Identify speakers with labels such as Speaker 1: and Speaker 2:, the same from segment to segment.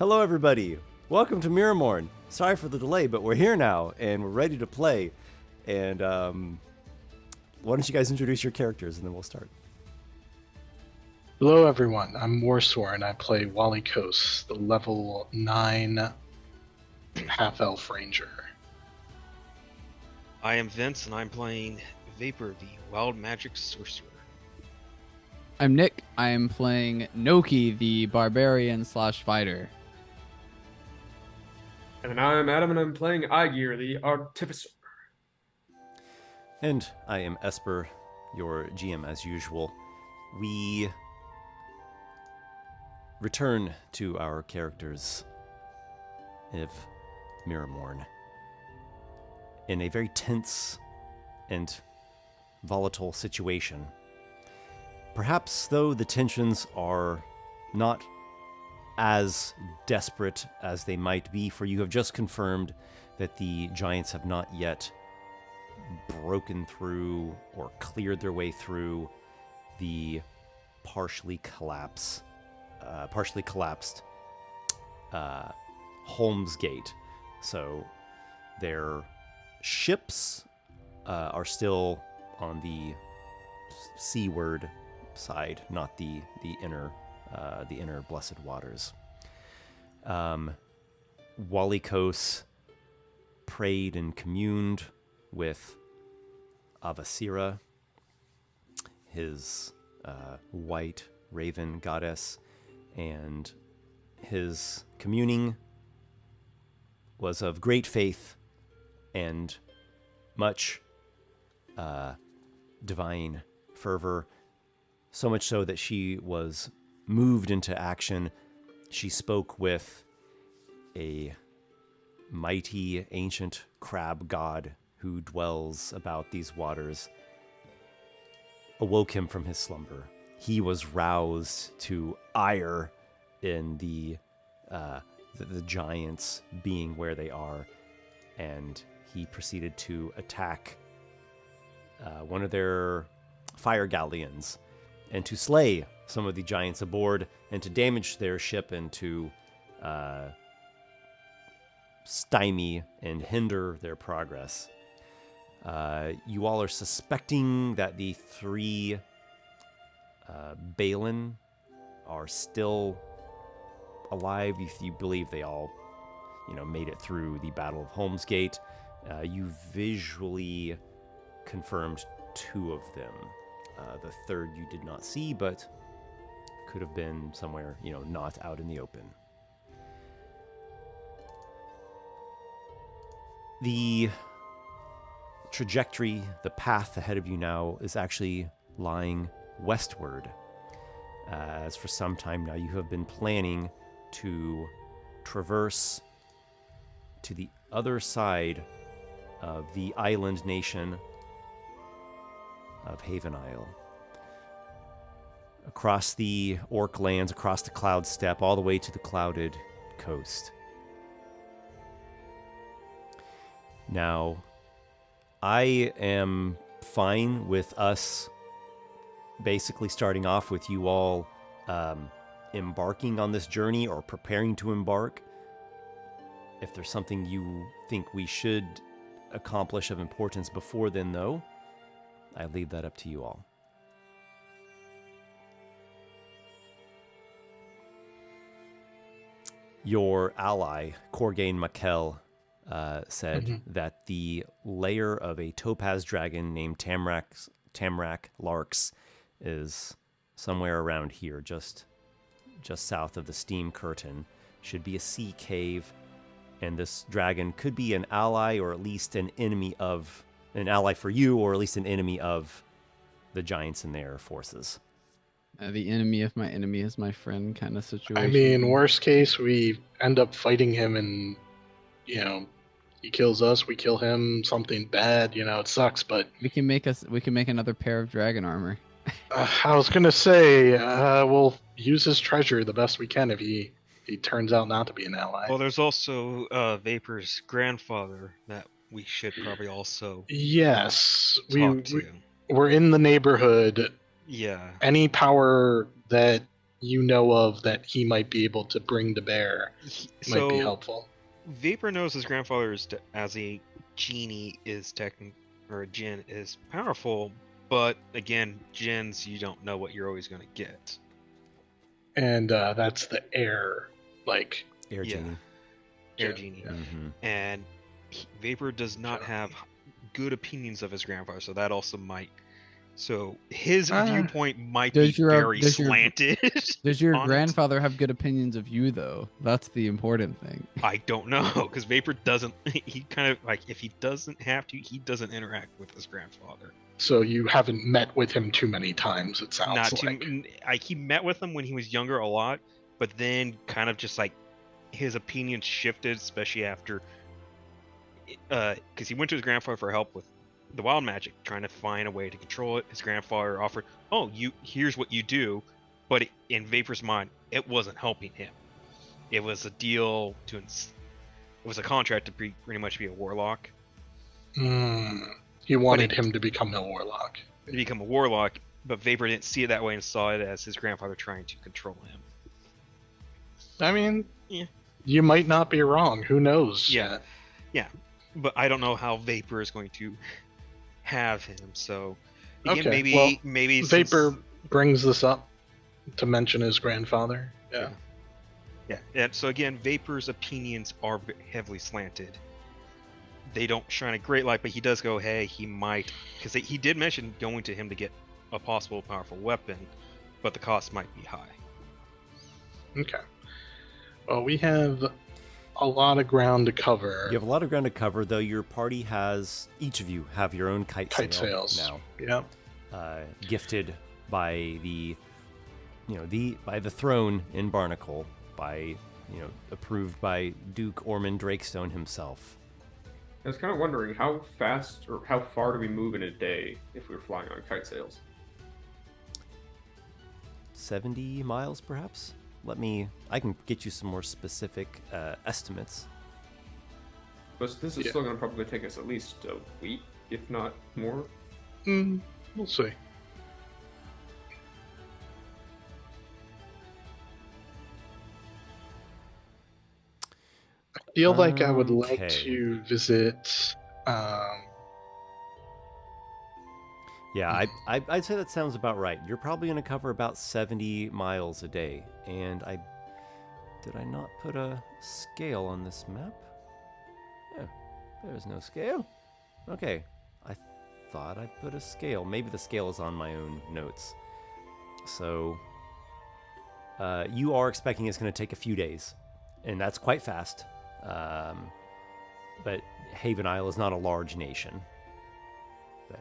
Speaker 1: Hello, everybody. Welcome to MIRRORMOURN. Sorry for the delay, but we're here now, and we're ready to play. And why don't you guys introduce your characters, and then we'll start.
Speaker 2: Hello everyone, I'm Warsor and I play Walykos, the level 9 half-elf ranger.
Speaker 3: I am Vince and I'm playing Vapor, the wild magic sorcerer.
Speaker 4: I'm Nick. I am playing Nokki, the Barbarian / fighter.
Speaker 5: And I'm Adam, and I'm playing Aygir, the Artificer.
Speaker 1: And I am Esper, your GM as usual. We return to our characters of MIRRORMOURN in a very tense and volatile situation. Perhaps, though, the tensions are not as desperate as they might be, for you have just confirmed that the giants have not yet broken through or cleared their way through the partially collapsed Holmes Gate. So their ships are still on the seaward side, not the inner blessed waters. Walykos prayed and communed with Avasira, his white raven goddess, and his communing was of great faith and much divine fervor, so much so that she was moved into action. She spoke with a mighty ancient crab god who dwells about these waters, awoke him from his slumber. He was roused to ire in the giants being where they are, and he proceeded to attack one of their fire galleons and to slay some of the giants aboard and to damage their ship and to stymie and hinder their progress. You all are suspecting that the three Balin are still alive. You believe they all, made it through the Battle of Holmes Gate. You visually confirmed two of them. The third you did not see, but could have been somewhere, not out in the open. The trajectory, the path ahead of you now is actually lying westward. As for some time now, you have been planning to traverse to the other side of the island nation of Haven Isle, across the Orc lands, across the Cloud Steppe, all the way to the clouded coast. Now, I am fine with us basically starting off with you all embarking on this journey or preparing to embark. If there's something you think we should accomplish of importance before then, though, I leave that up to you all. Your ally, Corgain Makel, said that the lair of a topaz dragon named Tamrak Larks is somewhere around here, just south of the steam curtain. Should be a sea cave, and this dragon could be an ally or at least an ally for you, or at least an enemy of the giants and their forces.
Speaker 4: The enemy of my enemy is my friend kind of situation.
Speaker 2: I mean, worst case, we end up fighting him and, he kills us, we kill him, something bad, it sucks, but...
Speaker 4: We can make another pair of dragon armor.
Speaker 2: I was going to say, we'll use his treasure the best we can if he turns out not to be an ally.
Speaker 3: Well, there's also Vapor's grandfather that we should probably also
Speaker 2: we're in the neighborhood.
Speaker 3: Yeah.
Speaker 2: Any power that you know of that he might be able to bring to bear might be
Speaker 3: So
Speaker 2: helpful.
Speaker 3: Vapor knows his grandfather is as a genie is or a djinn is powerful, but again, djinns you don't know what you're always going to get.
Speaker 2: And that's the air, like
Speaker 1: Air
Speaker 3: Yeah.
Speaker 1: genie.
Speaker 3: Air
Speaker 2: Yeah,
Speaker 3: genie,
Speaker 2: yeah.
Speaker 1: Mm-hmm.
Speaker 3: and Vapor does not have good opinions of his grandfather, so that also might. So his viewpoint might be
Speaker 4: Does your-
Speaker 3: very
Speaker 4: does your-
Speaker 3: slanted.
Speaker 4: Does your
Speaker 3: on it.
Speaker 4: grandfather have good opinions of you, though? That's the important thing.
Speaker 3: I don't know, because Vapor doesn't. He kind of like if he doesn't have to, he doesn't interact with his grandfather.
Speaker 2: So you haven't met with him too many times, it sounds
Speaker 3: Not
Speaker 2: like.
Speaker 3: too. He met with him when he was younger a lot, but then kind of just like his opinions shifted, especially after. Because he went to his grandfather for help with the wild magic, trying to find a way to control it. His grandfather offered, "Oh, here's what you do," but in Vapor's mind, it wasn't helping him. It was a deal to. It was a contract to pretty much be a warlock.
Speaker 2: He wanted him to become a warlock.
Speaker 3: To become a warlock, but Vapor didn't see it that way and saw it as his grandfather trying to control him.
Speaker 2: I mean,
Speaker 3: Yeah.
Speaker 2: You might not be wrong. Who knows?
Speaker 3: Yeah. But I don't know how Vapor is going to have him. So again,
Speaker 2: Okay,
Speaker 3: maybe
Speaker 2: Vapor brings this up to mention his grandfather. Yeah.
Speaker 3: Yeah. And so again, Vapor's opinions are heavily slanted. They don't shine a great light, but he does go, hey, he might, because he did mention going to him to get a possible powerful weapon, but the cost might be high.
Speaker 2: Okay. Well, we have a lot of ground to cover.
Speaker 1: You have a lot of ground to cover, though. Your party has, each of you have your own kite sail
Speaker 2: sails
Speaker 1: now,
Speaker 2: Yep.
Speaker 1: gifted by by the throne in Barnacle, approved by Duke Ormond Drakestone himself.
Speaker 5: I was kind of wondering how fast or how far do we move in a day if we were flying on kite sails?
Speaker 1: 70 miles, perhaps? I can get you some more specific estimates.
Speaker 5: But this is still going to probably take us at least a week, if not more.
Speaker 2: We'll see. I feel like I would like
Speaker 1: Okay.
Speaker 2: to visit.
Speaker 1: Yeah, I'd say that sounds about right. You're probably going to cover about 70 miles a day. And did I not put a scale on this map? Yeah, there's no scale. Okay, I thought I put a scale. Maybe the scale is on my own notes. So, you are expecting it's going to take a few days. And that's quite fast. But Haven Isle is not a large nation. But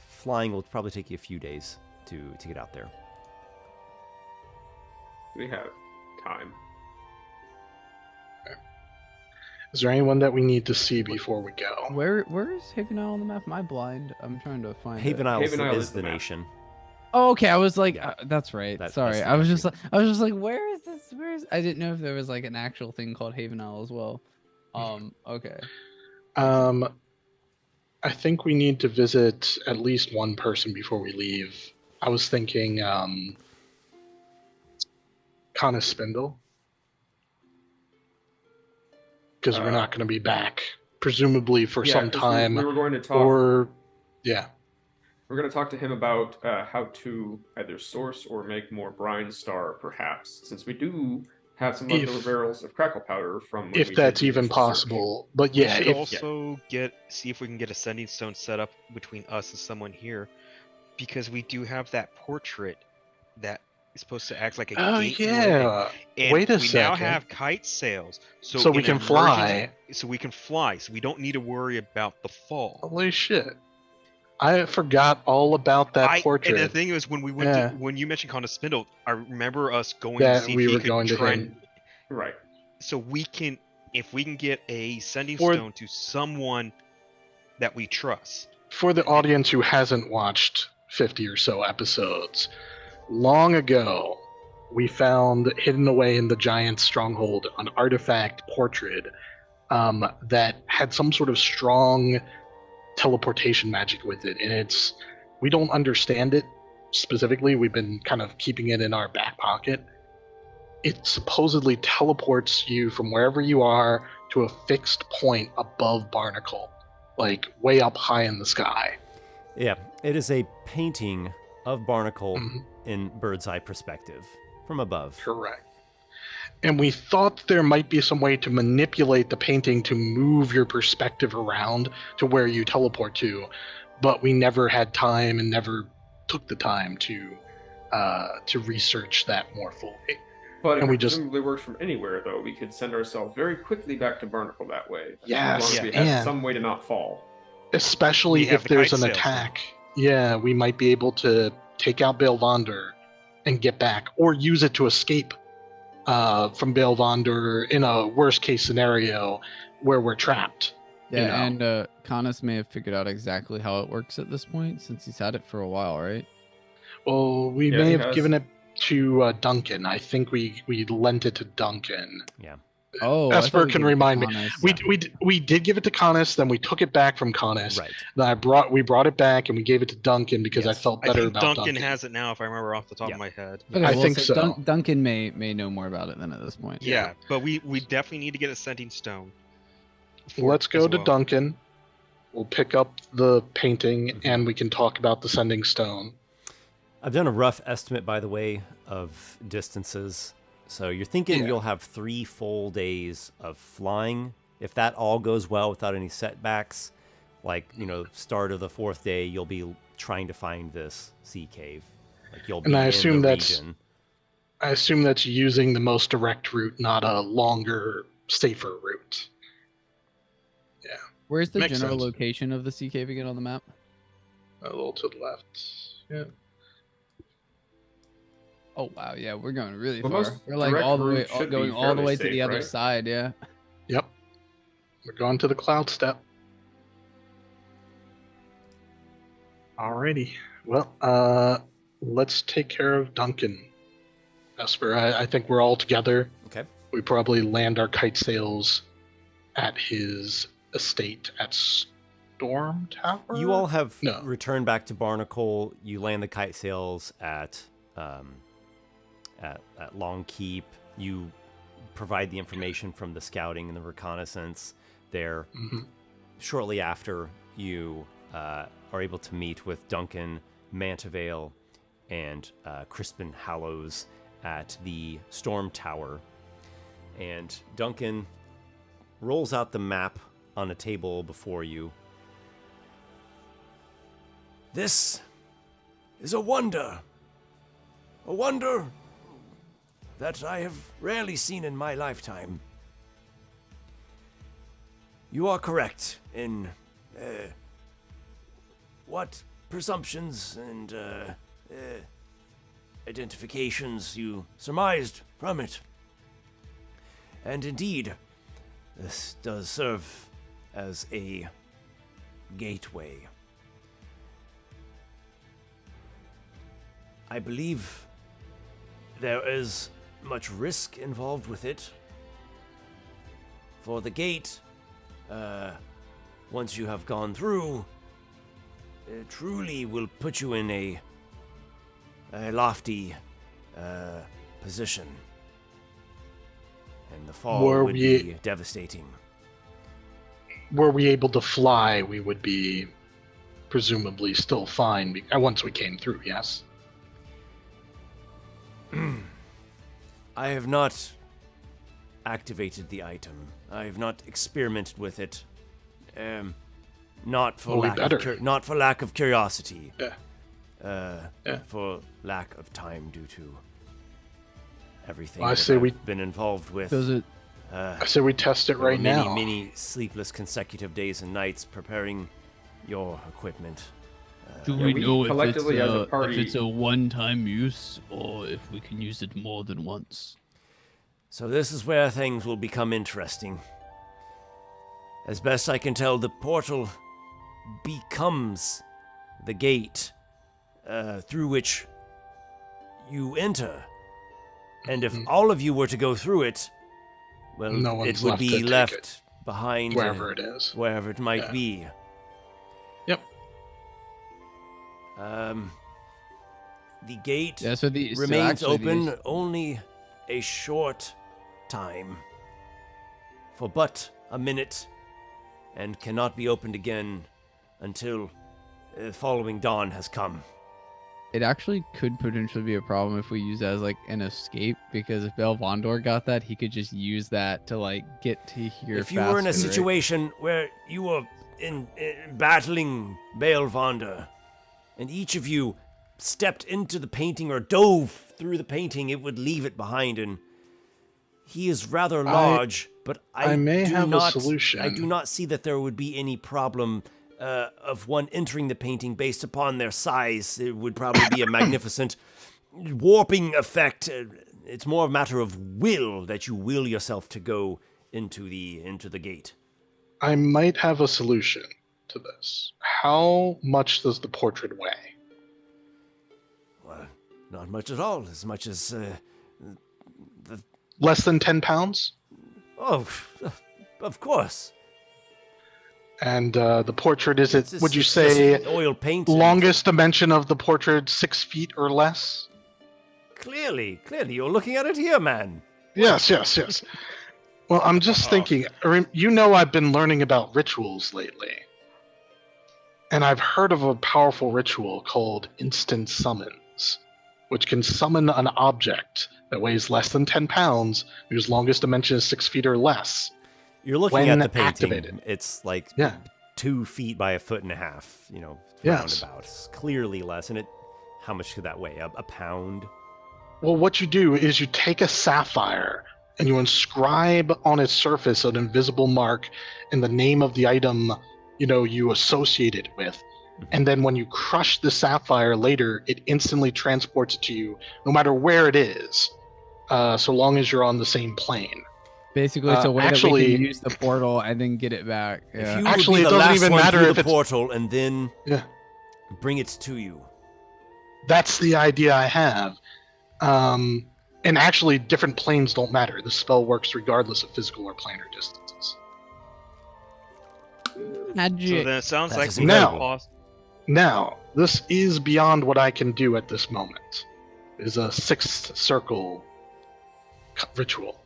Speaker 1: flying will probably take you a few days to get out there.
Speaker 5: We have time.
Speaker 2: Is there anyone that we need to see before we go?
Speaker 4: Where is Haven Isle on the map? Am I blind? I'm trying to find
Speaker 1: Haven
Speaker 4: it.
Speaker 1: Isle
Speaker 5: Haven Isle
Speaker 1: is
Speaker 5: is
Speaker 1: the
Speaker 5: the map.
Speaker 1: nation.
Speaker 4: Oh, okay. I was like, that's right.
Speaker 1: That's
Speaker 4: Sorry,
Speaker 1: the
Speaker 4: I was
Speaker 1: map,
Speaker 4: just like, where is this? I didn't know if there was like an actual thing called Haven Isle as well. Okay.
Speaker 2: I think we need to visit at least one person before we leave. I was thinking, kind of Spindle. Because we're not going to be back, presumably for some
Speaker 5: 'cause
Speaker 2: time.
Speaker 5: We were going to talk.
Speaker 2: Or, yeah.
Speaker 5: We're going to talk to him about how to either source or make more brine star, perhaps, since we do have some leftover barrels of crackle powder from. When
Speaker 2: If
Speaker 5: we
Speaker 2: that's
Speaker 5: did
Speaker 2: even
Speaker 5: the search.
Speaker 2: possible. But yeah,
Speaker 3: we should
Speaker 2: if,
Speaker 3: also see if we can get a sending stone set up between us and someone here, because we do have that portrait that is supposed to act like a
Speaker 2: oh
Speaker 3: gate.
Speaker 2: yeah,
Speaker 3: And
Speaker 2: wait a
Speaker 3: we
Speaker 2: second.
Speaker 3: now have kite sails,
Speaker 2: So we
Speaker 3: in
Speaker 2: can
Speaker 3: an
Speaker 2: fly.
Speaker 3: emergency- So we can fly. So we don't need to worry about the fall.
Speaker 2: Holy shit. I forgot all about that portrait.
Speaker 3: And the thing is, when we went
Speaker 2: Yeah.
Speaker 3: when you mentioned Conda Spindle, I remember us going
Speaker 2: That
Speaker 3: to see
Speaker 2: we
Speaker 3: if he
Speaker 2: were
Speaker 3: could
Speaker 2: going to
Speaker 3: try
Speaker 2: him.
Speaker 3: and,
Speaker 5: Right.
Speaker 3: so we can, if we can get a sending
Speaker 2: For-
Speaker 3: stone to someone that we trust.
Speaker 2: For the audience who hasn't watched 50 or so episodes, long ago, we found hidden away in the giant stronghold an artifact portrait that had some sort of strong teleportation magic with it, and we don't understand it, specifically, we've been kind of keeping it in our back pocket. It supposedly teleports you from wherever you are to a fixed point above Barnacle, like way up high in the sky.
Speaker 1: Yeah, it is a painting of Barnacle in bird's eye perspective from above.
Speaker 2: Correct. And we thought there might be some way to manipulate the painting to move your perspective around to where you teleport to, but we never had time and never took the time to research that more fully.
Speaker 5: But
Speaker 2: And
Speaker 5: it
Speaker 2: we just-
Speaker 5: presumably works from anywhere, though. We could send ourselves very quickly back to Barnacle that way.
Speaker 2: Yes,
Speaker 5: as long as we had
Speaker 2: and-
Speaker 5: some way to not fall.
Speaker 2: Especially
Speaker 3: We have
Speaker 2: if
Speaker 3: the
Speaker 2: there's
Speaker 3: kite
Speaker 2: an
Speaker 3: sails,
Speaker 2: attack. Yeah, we might be able to take out Belvander and get back, or use it to escape from Belvander in a worst case scenario where we're trapped.
Speaker 4: Yeah,
Speaker 2: you know.
Speaker 4: and Canis may have figured out exactly how it works at this point, since he's had it for a while, right?
Speaker 2: Well, we
Speaker 5: Yeah,
Speaker 2: may
Speaker 5: he
Speaker 2: have
Speaker 5: has.
Speaker 2: given it to Duncan. I think we lent it to Duncan.
Speaker 1: Yeah.
Speaker 4: Oh, I
Speaker 2: Esper
Speaker 4: thought we
Speaker 2: can
Speaker 4: gave it to
Speaker 2: remind me.
Speaker 4: Canis.
Speaker 2: We did give it to Canis, then we took it back from Canis.
Speaker 1: Right.
Speaker 2: Then we brought it back and we gave it to Duncan because I
Speaker 1: Yes.
Speaker 2: felt
Speaker 3: I
Speaker 2: better
Speaker 3: think
Speaker 2: about
Speaker 3: Duncan has it now, if I remember off the top
Speaker 1: Yeah.
Speaker 3: of my head.
Speaker 4: Okay,
Speaker 2: I
Speaker 4: well,
Speaker 2: think so.
Speaker 4: Duncan may know more about it than at this point.
Speaker 3: Yeah, but we definitely need to get a scenting stone.
Speaker 2: Let's go
Speaker 3: as
Speaker 2: to
Speaker 3: well.
Speaker 2: Duncan. We'll pick up the painting
Speaker 1: Mhm.
Speaker 2: and we can talk about the sending stone.
Speaker 1: I've done a rough estimate, by the way, of distances. So you're thinking
Speaker 2: Yeah.
Speaker 1: you'll have 3 full days of flying. If that all goes well without any setbacks, like, start of the 4th day, you'll be trying to find this sea cave. Like, you'll be
Speaker 2: And I
Speaker 1: in
Speaker 2: assume
Speaker 1: the
Speaker 2: that's-
Speaker 1: region.
Speaker 2: I assume that's using the most direct route, not a longer, safer route.
Speaker 4: Where's the
Speaker 2: Makes
Speaker 4: general
Speaker 2: sense.
Speaker 4: location of the sea cave again on the map?
Speaker 2: A little to the left. Yeah.
Speaker 4: Oh wow, yeah, we're going really
Speaker 5: The
Speaker 4: far.
Speaker 5: most
Speaker 4: We're like
Speaker 5: direct
Speaker 4: all the way,
Speaker 5: route should be
Speaker 4: going all the
Speaker 5: fairly
Speaker 4: way to the
Speaker 5: safe,
Speaker 4: other
Speaker 5: right?
Speaker 4: side. Yeah.
Speaker 2: Yep. We're going to the cloud step. Alrighty. Well, let's take care of Duncan. Esper, I think we're all together.
Speaker 1: Okay.
Speaker 2: We probably land our kite sails at his estate at Storm Tower.
Speaker 1: You all have
Speaker 2: No.
Speaker 1: returned back to Barnacle. You land the kite sails at Long Keep. You provide the information from the scouting and the reconnaissance there.
Speaker 2: Mhm.
Speaker 1: Shortly after, you are able to meet with Duncan, Mantavale, and Crispin Hallows at the Storm Tower. And Duncan rolls out the map on a table before you. This is a wonder that I have rarely seen in my lifetime. You are correct in what presumptions and identifications you surmised from it. And indeed, this does serve as a gateway. I believe there is much risk involved with it. For the gate, once you have gone through, it truly will put you in a lofty position. And the fall
Speaker 2: Were
Speaker 1: would
Speaker 2: we-
Speaker 1: be devastating.
Speaker 2: Were we able to fly, we would be presumably still fine once we came through, yes?
Speaker 1: I have not activated the item. I have not experimented with it. Not for
Speaker 2: Well, we
Speaker 1: lack
Speaker 2: better.
Speaker 1: of not for lack of curiosity.
Speaker 2: Yeah. Yeah.
Speaker 1: For lack of time due to everything
Speaker 2: Well, I
Speaker 1: that
Speaker 2: say
Speaker 1: I've
Speaker 2: we-
Speaker 1: been involved with.
Speaker 4: Does it?
Speaker 2: I say we test it
Speaker 1: There were
Speaker 2: right
Speaker 1: many,
Speaker 2: now.
Speaker 1: many sleepless consecutive days and nights preparing your equipment.
Speaker 6: Do
Speaker 5: Yeah,
Speaker 6: we
Speaker 5: we
Speaker 6: know
Speaker 5: collectively as a
Speaker 6: if
Speaker 5: party-
Speaker 6: it's a one-time use or if we can use it more than once?
Speaker 1: So this is where things will become interesting. As best I can tell, the portal becomes the gate through which you enter. And if all of you were to go through it, well,
Speaker 2: No
Speaker 1: it
Speaker 2: one's
Speaker 1: would
Speaker 2: left to
Speaker 1: be
Speaker 2: take
Speaker 1: left
Speaker 2: it.
Speaker 1: behind
Speaker 2: Wherever it is.
Speaker 1: wherever it might
Speaker 2: Yeah.
Speaker 1: be.
Speaker 2: Yep.
Speaker 1: The gate
Speaker 4: Yeah, so the
Speaker 1: remains
Speaker 4: so actually
Speaker 1: open only a short time, for but a minute, and cannot be opened again until following dawn has come.
Speaker 4: it actually could potentially be a problem if we use that as like an escape, because if Belvondor got that, he could just use that to like get to here.
Speaker 1: If you were in a
Speaker 4: faster, right?
Speaker 1: situation where you were in battling Belvondor, and each of you stepped into the painting or dove through the painting, it would leave it behind. And he is rather large, but I
Speaker 2: may
Speaker 1: do
Speaker 2: have
Speaker 1: not,
Speaker 2: a solution.
Speaker 1: I do not see that there would be any problem of one entering the painting based upon their size. It would probably be a magnificent warping effect. It's more a matter of will, that you will yourself to go into the gate.
Speaker 2: I might have a solution to this. How much does the portrait weigh?
Speaker 1: Well, not much at all. As much as
Speaker 2: Less than 10 pounds?
Speaker 1: oh, of course.
Speaker 2: And the portrait, is it,
Speaker 1: It's
Speaker 2: would you
Speaker 1: just
Speaker 2: say,
Speaker 1: oil paint? and-
Speaker 2: longest dimension of the portrait 6 feet or less?
Speaker 1: Clearly, you're looking at it here, man.
Speaker 2: Yes. Well, I'm just thinking, you know I've been learning about rituals lately. And I've heard of a powerful ritual called instant summons, which can summon an object that weighs less than 10 pounds, whose longest dimension is 6 feet or less.
Speaker 1: You're looking
Speaker 2: When
Speaker 1: at the painting.
Speaker 2: activated.
Speaker 1: It's like
Speaker 2: Yeah.
Speaker 1: 2 feet by 1.5 feet,
Speaker 2: Yes.
Speaker 1: roundabout. It's clearly less. And how much could that weigh? A pound?
Speaker 2: Well, what you do is you take a sapphire and you inscribe on its surface an invisible mark and the name of the item, you associate it with. And then when you crush the sapphire later, it instantly transports it to you, no matter where it is, so long as you're on the same plane.
Speaker 4: Basically, it's a way that we
Speaker 2: actually-
Speaker 4: can use the portal and then get it back.
Speaker 1: If
Speaker 4: Yeah.
Speaker 1: you
Speaker 2: Actually,
Speaker 1: would
Speaker 2: it
Speaker 1: be the
Speaker 2: doesn't
Speaker 1: last
Speaker 2: even
Speaker 1: one
Speaker 2: matter
Speaker 1: through
Speaker 2: if
Speaker 1: the
Speaker 2: it's-
Speaker 1: portal and then
Speaker 2: Yeah.
Speaker 1: bring it to you.
Speaker 2: That's the idea I have. And actually, different planes don't matter. The spell works regardless of physical or planar distances.
Speaker 3: So
Speaker 4: Magic.
Speaker 3: then it sounds
Speaker 1: That
Speaker 3: like
Speaker 1: is
Speaker 3: we
Speaker 2: incredible.
Speaker 3: can pause.
Speaker 2: Now, this is beyond what I can do at this moment. It is a sixth circle ritual.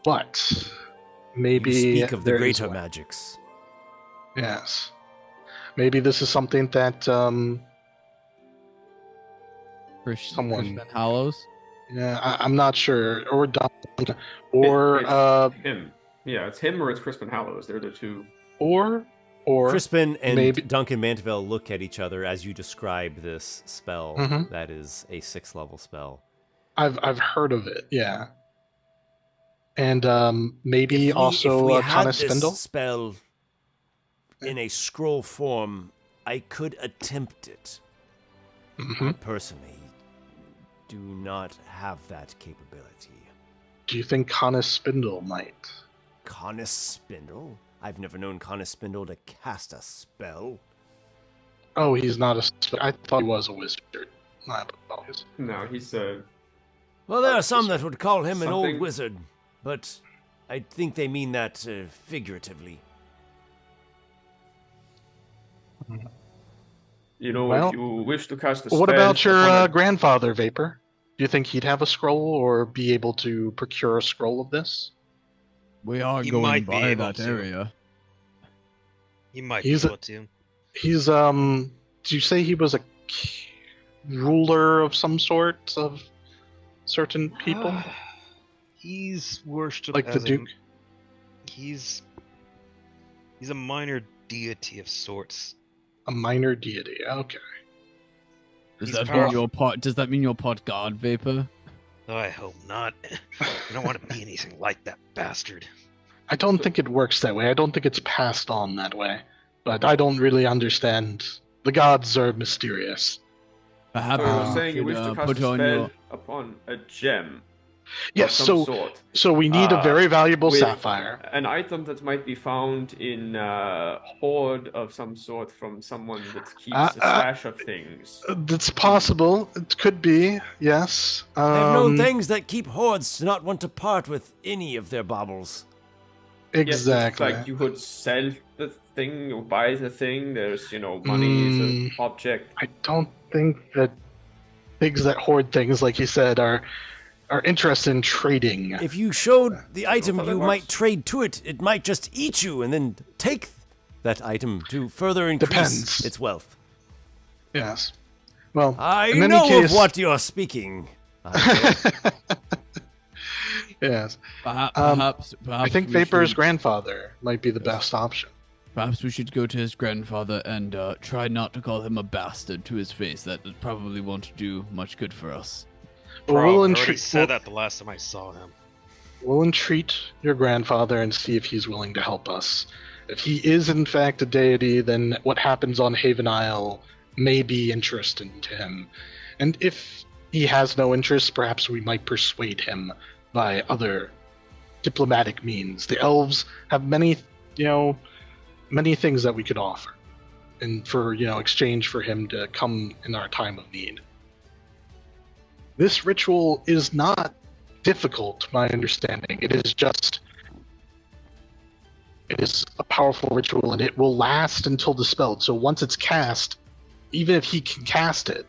Speaker 2: But maybe
Speaker 1: You speak of the
Speaker 2: there is
Speaker 1: greater
Speaker 2: one.
Speaker 1: magics.
Speaker 2: Yes. Maybe this is something that someone-
Speaker 4: Crispin Hollows.
Speaker 2: I'm not sure, or Don, or
Speaker 5: It's him. Yeah, it's him or it's Crispin Hallows. They're the two.
Speaker 2: or
Speaker 1: Crispin and
Speaker 2: maybe-
Speaker 1: Duncan Manteville look at each other as you describe this spell.
Speaker 2: Mhm.
Speaker 1: That is a 6th level spell.
Speaker 2: I've heard of it. Yeah. And maybe
Speaker 1: If
Speaker 2: also
Speaker 1: we had
Speaker 2: Connor
Speaker 1: this
Speaker 2: Spindle.
Speaker 1: spell in a scroll form, I could attempt it.
Speaker 2: Mhm.
Speaker 1: I personally do not have that capability.
Speaker 2: Do you think Connor Spindle might?
Speaker 1: Canis Spindle? I've never known Canis Spindle to cast a spell.
Speaker 2: Oh, he's not I thought he was a wizard. My apologies.
Speaker 5: No, he's
Speaker 1: Well, there are some that would call him an old
Speaker 5: Something-
Speaker 1: wizard, but I think they mean that figuratively.
Speaker 2: Well,
Speaker 5: if you wish to cast a
Speaker 2: What
Speaker 5: spell
Speaker 2: about your
Speaker 5: upon a-
Speaker 2: grandfather, Vapor? Do you think he'd have a scroll or be able to procure a scroll of this?
Speaker 6: We are
Speaker 3: You
Speaker 6: going
Speaker 3: might be
Speaker 6: by
Speaker 3: able
Speaker 6: that
Speaker 3: to.
Speaker 6: area.
Speaker 3: You might
Speaker 2: He's
Speaker 3: be
Speaker 2: a-
Speaker 3: able to.
Speaker 2: He's did you say he was a ruler of some sort of certain people?
Speaker 3: He's worshipped
Speaker 2: Like the
Speaker 3: as
Speaker 2: Duke?
Speaker 3: He's a minor deity of sorts.
Speaker 2: A minor deity. Okay.
Speaker 6: Does
Speaker 3: He's
Speaker 6: that mean
Speaker 3: powerful.
Speaker 6: your pot? Does that mean your pot guard vapor?
Speaker 3: Oh, I hope not. I don't want to be anything like that bastard.
Speaker 2: I don't think it works that way. I don't think it's passed on that way. But I don't really understand. The gods are mysterious.
Speaker 6: Perhaps
Speaker 5: So you're
Speaker 2: Uh,
Speaker 5: saying you wish to cast
Speaker 6: put
Speaker 5: a
Speaker 6: on
Speaker 5: spell
Speaker 6: your.
Speaker 5: upon a gem
Speaker 2: Yes,
Speaker 5: of some
Speaker 2: so
Speaker 5: sort.
Speaker 2: so we need a very valuable
Speaker 5: with
Speaker 2: sapphire.
Speaker 5: An item that might be found in a hoard of some sort from someone that keeps a stash of things.
Speaker 2: It's possible. It could be. Yes.
Speaker 1: I've known things that keep hordes to not want to part with any of their baubles.
Speaker 5: Yes, it's
Speaker 2: Exactly.
Speaker 5: like you could sell the thing or buy the thing. There's, money is an object.
Speaker 2: I don't think that things that hoard things, like you said, are interested in trading.
Speaker 1: If you showed the item
Speaker 5: how that
Speaker 1: you
Speaker 5: works?
Speaker 1: might trade to it, it might just eat you and then take that item to further increase
Speaker 2: Depends.
Speaker 1: its wealth.
Speaker 2: Yes. Well,
Speaker 1: I
Speaker 2: in any
Speaker 1: know
Speaker 2: case,
Speaker 1: of what you're speaking.
Speaker 2: yes.
Speaker 4: Perhaps
Speaker 2: I think
Speaker 4: we
Speaker 2: Vapor's
Speaker 4: should-
Speaker 2: grandfather might be the best option.
Speaker 6: Perhaps we should go to his grandfather and try not to call him a bastard to his face. That probably won't do much good for us.
Speaker 2: But
Speaker 3: Bro,
Speaker 2: we'll
Speaker 3: I already
Speaker 2: entreat,
Speaker 3: said that the last time I saw him.
Speaker 2: we'll entreat your grandfather and see if he's willing to help us. If he is in fact a deity, then what happens on Haven Isle may be interesting to him. And if he has no interest, perhaps we might persuade him by other diplomatic means. The elves have many things that we could offer, and for exchange for him to come in our time of need. This ritual is not difficult, to my understanding. It is a powerful ritual, and it will last until dispelled. So once it's cast, even if he can cast it,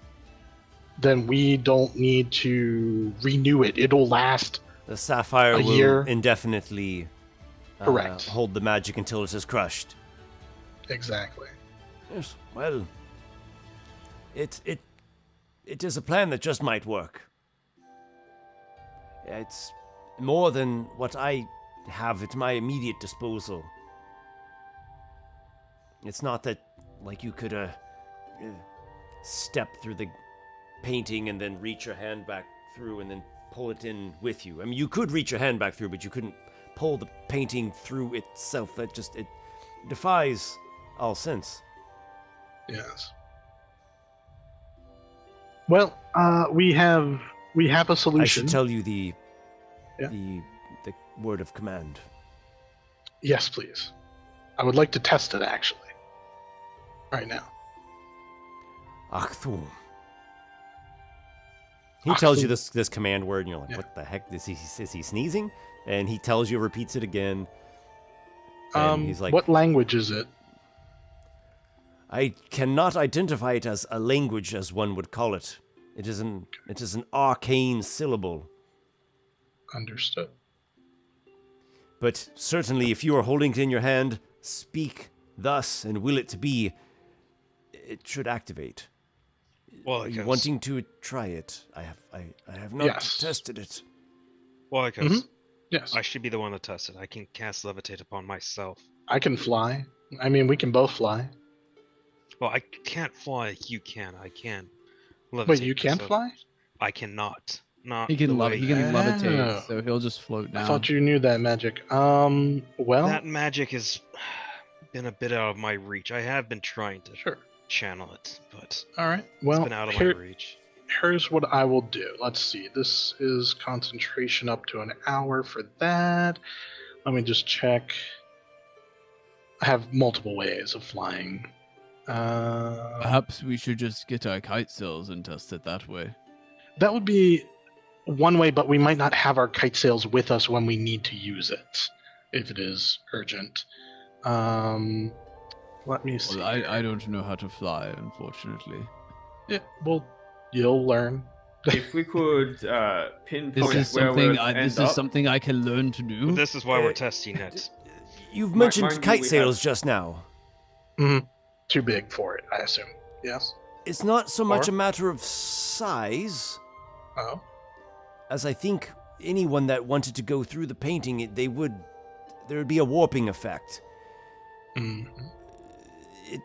Speaker 2: then we don't need to renew it. It'll last.
Speaker 1: The sapphire
Speaker 2: A
Speaker 1: will
Speaker 2: year.
Speaker 1: indefinitely
Speaker 2: Correct.
Speaker 1: hold the magic until it is crushed.
Speaker 2: Exactly.
Speaker 1: Yes, well, it is a plan that just might work. It's more than what I have at my immediate disposal. It's not that, like, you could step through the painting and then reach your hand back through and then pull it in with you. I mean, you could reach your hand back through, but you couldn't pull the painting through itself. It defies all sense.
Speaker 2: Yes. Well, we have a solution.
Speaker 1: I should tell you the
Speaker 2: Yeah.
Speaker 1: the word of command.
Speaker 2: Yes, please. I would like to test it actually. Right now.
Speaker 1: Achthum. He tells you
Speaker 2: Achthum.
Speaker 1: this command word, and you're like,
Speaker 2: Yeah.
Speaker 1: "What the heck? Is he sneezing?" And he tells you, repeats it again. And he's like,
Speaker 2: What language is it?
Speaker 1: "I cannot identify it as a language, as one would call it. It is an arcane syllable.
Speaker 2: Understood.
Speaker 1: But certainly, if you are holding it in your hand, speak thus and will it to be. It should activate.
Speaker 3: Well,
Speaker 1: Are you wanting to try it? I have not
Speaker 2: Yes.
Speaker 1: tested it.
Speaker 3: Well, because
Speaker 2: Mhm. Yes.
Speaker 3: I should be the one to test it. I can cast levitate upon myself.
Speaker 2: I can fly. I mean, we can both fly.
Speaker 3: Well, I can't fly like you can. I can levitate.
Speaker 2: Wait, you can't
Speaker 3: myself.
Speaker 2: fly?
Speaker 3: I cannot. Not
Speaker 4: He can
Speaker 3: the
Speaker 4: love.
Speaker 3: way
Speaker 4: He can
Speaker 3: you-
Speaker 4: levitate,
Speaker 2: Oh.
Speaker 4: so he'll just float down.
Speaker 2: I thought you knew that magic. Well,
Speaker 3: That magic has been a bit out of my reach. I have been trying to
Speaker 2: sure.
Speaker 3: channel it, but
Speaker 2: All right.
Speaker 3: it's
Speaker 2: Well,
Speaker 3: been out of my reach.
Speaker 2: here's what I will do. Let's see. This is concentration up to an hour for that. Let me just check. I have multiple ways of flying.
Speaker 6: Perhaps we should just get our kite sails and test it that way.
Speaker 2: That would be one way, but we might not have our kite sails with us when we need to use it, if it is urgent. Let me see.
Speaker 6: Well, I don't know how to fly, unfortunately.
Speaker 2: Yeah, well, you'll learn.
Speaker 5: If we could
Speaker 6: This
Speaker 5: pinpoint
Speaker 6: is
Speaker 5: where
Speaker 6: something.
Speaker 5: we'll
Speaker 6: This
Speaker 5: end
Speaker 6: is
Speaker 5: up.
Speaker 6: something I can learn to do.
Speaker 3: But this is why we're
Speaker 1: Uh,
Speaker 3: testing it.
Speaker 1: You've
Speaker 5: Mind
Speaker 1: mentioned
Speaker 5: you,
Speaker 1: kite
Speaker 5: we
Speaker 1: sails
Speaker 5: have-
Speaker 1: just now.
Speaker 2: Too big for it, I assume. Yes?
Speaker 1: It's not so much
Speaker 2: Or-
Speaker 1: a matter of size,
Speaker 2: Oh.
Speaker 1: as I think anyone that wanted to go through the painting, there would be a warping effect.
Speaker 2: Mhm.
Speaker 1: It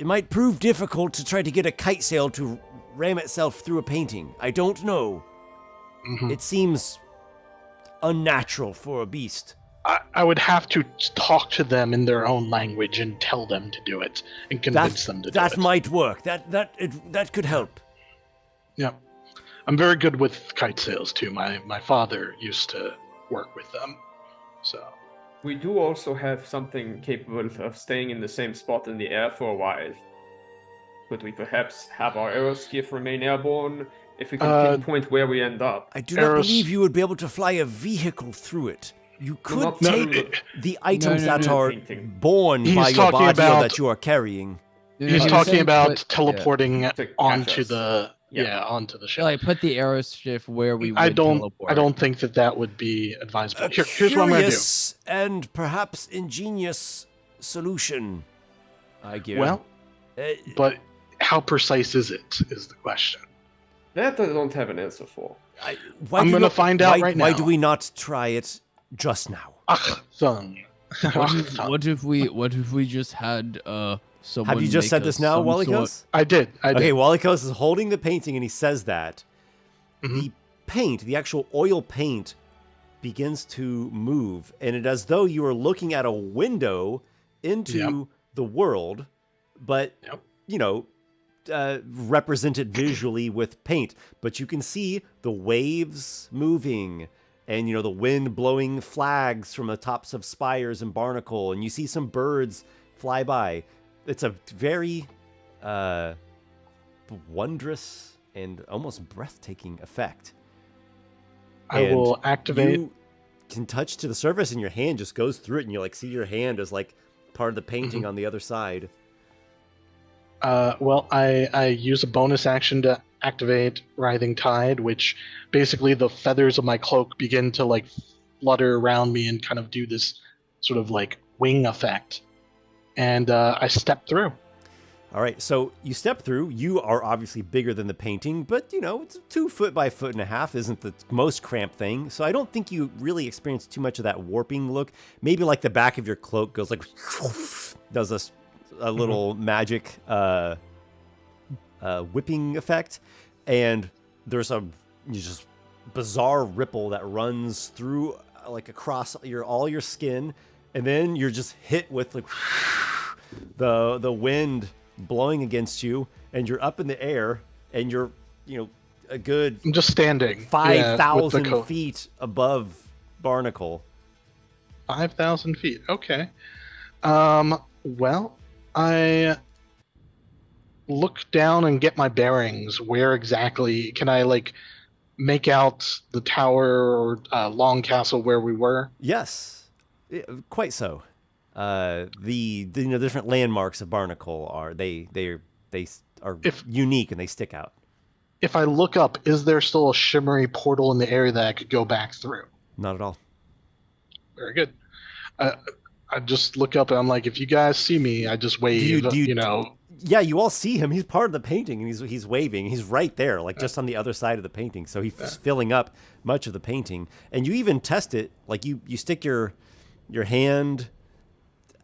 Speaker 1: might prove difficult to try to get a kite sail to ram itself through a painting. I don't know.
Speaker 2: Mhm.
Speaker 1: It seems unnatural for a beast.
Speaker 2: I would have to talk to them in their own language and tell them to do it and convince them to do
Speaker 1: That
Speaker 2: it.
Speaker 1: might work. That could help.
Speaker 2: Yeah. I'm very good with kite sails too. My father used to work with them. So
Speaker 5: We do also have something capable of staying in the same spot in the air for a while. Could we perhaps have our aeroskiff remain airborne if we can pinpoint where we end up?
Speaker 1: I do not believe you would be able to fly a vehicle through it. You could
Speaker 5: not
Speaker 1: take
Speaker 5: through
Speaker 1: the items
Speaker 6: no,
Speaker 1: that
Speaker 6: no.
Speaker 1: are
Speaker 5: Painting.
Speaker 1: borne
Speaker 2: He's
Speaker 1: by your
Speaker 2: talking
Speaker 1: body or
Speaker 2: about-
Speaker 1: that you are carrying.
Speaker 2: He's
Speaker 4: You're
Speaker 2: talking
Speaker 4: saying
Speaker 2: about
Speaker 4: put-
Speaker 2: teleporting
Speaker 5: To catch
Speaker 2: onto
Speaker 5: us.
Speaker 2: the
Speaker 5: Yeah.
Speaker 2: onto the
Speaker 4: yeah,
Speaker 2: ship.
Speaker 4: like put the arrow shift where we would
Speaker 2: I don't
Speaker 4: teleport.
Speaker 2: think that would be advisable.
Speaker 1: A
Speaker 2: Here's what I'm gonna do.
Speaker 1: curious and perhaps ingenious solution, Aygir.
Speaker 2: Well,
Speaker 1: Uh,
Speaker 2: but how precise is it? Is the question.
Speaker 5: That I don't have an answer for.
Speaker 1: why
Speaker 2: I'm
Speaker 1: do
Speaker 2: gonna
Speaker 1: not-
Speaker 2: find out
Speaker 1: why-
Speaker 2: right
Speaker 1: Why
Speaker 2: now.
Speaker 1: do we not try it just now?
Speaker 2: Ach, thung.
Speaker 6: What if we just had someone?
Speaker 1: Have you just
Speaker 6: make
Speaker 1: said
Speaker 6: us
Speaker 1: this now,
Speaker 6: some
Speaker 1: Walykos?
Speaker 6: sort-
Speaker 2: I did.
Speaker 1: Okay, Walykos is holding the painting and he says that.
Speaker 2: Mhm.
Speaker 1: The paint, the actual oil paint, begins to move, and it's as though you are looking at a window into
Speaker 2: Yep.
Speaker 1: the world, but
Speaker 2: Yep.
Speaker 1: you know, represented visually with paint. But you can see the waves moving, and you know the wind blowing flags from the tops of spires and barnacle, and you see some birds fly by. It's a very wondrous and almost breathtaking effect.
Speaker 2: I
Speaker 1: And
Speaker 2: will activate.
Speaker 1: You can touch to the surface, and your hand just goes through it, and you like see your hand as like part of the painting on the other side.
Speaker 2: Well, I use a bonus action to activate Writhing Tide, which basically the feathers of my cloak begin to like flutter around me and kind of do this sort of like wing effect. And I step through.
Speaker 1: All right, so you step through. You are obviously bigger than the painting, but you know, it's 2 foot by 1.5 foot isn't the most cramped thing. So I don't think you really experience too much of that warping look. Maybe like the back of your cloak goes like, does a little magic whipping effect, and there's a just bizarre ripple that runs through like across all your skin, and then you're just hit with like the wind blowing against you, and you're up in the air, and you're a good
Speaker 2: I'm just standing.
Speaker 1: 5,000
Speaker 2: coat.
Speaker 1: feet above Barnacle.
Speaker 2: 5,000 feet. Okay. Well, I look down and get my bearings. Where exactly can I like make out the tower or Long Castle where we were?
Speaker 1: Yes, quite so. The different landmarks of Barnacle are they are unique and they stick out.
Speaker 2: If I look up, is there still a shimmery portal in the area that I could go back through?
Speaker 1: Not at all.
Speaker 2: Very good. I just look up and I'm like, if you guys see me, I just wave.
Speaker 1: Yeah, you all see him. He's part of the painting, and he's waving. He's right there, like just on the other side of the painting. So he's filling up much of the painting. And you even test it, like you stick your hand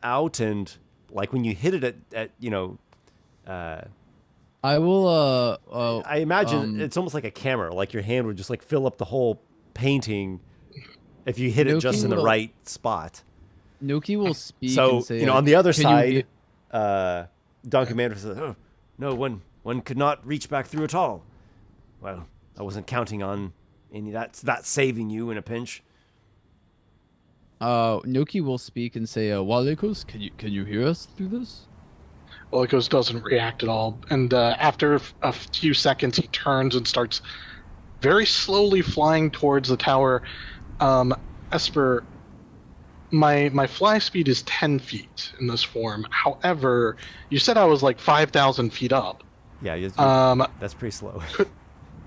Speaker 1: out, and like when you hit it at
Speaker 4: I will.
Speaker 1: I imagine it's almost like a camera. Like your hand would just like fill up the whole painting if you hit it just in the right spot.
Speaker 4: Nokki will speak.
Speaker 1: So
Speaker 4: and say,
Speaker 1: on the other
Speaker 4: "Can you
Speaker 1: side, Don Commander says, "Oh no, one could not reach back through at all." Well, I wasn't counting on any that saving you in a pinch.
Speaker 4: Nokki will speak and say, "Walykos, can you hear us through this?"
Speaker 2: Walykos doesn't react at all, and after a few seconds, he turns and starts very slowly flying towards the tower. Esper, my fly speed is 10 feet in this form. However, you said I was like 5,000 feet up.
Speaker 1: Yeah, that's pretty slow.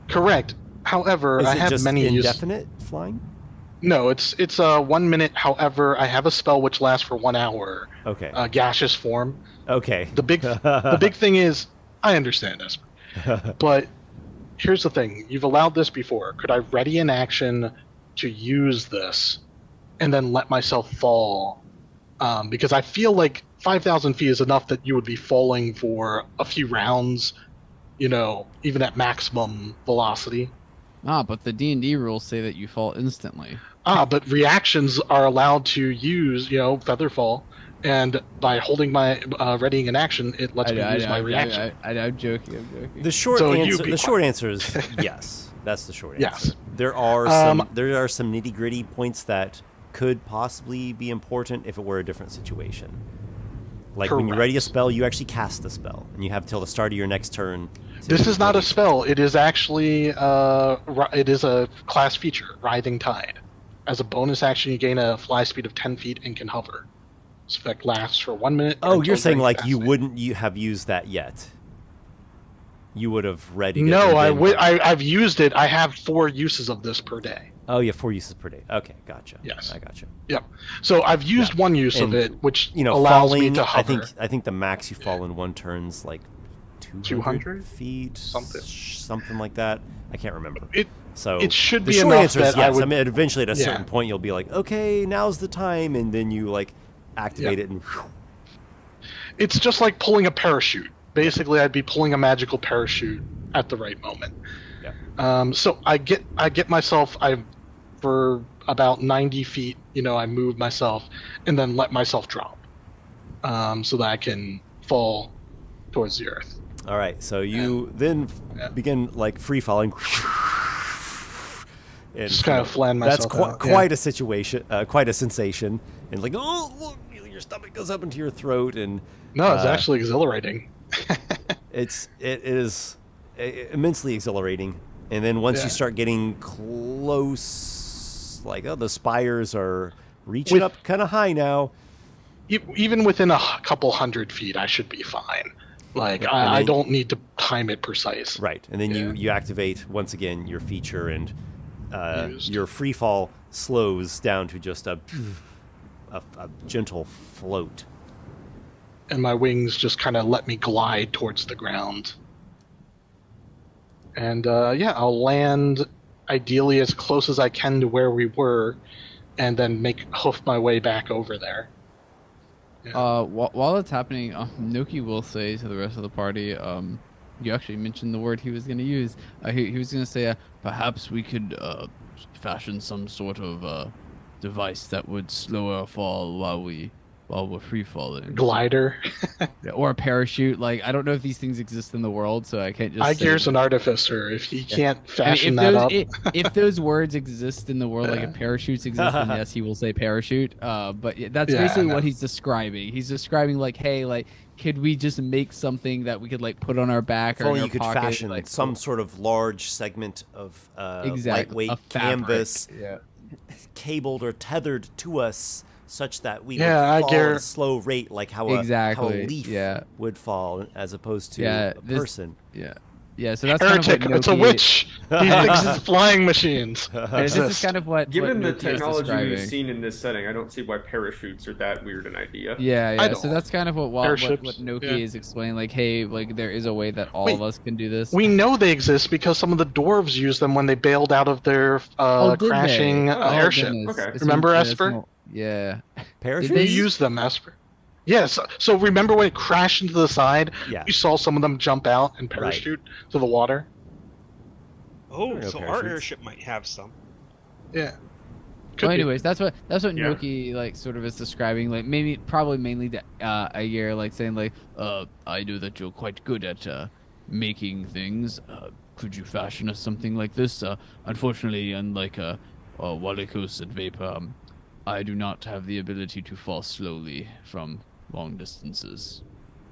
Speaker 2: Correct. However,
Speaker 1: Is
Speaker 2: I
Speaker 1: it
Speaker 2: have
Speaker 1: just
Speaker 2: many
Speaker 1: indefinite flying?
Speaker 2: No, it's 1 minute. However, I have a spell which lasts for 1 hour.
Speaker 1: Okay.
Speaker 2: Gaseous form.
Speaker 1: Okay.
Speaker 2: The big thing is, I understand, Esper. But here's the thing: you've allowed this before. Could I ready an action to use this, and then let myself fall? Because I feel like 5,000 feet is enough that you would be falling for a few rounds, even at maximum velocity.
Speaker 4: But the D&D rules say that you fall instantly.
Speaker 2: But reactions are allowed to use, feather fall, and by holding my readying an action, it lets me use my reaction.
Speaker 4: I'm joking.
Speaker 1: The short answer is yes. That's the short answer.
Speaker 2: Yes.
Speaker 1: There are some nitty-gritty points that could possibly be important if it were a different situation. Like when you ready a spell, you actually cast the spell, and you have till the start of your next turn.
Speaker 2: This is not a spell. It is actually it is a class feature, Writhing Tide. As a bonus action, you gain a fly speed of 10 feet and can hover. This effect lasts for 1 minute.
Speaker 1: Oh,
Speaker 2: until
Speaker 1: you're saying
Speaker 2: during
Speaker 1: like you
Speaker 2: fasting.
Speaker 1: wouldn't have used that yet. You would have readied it.
Speaker 2: No,
Speaker 1: and
Speaker 2: I
Speaker 1: then
Speaker 2: would. I've used it. I have 4 uses of this per day.
Speaker 1: Oh, you have 4 uses per day. Okay, gotcha.
Speaker 2: Yes.
Speaker 1: I gotcha.
Speaker 2: Yep. So I've used one use of
Speaker 1: And,
Speaker 2: it, which
Speaker 1: You know,
Speaker 2: allows
Speaker 1: falling.
Speaker 2: me to hover.
Speaker 1: I think the max you fall in one turn's like 200 feet, something like that. I can't remember. So
Speaker 2: it should
Speaker 1: the
Speaker 2: be
Speaker 1: short
Speaker 2: enough
Speaker 1: answer is
Speaker 2: that I
Speaker 1: yes.
Speaker 2: would-
Speaker 1: I mean, eventually at a certain
Speaker 2: Yeah.
Speaker 1: point you'll be like, okay, now's the time, and then you like activate it and.
Speaker 2: It's just like pulling a parachute. Basically, I'd be pulling a magical parachute at the right moment.
Speaker 1: Yeah.
Speaker 2: So I get myself. For about 90 feet, I move myself and then let myself drop, so that I can fall towards the earth.
Speaker 1: All right, so you then begin like free falling. And
Speaker 2: Just kind of flan myself.
Speaker 1: That's quite a situation, quite a sensation, and like, oh, look, your stomach goes up into your throat, and
Speaker 2: No, it's actually exhilarating.
Speaker 1: it is immensely exhilarating. And then once you start getting close, like, oh, the spires are reaching up kind of high now.
Speaker 2: Even within a couple 100 feet, I should be fine. Like, I don't need to time it precise.
Speaker 1: Right, and then you activate once again your feature, and your free fall slows down to just a gentle float.
Speaker 2: And my wings just kind of let me glide towards the ground. And I'll land ideally as close as I can to where we were, and then hoof my way back over there. Yeah.
Speaker 4: While it's happening, Nokki will say to the rest of the party, you actually mentioned the word he was going to use. He was going to say, perhaps we could fashion some sort of device that would slow our fall while we're free falling.
Speaker 2: Glider.
Speaker 4: Or a parachute. Like, I don't know if these things exist in the world, so I can't just
Speaker 2: Aygir's an artificer. If he can't fashion
Speaker 4: up.
Speaker 2: if
Speaker 4: those words exist in the world, like if parachutes exist, then yes, he will say parachute. But that's basically what he's describing. He's describing like, hey, like, could we just make something that we could like put on our back
Speaker 1: If
Speaker 4: or
Speaker 1: only
Speaker 4: in our
Speaker 1: you could
Speaker 4: pocket,
Speaker 1: fashion
Speaker 4: like
Speaker 1: some sort of large segment of lightweight
Speaker 4: a fabric.
Speaker 1: canvas, cabled or tethered to us, such that we would fall at a slow rate, like how a leaf would fall, as opposed to a person.
Speaker 4: Yeah, so that's
Speaker 2: Heretic,
Speaker 4: kind of what
Speaker 2: it's a witch. He thinks it's flying machines.
Speaker 4: This is kind of what
Speaker 5: Given
Speaker 4: what
Speaker 5: the
Speaker 4: Nokki is
Speaker 5: technology we've
Speaker 4: describing.
Speaker 5: seen in this setting, I don't see why parachutes are that weird an idea.
Speaker 4: Yeah. So that's kind of what Nokki is explaining. Like, hey, like there is a way that all of us can do this.
Speaker 2: We know they exist because some of the dwarves used them when they bailed out of their crashing airship.
Speaker 5: Okay.
Speaker 2: Remember, Esper?
Speaker 4: Yeah.
Speaker 1: Parachutes?
Speaker 2: You used them, Esper. Yes. So remember when it crashed into the side?
Speaker 1: Yeah.
Speaker 2: You saw some of them jump out and parachute to the water?
Speaker 3: Oh, so our airship might have some.
Speaker 2: Yeah.
Speaker 4: Well, anyways, that's what Nokki like sort of is describing. Like probably mainly to Aygir, like saying like, I know that you're quite good at making things. Could you fashion us something like this? Unfortunately, unlike Walykos and Vapor, I do not have the ability to fall slowly from long distances.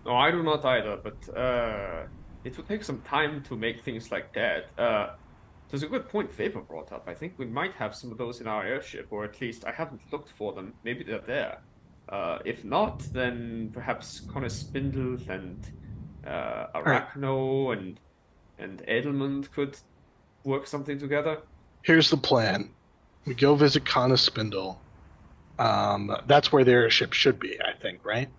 Speaker 5: No, I do not either, but it would take some time to make things like that. There's a good point Vapor brought up. I think we might have some of those in our airship, or at least I haven't looked for them. Maybe they're there. If not, then perhaps Spindle and Arachno and Edelman could work something together.
Speaker 2: Here's the plan. We go visit Spindle. That's where the airship should be, I think, right?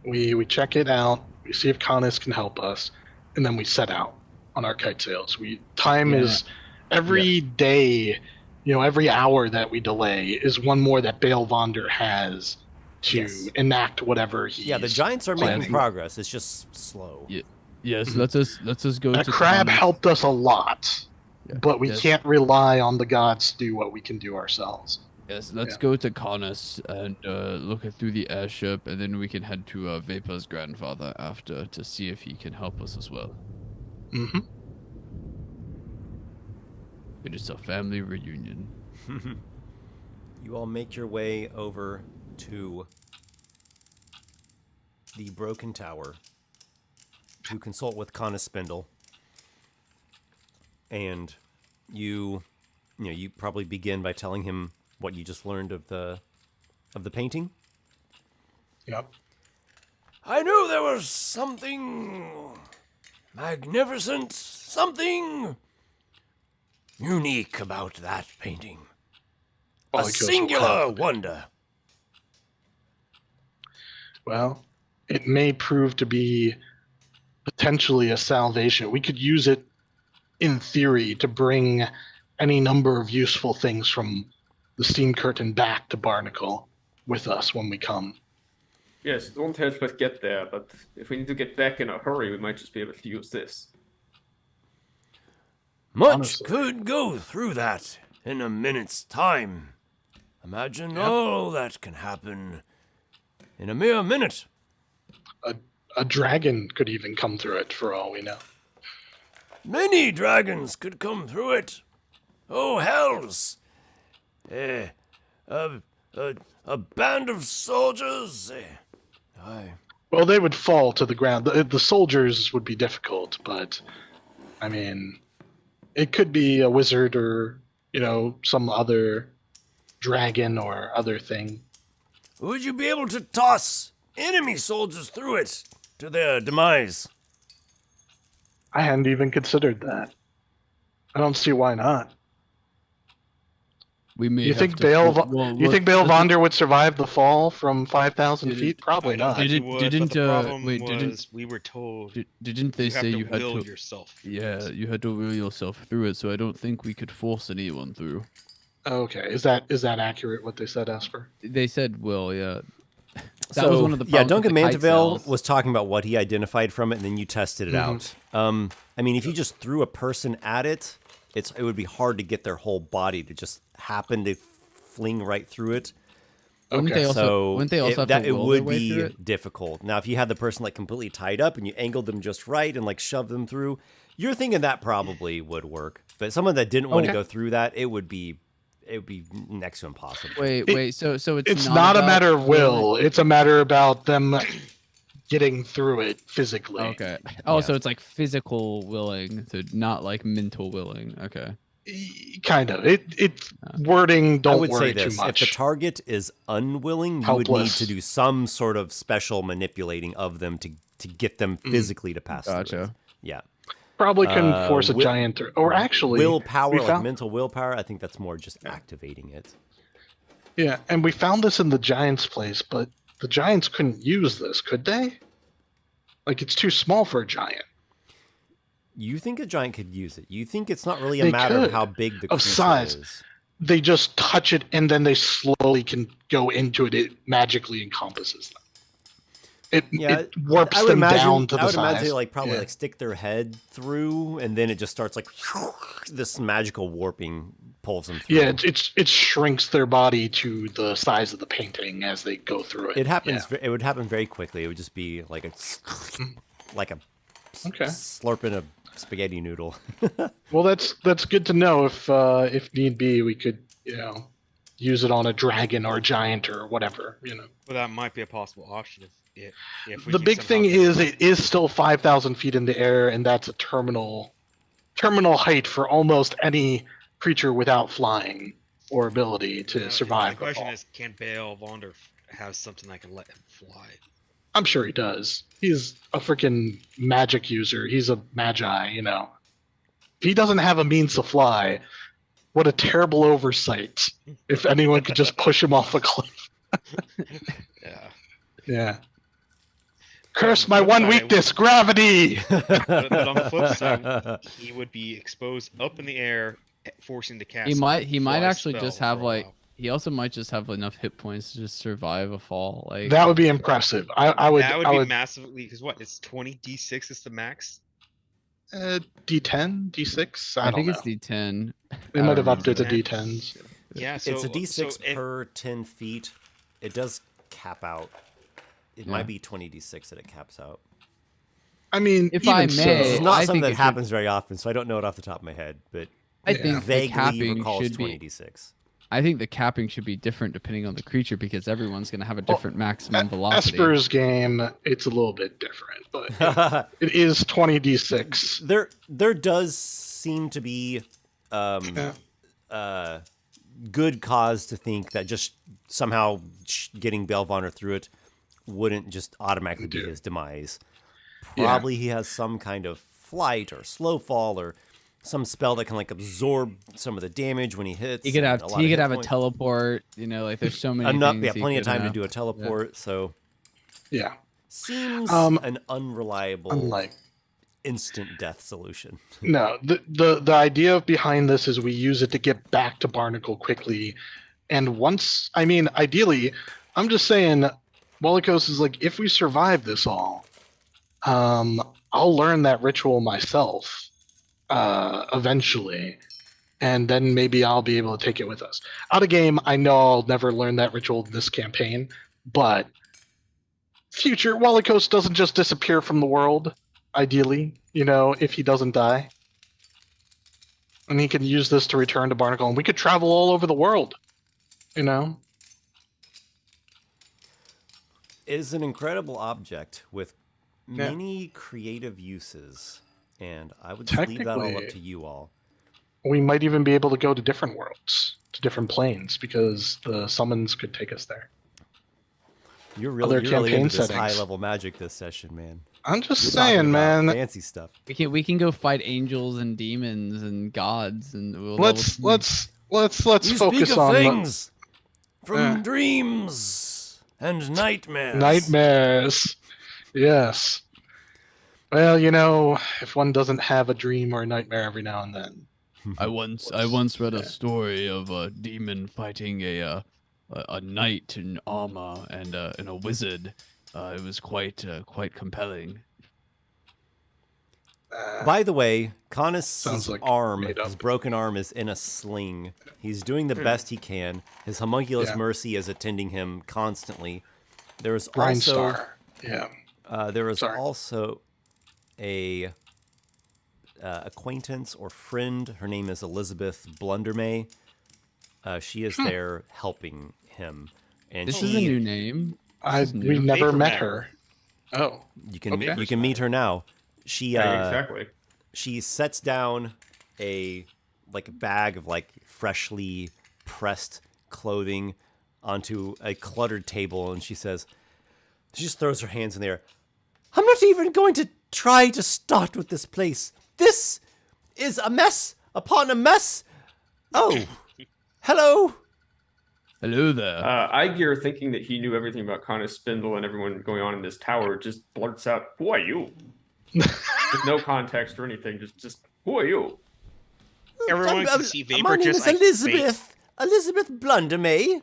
Speaker 2: We check it out, we see if Canis can help us, and then we set out on our kite sails. Time is every day, every hour that we delay is one more that Bale Vonder has to enact whatever he's
Speaker 1: the giants are
Speaker 2: planning.
Speaker 1: making progress. It's just slow.
Speaker 4: Yes, let's us go.
Speaker 2: That
Speaker 4: to
Speaker 2: crab
Speaker 4: Canis.
Speaker 2: helped us a lot, but we can't rely on the gods to do what we can do ourselves.
Speaker 4: Yes, let's go to Canis and look through the airship, and then we can head to Vapor's grandfather after to see if he can help us as well.
Speaker 2: Mm-hmm.
Speaker 4: It is a family reunion.
Speaker 1: You all make your way over to the broken tower to consult with Spindle, and you probably begin by telling him what you just learned of the painting.
Speaker 2: Yep.
Speaker 1: I knew there was something magnificent, something unique about that painting. A
Speaker 2: Walykos will
Speaker 1: singular
Speaker 2: have it.
Speaker 1: wonder.
Speaker 2: Well, it may prove to be potentially a salvation. We could use it, in theory, to bring any number of useful things from the Steam Curtain back to Barnacle with us when we come.
Speaker 5: Yes, it won't help us get there, but if we need to get back in a hurry, we might just be able to use this.
Speaker 1: Much
Speaker 2: Honestly.
Speaker 1: could go through that in a minute's time. Imagine all that can happen in a mere minute.
Speaker 2: A dragon could even come through it, for all we know.
Speaker 1: Many dragons could come through it. Oh, hells! A band of soldiers.
Speaker 2: Well, they would fall to the ground. The soldiers would be difficult, but, I mean, it could be a wizard or, some other dragon or other thing.
Speaker 1: Would you be able to toss enemy soldiers through it to their demise?
Speaker 2: I hadn't even considered that. I don't see why not.
Speaker 6: We may
Speaker 2: You
Speaker 6: have
Speaker 2: think
Speaker 6: to
Speaker 2: Bale?
Speaker 6: well,
Speaker 2: You think Bale
Speaker 6: let's-
Speaker 2: Vonder would survive the fall from 5,000
Speaker 6: Did it-
Speaker 2: feet? Probably not.
Speaker 6: Did it-
Speaker 3: Would,
Speaker 6: didn't,
Speaker 3: but the problem
Speaker 6: wait, didn't-
Speaker 3: was we were told
Speaker 6: Didn't they
Speaker 3: you have
Speaker 6: say
Speaker 3: to
Speaker 6: you had
Speaker 3: will
Speaker 6: to?
Speaker 3: yourself.
Speaker 6: Yeah, you had to will yourself through it. So I don't think we could force anyone through.
Speaker 2: Okay, is that accurate? What they said, Esper?
Speaker 6: They said will, yeah. That was one of the
Speaker 1: yeah,
Speaker 6: problems
Speaker 1: Duncan
Speaker 6: with the kite
Speaker 1: Manteville
Speaker 6: cells.
Speaker 1: was talking about what he identified from it, and then you tested it out. I mean, if you just threw a person at it, it would be hard to get their whole body to just happen to fling right through it.
Speaker 6: Wouldn't
Speaker 2: Okay.
Speaker 6: they also, wouldn't they also have to
Speaker 1: it
Speaker 6: will
Speaker 1: would
Speaker 6: their way through
Speaker 1: be
Speaker 6: it?
Speaker 1: difficult. Now, if you had the person like completely tied up and you angled them just right and like shoved them through, you're thinking that probably would work. But someone that didn't want to
Speaker 2: Okay.
Speaker 1: go through that, it would be next to impossible.
Speaker 6: Wait. So
Speaker 2: It's not a
Speaker 6: about
Speaker 2: matter of
Speaker 6: willing-
Speaker 2: will. It's a matter about them getting through it physically.
Speaker 6: Okay. Oh,
Speaker 1: Yeah.
Speaker 6: so it's like physical willing, so not like mental willing. Okay.
Speaker 2: Kind of. It's wording.
Speaker 1: I
Speaker 2: Don't
Speaker 1: would say
Speaker 2: worry
Speaker 1: this:
Speaker 2: too much.
Speaker 1: if the target is unwilling, you would need
Speaker 2: Helpless.
Speaker 1: to do some sort of special manipulating of them to get them physically to pass through it.
Speaker 6: Gotcha.
Speaker 1: Yeah.
Speaker 2: Probably couldn't force a
Speaker 1: will-
Speaker 2: giant through. Or actually,
Speaker 1: willpower,
Speaker 2: we
Speaker 1: like
Speaker 2: found-
Speaker 1: mental willpower. I think that's more just activating it.
Speaker 2: Yeah, and we found this in the giant's place, but the giants couldn't use this, could they? Like, it's too small for a giant.
Speaker 1: You think a giant could use it? You think it's not really a
Speaker 2: They
Speaker 1: matter of
Speaker 2: could,
Speaker 1: how big the
Speaker 2: of
Speaker 1: creature
Speaker 2: size.
Speaker 1: is?
Speaker 2: They just touch it, and then they slowly can go into it. It magically encompasses them. It warps
Speaker 1: I would
Speaker 2: them
Speaker 1: imagine,
Speaker 2: down to the
Speaker 1: I would
Speaker 2: size.
Speaker 1: imagine they like probably
Speaker 2: Yeah.
Speaker 1: like stick their head through, and then it just starts like this magical warping pulls them through.
Speaker 2: Yeah, it shrinks their body to the size of the painting as they go through it.
Speaker 1: It happens.
Speaker 2: Yeah.
Speaker 1: It would happen very quickly. It would just be like a
Speaker 2: Okay.
Speaker 1: slurping a spaghetti noodle.
Speaker 2: Well, that's good to know. If need be, we could use it on a dragon or a giant or whatever.
Speaker 3: Well, that might be a possible option if we
Speaker 2: The
Speaker 3: can
Speaker 2: big thing
Speaker 3: somehow-
Speaker 2: is it is still 5,000 feet in the air, and that's a terminal height for almost any creature without flying or ability to survive.
Speaker 3: The question
Speaker 2: the fall.
Speaker 3: is, can Bale Vonder have something that can let him fly?
Speaker 2: I'm sure he does. He's a freaking magic user. He's a magi, If he doesn't have a means to fly, what a terrible oversight. If anyone could just push him off a cliff.
Speaker 3: Yeah.
Speaker 2: Yeah. Curse my one weakness, gravity!
Speaker 3: But on the flip side, he would be exposed up in the air, forcing the cast.
Speaker 6: He might
Speaker 3: fly
Speaker 6: actually
Speaker 3: spell
Speaker 6: just
Speaker 3: for
Speaker 6: have
Speaker 3: a
Speaker 6: like
Speaker 3: while.
Speaker 6: he also might just have enough hit points to just survive a fall. Like
Speaker 2: That would be impressive. I would.
Speaker 3: That would
Speaker 2: I
Speaker 3: be
Speaker 2: would
Speaker 3: massively because what? It's 20 d6 is the max.
Speaker 2: D10, D6. I
Speaker 6: I
Speaker 2: don't
Speaker 6: think
Speaker 2: know.
Speaker 6: it's D10.
Speaker 2: They might have upped it to
Speaker 3: D10.
Speaker 2: D10s.
Speaker 3: Yeah, so
Speaker 1: it's a D6
Speaker 3: so if-
Speaker 1: per 10 feet. It does cap out. It
Speaker 6: Yeah.
Speaker 1: might be 20 D6 that it caps out.
Speaker 2: I mean,
Speaker 6: If
Speaker 2: even
Speaker 6: I
Speaker 2: so,
Speaker 6: may,
Speaker 1: It's not
Speaker 6: I
Speaker 1: something
Speaker 6: think
Speaker 1: that
Speaker 6: it should-
Speaker 1: happens very often, so I don't know it off the top of my head, but
Speaker 6: I
Speaker 2: Yeah.
Speaker 6: think the
Speaker 1: vaguely
Speaker 6: capping
Speaker 1: recalls
Speaker 6: should
Speaker 1: 20
Speaker 6: be.
Speaker 1: D6.
Speaker 6: I think the capping should be different depending on the creature because everyone's going to have a
Speaker 2: Well,
Speaker 6: different maximum velocity.
Speaker 2: Esper's game, it's a little bit different, but it is 20d6.
Speaker 1: There does seem to be good cause to think that just somehow getting Belvonner through it wouldn't just automatically be
Speaker 2: Do.
Speaker 1: his demise.
Speaker 2: Yeah.
Speaker 1: Probably he has some kind of flight or slow fall or some spell that can like absorb some of the damage when he hits.
Speaker 4: He could
Speaker 1: and
Speaker 4: have
Speaker 1: a lot of hit
Speaker 4: a
Speaker 1: points.
Speaker 4: teleport. You know, like there's so many
Speaker 1: Enough,
Speaker 4: things.
Speaker 1: yeah,
Speaker 4: he
Speaker 1: plenty of
Speaker 4: could,
Speaker 1: time to do a teleport. So
Speaker 2: Yeah.
Speaker 1: seems
Speaker 2: Um,
Speaker 1: an unreliable
Speaker 2: Unlike
Speaker 1: instant death solution.
Speaker 2: no, the idea behind this is we use it to get back to Barnacle quickly, and once ideally, I'm just saying, Walykos is like, if we survive this all, I'll learn that ritual myself, eventually, and then maybe I'll be able to take it with us. Out of game, I know I'll never learn that ritual this campaign, but future Walykos doesn't just disappear from the world. Ideally, if he doesn't die. And he can use this to return to Barnacle, and we could travel all over the world,
Speaker 1: It is an incredible object with many creative uses, and I would just leave that all up
Speaker 2: Technically-
Speaker 1: to you all.
Speaker 2: We might even be able to go to different worlds, to different planes, because the summons could take us there.
Speaker 1: You're
Speaker 2: Other
Speaker 1: really
Speaker 2: campaign
Speaker 1: into this
Speaker 2: settings.
Speaker 1: high-level magic this session, man.
Speaker 2: I'm just
Speaker 1: You're talking
Speaker 2: saying,
Speaker 1: about
Speaker 2: man.
Speaker 1: fancy stuff.
Speaker 4: We can go fight angels and demons and gods and we'll
Speaker 2: Let's
Speaker 1: You
Speaker 2: focus
Speaker 1: speak of
Speaker 2: on
Speaker 1: things from
Speaker 2: Yeah.
Speaker 1: dreams and nightmares.
Speaker 2: nightmares. Yes. Well, if one doesn't have a dream or a nightmare every now and then.
Speaker 6: I once read a story of a demon fighting a knight in armor and a wizard. It was quite compelling.
Speaker 1: By the way, Canis'
Speaker 2: Sounds like
Speaker 1: arm,
Speaker 2: made up.
Speaker 1: his broken arm, is in a sling. He's doing the best he can. His homunculus
Speaker 2: Yeah.
Speaker 1: mercy is attending him constantly. There is
Speaker 2: Grind
Speaker 1: also
Speaker 2: Star. Yeah.
Speaker 1: there is
Speaker 2: Sorry.
Speaker 1: also a acquaintance or friend. Her name is Elizabeth Blundermay. She is there helping him, and
Speaker 4: This
Speaker 1: she,
Speaker 4: is a new name.
Speaker 2: We never
Speaker 3: Paper
Speaker 2: met
Speaker 3: Mac.
Speaker 2: her. Oh.
Speaker 1: you can
Speaker 2: Okay.
Speaker 1: you can meet her now. She
Speaker 5: Yeah, exactly.
Speaker 1: she sets down a bag of freshly pressed clothing onto a cluttered table, and she just throws her hands in the air. I'm not even going to try to start with this place. This is a mess upon a mess. Oh, hello.
Speaker 6: Hello there.
Speaker 5: Aygir, thinking that he knew everything about Canis, Spindle, and everyone going on in this tower, just blurts out, "Who are you?" With no context or anything, just who are you?
Speaker 3: Everyone can see Vapor
Speaker 1: My name
Speaker 3: just
Speaker 1: is
Speaker 3: like
Speaker 1: Elizabeth Blundermay.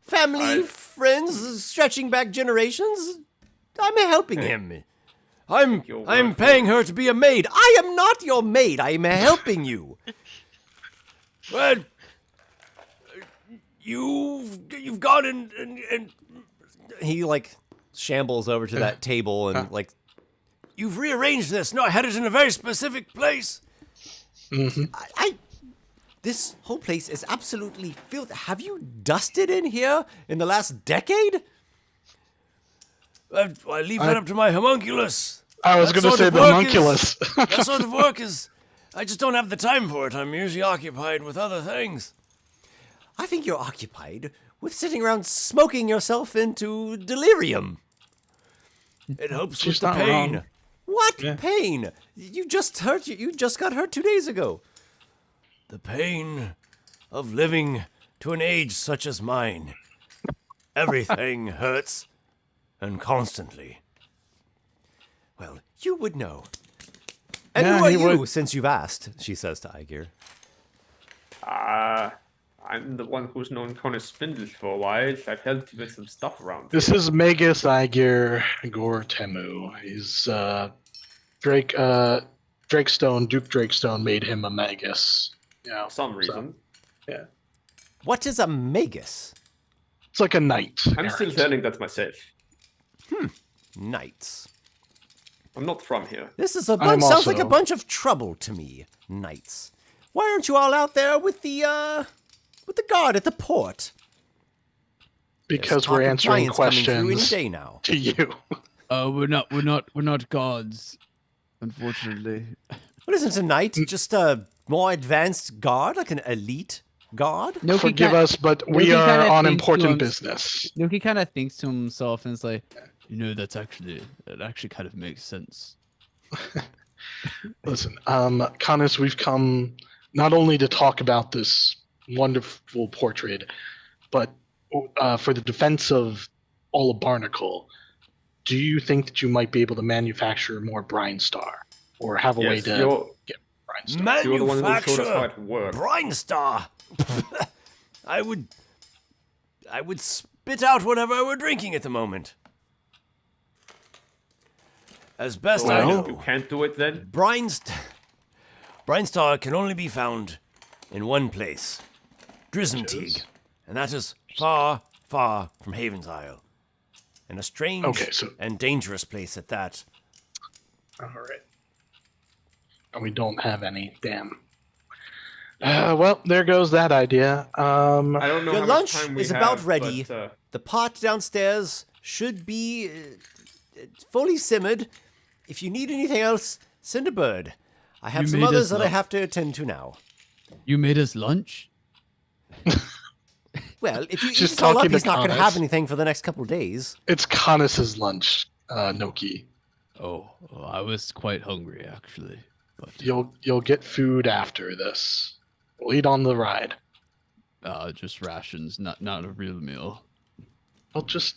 Speaker 1: Family, friends, stretching back generations. I'm helping him. I'm paying her to be a maid. I am not your maid. I am helping you. Well, you've gone and he shambles over to that table and you've rearranged this. No, I had it in a very specific place. This whole place is absolutely filthy. Have you dusted in here in the last decade? I leave that up to my homunculus.
Speaker 2: I was
Speaker 1: That
Speaker 2: going to
Speaker 1: sort
Speaker 2: say
Speaker 1: of
Speaker 2: the
Speaker 1: work
Speaker 2: homunculus.
Speaker 1: That sort of work is... I just don't have the time for it. I'm usually occupied with other things. I think you're occupied with sitting around smoking yourself into delirium. It helps
Speaker 2: She's
Speaker 1: with the
Speaker 2: not
Speaker 1: pain.
Speaker 2: wrong.
Speaker 1: What
Speaker 2: Yeah.
Speaker 1: pain? You just got hurt 2 days ago. The pain of living to an age such as mine. Everything hurts, and constantly. Well, you would know. And
Speaker 2: Yeah,
Speaker 1: who are
Speaker 2: he
Speaker 1: you,
Speaker 2: would.
Speaker 1: since you've asked? She says to Aygir.
Speaker 5: I'm the one who's known Canis Spindle for a while. I've helped with some stuff around.
Speaker 2: This is Magus Aygir gor-Temu. He's Duke Drakestone made him a Magus. Yeah.
Speaker 5: For some reason.
Speaker 1: What is a magus?
Speaker 2: It's like a knight.
Speaker 5: I'm still
Speaker 2: errant.
Speaker 5: learning that myself.
Speaker 1: Knights.
Speaker 5: I'm not from here.
Speaker 1: This is a
Speaker 2: I'm
Speaker 1: bunch. Sounds like a
Speaker 2: also-
Speaker 1: bunch of trouble to me. Knights. Why aren't you all out there with the guard at the port?
Speaker 2: Because
Speaker 1: There's
Speaker 2: we're
Speaker 1: talk of
Speaker 2: answering
Speaker 1: giants coming through any
Speaker 2: questions
Speaker 1: day now.
Speaker 2: to you.
Speaker 6: We're not gods, unfortunately.
Speaker 1: What isn't a knight? Just a more advanced guard, like an elite God?
Speaker 2: Forgive us, but we
Speaker 4: Nokki kinda
Speaker 2: are on
Speaker 4: thinks to
Speaker 2: important
Speaker 4: him-
Speaker 2: business.
Speaker 4: Nokki kind of thinks to himself and is like,
Speaker 6: That actually kind of makes sense.
Speaker 2: Listen, Canis, we've come not only to talk about this wonderful portrait, but for the defense of all of Barnacle, do you think that you might be able to manufacture more Brine Star? Or have a way to get Brine Star?
Speaker 5: You're the one who showed us how it works.
Speaker 1: Brine Star. I would spit out whatever we're drinking at the moment. As best I know.
Speaker 5: You can't do it then?
Speaker 1: Brine Star can only be found in one place, Drizmtig, and that is far, far from Haven's Isle. In a strange and dangerous place at that.
Speaker 2: All right. And we don't have any. Damn. Well, there goes that idea.
Speaker 5: I don't know
Speaker 1: Your
Speaker 5: how
Speaker 1: lunch
Speaker 5: much time we
Speaker 1: is
Speaker 5: have,
Speaker 1: about ready.
Speaker 5: but,
Speaker 1: The pot downstairs should be fully simmered. If you need anything else, send a bird. I have some others that I have to attend to now.
Speaker 6: You made us lunch?
Speaker 1: Well, if you eat
Speaker 2: She's
Speaker 1: it all up,
Speaker 2: talking to
Speaker 1: he's not going to
Speaker 2: Canis.
Speaker 1: have anything for the next couple of days.
Speaker 2: It's Canis's lunch, Nokki.
Speaker 6: Oh, I was quite hungry actually. But
Speaker 2: You'll get food after this. We'll eat on the ride.
Speaker 6: just rations, not a real meal.
Speaker 2: Well, just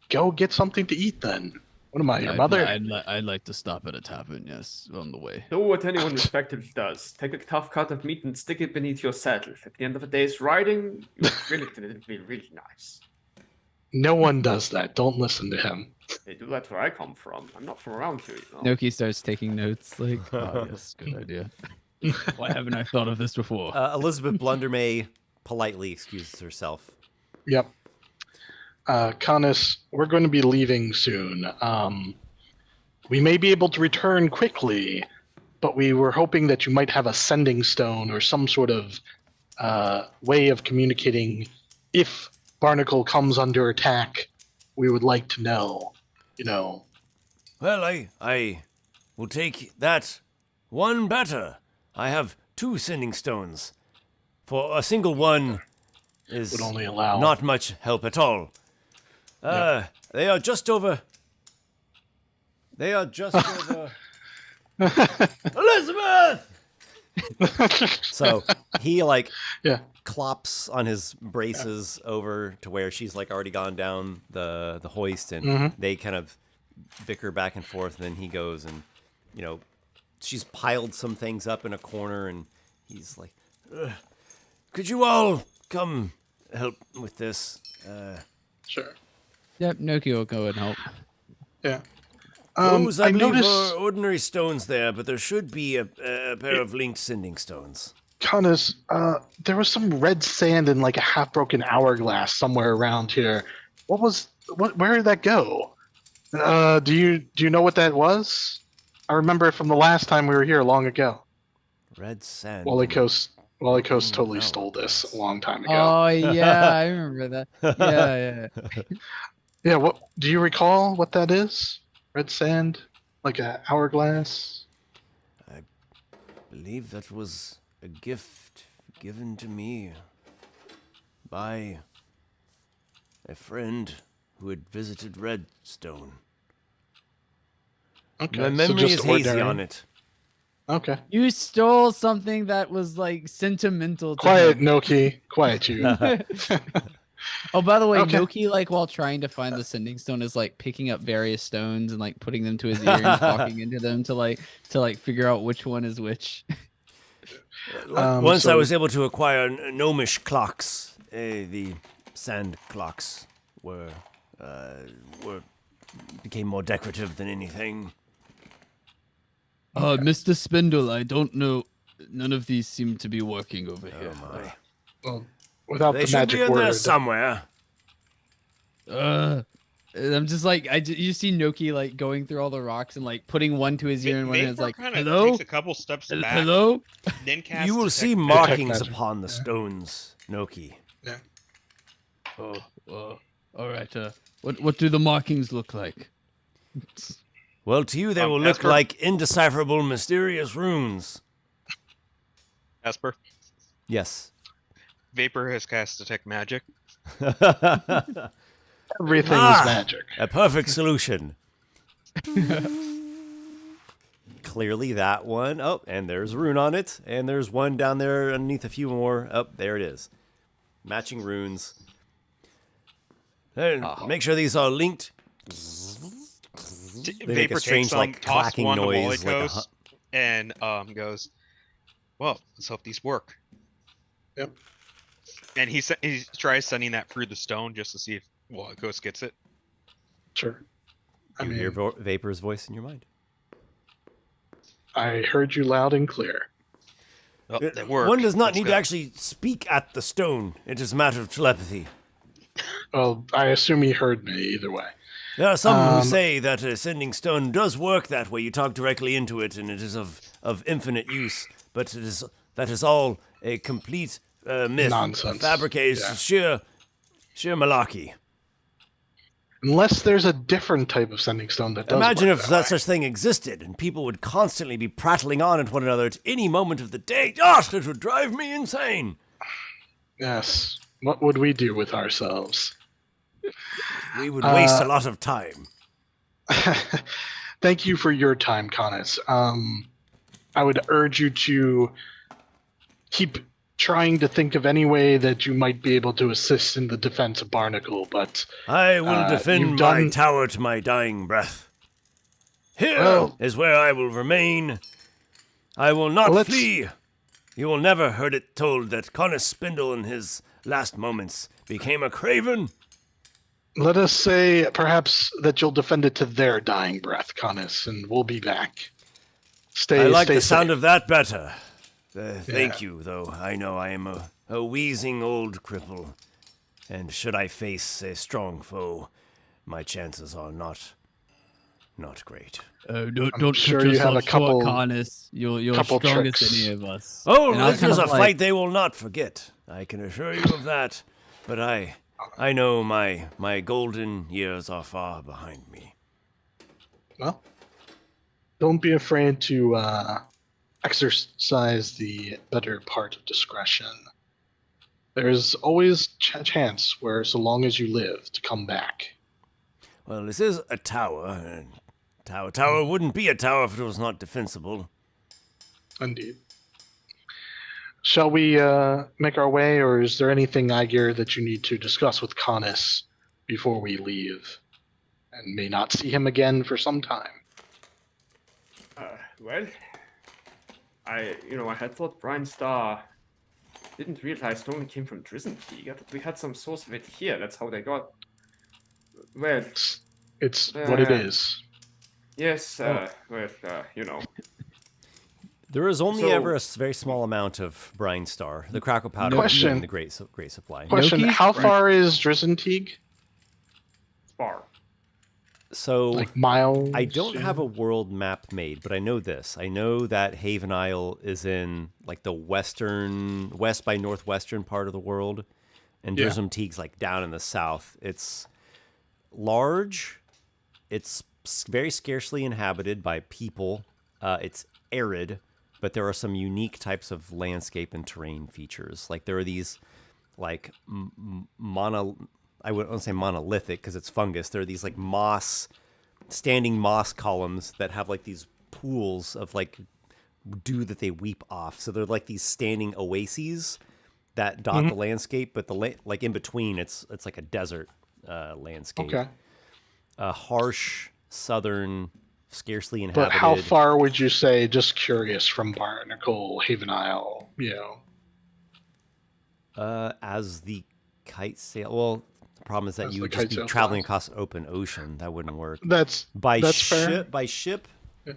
Speaker 2: go get something to eat then. What am I, your mother?
Speaker 6: I'd like to stop at a tavern, yes, on the way.
Speaker 5: do what anyone respected does. Take a tough cut of meat and stick it beneath your saddle. At the end of a day's riding, you really feel really nice.
Speaker 2: No one does that. Don't listen to him.
Speaker 5: They do that where I come from. I'm not from around here, you know.
Speaker 4: Nokki starts taking notes. Like,
Speaker 6: Oh, yes, good idea. Why haven't I thought of this before?
Speaker 1: Elizabeth Blundermay politely excuses herself.
Speaker 2: Yep. Canis, we're going to be leaving soon. We may be able to return quickly, but we were hoping that you might have a sending stone or some sort of way of communicating. If Barnacle comes under attack, we would like to know, you know.
Speaker 1: Well, I will take that one better. I have 2 sending stones. For a single one is
Speaker 2: Would only allow
Speaker 1: not much help at all. They are just over. Elizabeth! So he clops on his braces over to where she's already gone down the hoist, and they kind of bicker back and forth, and then he goes and she's piled some things up in a corner, and he's like, could you all come help with this?
Speaker 2: Sure.
Speaker 4: yep, Nokki will go and help.
Speaker 2: Yeah.
Speaker 1: Those, I believe,
Speaker 2: noticed,
Speaker 1: are ordinary stones there, but there should be a pair of linked sending stones.
Speaker 2: Canis, there was some red sand in a half-broken hourglass somewhere around here. Where did that go? Do you know what that was? I remember it from the last time we were here long ago.
Speaker 1: Red sand.
Speaker 2: Walykos totally stole this a long time ago.
Speaker 4: Oh yeah, I remember that. Yeah.
Speaker 2: Yeah, what do you recall what that is? Red sand? Like a hourglass?
Speaker 1: I believe that was a gift given to me by a friend who had visited Redstone.
Speaker 2: Okay.
Speaker 1: My
Speaker 2: so
Speaker 1: memory
Speaker 2: just
Speaker 1: is hazy
Speaker 2: ordinary.
Speaker 1: on it.
Speaker 2: Okay.
Speaker 4: You stole something that was sentimental to
Speaker 2: Quiet,
Speaker 4: him.
Speaker 2: Nokki. Quiet you.
Speaker 4: Oh, by the way,
Speaker 2: Okay.
Speaker 4: Nokki, while trying to find the sending stone, is picking up various stones and putting them to his ear and talking into them to figure out which one is which.
Speaker 1: Once I was able to acquire gnomish clocks, the sand clocks became more decorative than anything.
Speaker 6: Mr. Spindle, I don't know. None of these seem to be working over here.
Speaker 1: Oh my!
Speaker 2: Well, without
Speaker 1: They
Speaker 2: the
Speaker 1: should
Speaker 2: magic
Speaker 1: be in there
Speaker 2: word.
Speaker 1: somewhere.
Speaker 4: I'm just you see Nokki going through all the rocks and putting one to his ear and one is
Speaker 3: kind of
Speaker 4: hello,
Speaker 3: takes a couple steps back.
Speaker 6: Hello?
Speaker 3: Then casts
Speaker 1: You will
Speaker 3: detect
Speaker 1: see
Speaker 3: magic.
Speaker 1: markings
Speaker 2: magic.
Speaker 1: upon the stones, Nokki.
Speaker 6: Oh, all right. What do the markings look like?
Speaker 1: Well, to you they will look
Speaker 3: Esper?
Speaker 1: like indecipherable, mysterious runes.
Speaker 3: Esper.
Speaker 1: Yes.
Speaker 3: Vapor has cast Detect Magic.
Speaker 2: Everything is magic.
Speaker 1: A perfect solution. Clearly that one. Oh, and there's a rune on it. And there's one down there underneath a few more. Oh, there it is. Matching runes. And make sure these are linked. They make a
Speaker 3: Vapor
Speaker 1: strange,
Speaker 3: takes some,
Speaker 1: like,
Speaker 3: toss
Speaker 1: clacking
Speaker 3: one
Speaker 1: noise.
Speaker 3: to
Speaker 1: Like a
Speaker 3: Walykos, and goes, well, let's hope these work.
Speaker 2: Yep.
Speaker 3: And he tries sending that through the stone just to see if Walykos gets it.
Speaker 2: Sure.
Speaker 1: You hear Vapor's voice in your mind.
Speaker 2: I heard you loud and clear.
Speaker 3: Oh, that worked.
Speaker 1: One does not
Speaker 3: Let's
Speaker 1: need
Speaker 3: go.
Speaker 1: to actually speak at the stone. It is a matter of telepathy.
Speaker 2: Well, I assume he heard me either way.
Speaker 1: There are some who say that a sending stone does work that way. You talk directly into it, and it is of infinite use. But that is all a complete myth.
Speaker 2: Nonsense.
Speaker 1: Fabricated,
Speaker 2: Yeah.
Speaker 1: sheer malarkey.
Speaker 2: Unless there's a different type of sending stone that does
Speaker 1: Imagine
Speaker 2: work
Speaker 1: if
Speaker 2: that
Speaker 1: that such thing existed, and people would constantly be prattling on at one another at any moment of the day. Gosh, it would drive me insane.
Speaker 2: Yes. What would we do with ourselves?
Speaker 1: We would waste a lot of time.
Speaker 2: Thank you for your time, Canis. I would urge you to keep trying to think of any way that you might be able to assist in the defense of Barnacle, but
Speaker 1: I will defend
Speaker 2: you've
Speaker 1: my
Speaker 2: done-
Speaker 1: tower to my dying breath. Here is where I will remain. I will not
Speaker 2: Let's-
Speaker 1: flee. You will never heard it told that Canis Spindle in his last moments became a craven.
Speaker 2: let us say perhaps that you'll defend it to their dying breath, Canis, and we'll be back.
Speaker 1: I like
Speaker 2: stay
Speaker 1: the sound
Speaker 2: safe.
Speaker 1: of that better. Thank you, though. I know I am a wheezing old cripple, and should I face a strong foe, my chances are not great.
Speaker 6: Don't
Speaker 2: sure
Speaker 6: cut
Speaker 2: you have
Speaker 6: yourself
Speaker 2: a couple-
Speaker 6: short, Canis. You're
Speaker 2: couple
Speaker 6: strong as
Speaker 2: tricks.
Speaker 6: any of us.
Speaker 1: Oh,
Speaker 6: And I
Speaker 1: this
Speaker 6: kind
Speaker 1: is
Speaker 6: of
Speaker 1: a fight they will not forget. I can assure you of that. But I know my golden years are far behind me.
Speaker 2: Well, don't be afraid to exercise the better part of discretion. There's always chance where, so long as you live, to come back.
Speaker 1: Well, this is a tower, and tower wouldn't be a tower if it was not defensible.
Speaker 2: Indeed. Shall we make our way, or is there anything, Aygir, that you need to discuss with Canis before we leave, and may not see him again for some time?
Speaker 5: Well, I had thought Brian Star didn't realize it only came from Drizzenteague. We had some source of it here. That's how they got. Well,
Speaker 2: It's what it is.
Speaker 5: yes.
Speaker 1: There is only
Speaker 5: So-
Speaker 1: ever a very small amount of brine star. The crackle powder
Speaker 2: Question.
Speaker 1: being the great supply.
Speaker 2: Question,
Speaker 4: Nokki's
Speaker 2: how
Speaker 4: right.
Speaker 2: far is Drizzenteague?
Speaker 5: Spar.
Speaker 1: So
Speaker 2: Like miles?
Speaker 1: I don't
Speaker 2: yeah?
Speaker 1: have a world map made, but I know this. I know that Haven Isle is in like the west by northwestern part of the world, and
Speaker 2: Yeah.
Speaker 1: Drizzenteague's like down in the south. It's large. It's very scarcely inhabited by people. It's arid, but there are some unique types of landscape and terrain features. Like there are these like I wouldn't say monolithic because it's fungus. There are these like standing moss columns that have like these pools of like dew that they weep off. So they're like these standing oases that dot the landscape, but like in between, it's like a desert landscape.
Speaker 2: Okay.
Speaker 1: A harsh southern, scarcely
Speaker 2: But
Speaker 1: inhabited.
Speaker 2: how far would you say, just curious, from Barnacle, Haven Isle,
Speaker 1: As the kite sail. Well, the problem is that
Speaker 2: As
Speaker 1: you
Speaker 2: the
Speaker 1: would just
Speaker 2: kite
Speaker 1: be
Speaker 2: sail
Speaker 1: traveling
Speaker 2: flies.
Speaker 1: across open ocean. That wouldn't work.
Speaker 2: That's
Speaker 1: By
Speaker 2: fair.
Speaker 1: ship,
Speaker 2: Yeah.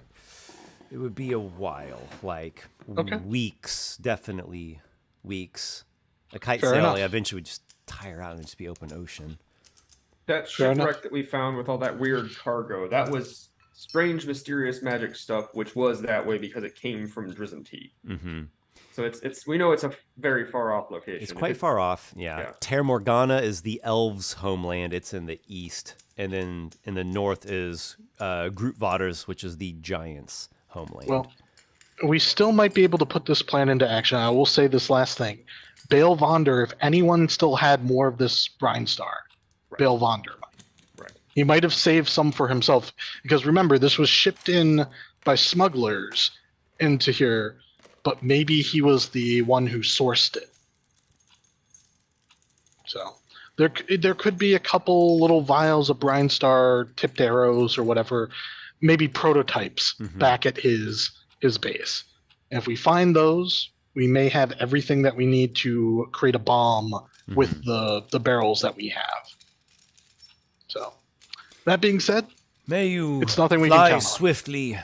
Speaker 1: it would be a while, like
Speaker 2: Okay.
Speaker 1: weeks, definitely weeks. A kite
Speaker 2: Fair
Speaker 1: sail
Speaker 2: enough.
Speaker 1: eventually would just tire out and just be open ocean.
Speaker 5: That
Speaker 2: Fair enough.
Speaker 5: shipwreck that we found with all that weird cargo, that was strange, mysterious magic stuff, which was that way because it came from Drizzenteague.
Speaker 1: Mm-hmm.
Speaker 5: So it's we know it's a very far off location.
Speaker 1: It's
Speaker 5: If
Speaker 1: quite far off. Yeah.
Speaker 5: yeah.
Speaker 1: Terra Morgana is the elves' homeland. It's in the east, and then in the north is Grootvaters, which is the giants' homeland.
Speaker 2: Well, we still might be able to put this plan into action. I will say this last thing. Bale Vonder, if anyone still had more of this Brine Star,
Speaker 5: Right.
Speaker 2: Bale Vonder might.
Speaker 5: Right.
Speaker 2: He might have saved some for himself. Because remember, this was shipped in by smugglers into here, but maybe he was the one who sourced it. So there could be a couple little vials of Brine Star tipped arrows or whatever, maybe prototypes back at his base. And if we find those, we may have everything that we need to create a bomb with the barrels that we have. So, that being said,
Speaker 1: May you
Speaker 2: it's nothing we can
Speaker 1: fly
Speaker 2: count on.
Speaker 1: swiftly,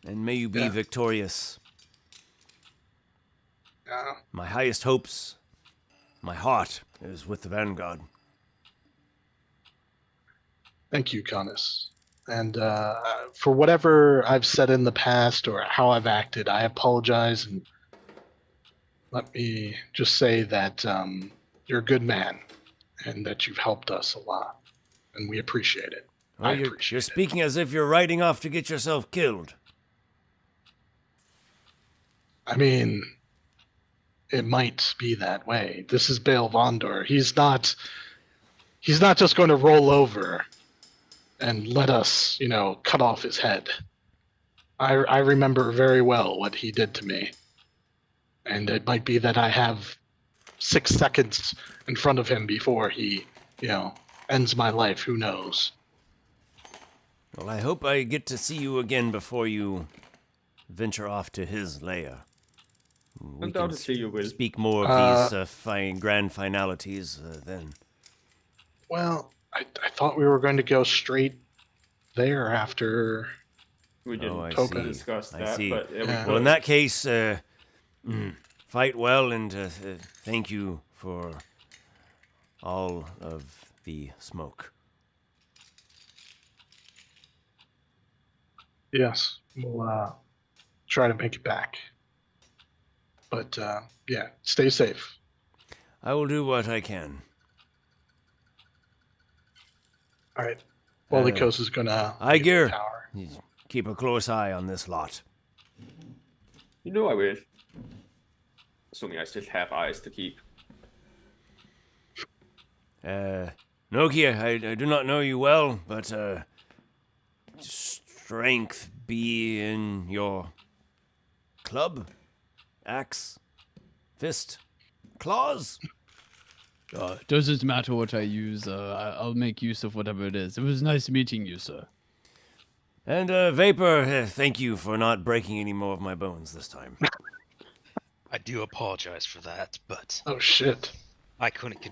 Speaker 1: and may you be victorious. My highest hopes, my heart is with the Vanguard.
Speaker 2: Thank you, Canis. And for whatever I've said in the past or how I've acted, I apologize. And let me just say that you're a good man and that you've helped us a lot. And we appreciate it.
Speaker 1: Well, you're speaking as if you're riding off to get yourself killed.
Speaker 2: I mean, it might be that way. This is Bale Vondor. He's not just going to roll over and let us, cut off his head. I remember very well what he did to me. And it might be that I have 6 seconds in front of him before he, ends my life. Who knows?
Speaker 1: Well, I hope I get to see you again before you venture off to his lair. We can
Speaker 5: Undoubtedly you will.
Speaker 1: speak more of these grand finalities then.
Speaker 2: Well, I thought we were going to go straight there after.
Speaker 5: We didn't
Speaker 1: I
Speaker 2: Token
Speaker 1: see.
Speaker 5: discuss
Speaker 1: I
Speaker 5: that,
Speaker 1: see.
Speaker 5: but
Speaker 1: Well, in that case, fight well, and thank you for all of the smoke.
Speaker 2: Yes, we'll try to make it back. But stay safe.
Speaker 1: I will do what I can.
Speaker 2: All right. Walykos is gonna leave the
Speaker 1: Aygir,
Speaker 2: tower.
Speaker 1: keep a close eye on this lot.
Speaker 5: You know I will. Assuming I still have eyes to keep.
Speaker 1: Nokki, I do not know you well, but strength be in your club, axe, fist, claws.
Speaker 6: Doesn't matter what I use. I'll make use of whatever it is. It was nice meeting you, sir.
Speaker 1: And Vapor, thank you for not breaking any more of my bones this time.
Speaker 3: I do apologize for that, but
Speaker 2: Oh shit.
Speaker 3: I couldn't.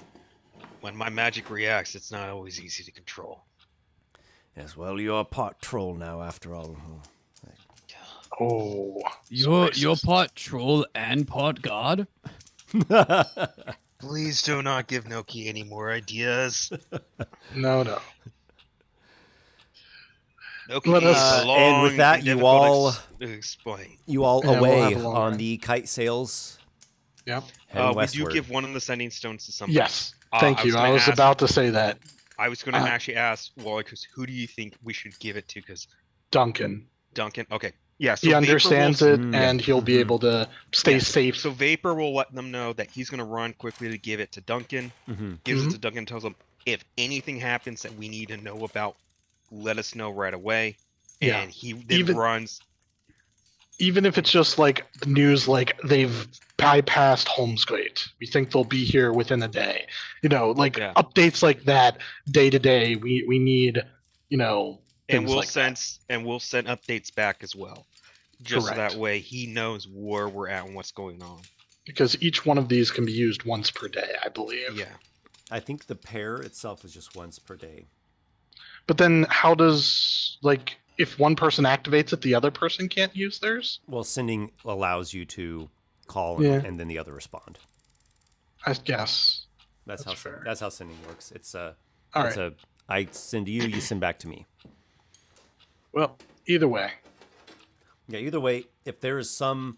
Speaker 3: When my magic reacts, it's not always easy to control.
Speaker 1: Yes, well, you're a part troll now, after all.
Speaker 2: Oh.
Speaker 6: You're part troll and part god?
Speaker 3: Please do not give Nokki any more ideas.
Speaker 2: No.
Speaker 3: Nokki
Speaker 2: Let
Speaker 3: needs
Speaker 2: us-
Speaker 3: a long
Speaker 1: and with that,
Speaker 3: and
Speaker 1: you
Speaker 3: difficult
Speaker 1: all-
Speaker 3: explain.
Speaker 1: You all
Speaker 2: Yeah, we'll
Speaker 1: away
Speaker 2: have a long
Speaker 1: on
Speaker 2: ride.
Speaker 1: the kite sails.
Speaker 2: Yep.
Speaker 1: Heading
Speaker 3: We do
Speaker 1: westward.
Speaker 3: give one of the sending stones to somebody.
Speaker 2: Yes. Thank
Speaker 3: I
Speaker 2: you.
Speaker 3: was
Speaker 2: I
Speaker 3: gonna
Speaker 2: was
Speaker 3: ask-
Speaker 2: about to say that.
Speaker 3: I was going to
Speaker 2: Uh,
Speaker 3: actually ask Walykos, who do you think we should give it to? Because
Speaker 2: Duncan.
Speaker 3: Duncan. Okay. Yeah. So
Speaker 2: He
Speaker 3: Vapor
Speaker 2: understands
Speaker 3: will,
Speaker 2: it, and he'll be able to stay
Speaker 3: Yeah,
Speaker 2: safe.
Speaker 3: So Vapor will let them know that he's going to run quickly to give it to Duncan. Gives it to Duncan, tells him if anything happens that we need to know about, let us know right away.
Speaker 2: Yeah.
Speaker 3: And he then
Speaker 2: Even-
Speaker 3: runs.
Speaker 2: Even if it's just like news, like they've bypassed Holmesgate. We think they'll be here within a day.
Speaker 3: Yeah.
Speaker 2: Updates like that day to day. We need,
Speaker 3: And
Speaker 2: things
Speaker 3: we'll
Speaker 2: like that.
Speaker 3: send updates back as well, just so
Speaker 2: Correct.
Speaker 3: that way he knows where we're at and what's going on.
Speaker 2: Because each one of these can be used once per day, I believe.
Speaker 3: Yeah.
Speaker 1: I think the pair itself is just once per day.
Speaker 2: But then how does, if one person activates it, the other person can't use theirs?
Speaker 1: Well, sending allows you to call
Speaker 2: Yeah.
Speaker 1: and then the other respond.
Speaker 2: I guess.
Speaker 1: That's
Speaker 2: That's fair.
Speaker 1: how sending works. It's
Speaker 2: All
Speaker 1: it's
Speaker 2: right.
Speaker 1: I send to you, you send back to me.
Speaker 2: Well, either way,
Speaker 1: Yeah, either way, if there is some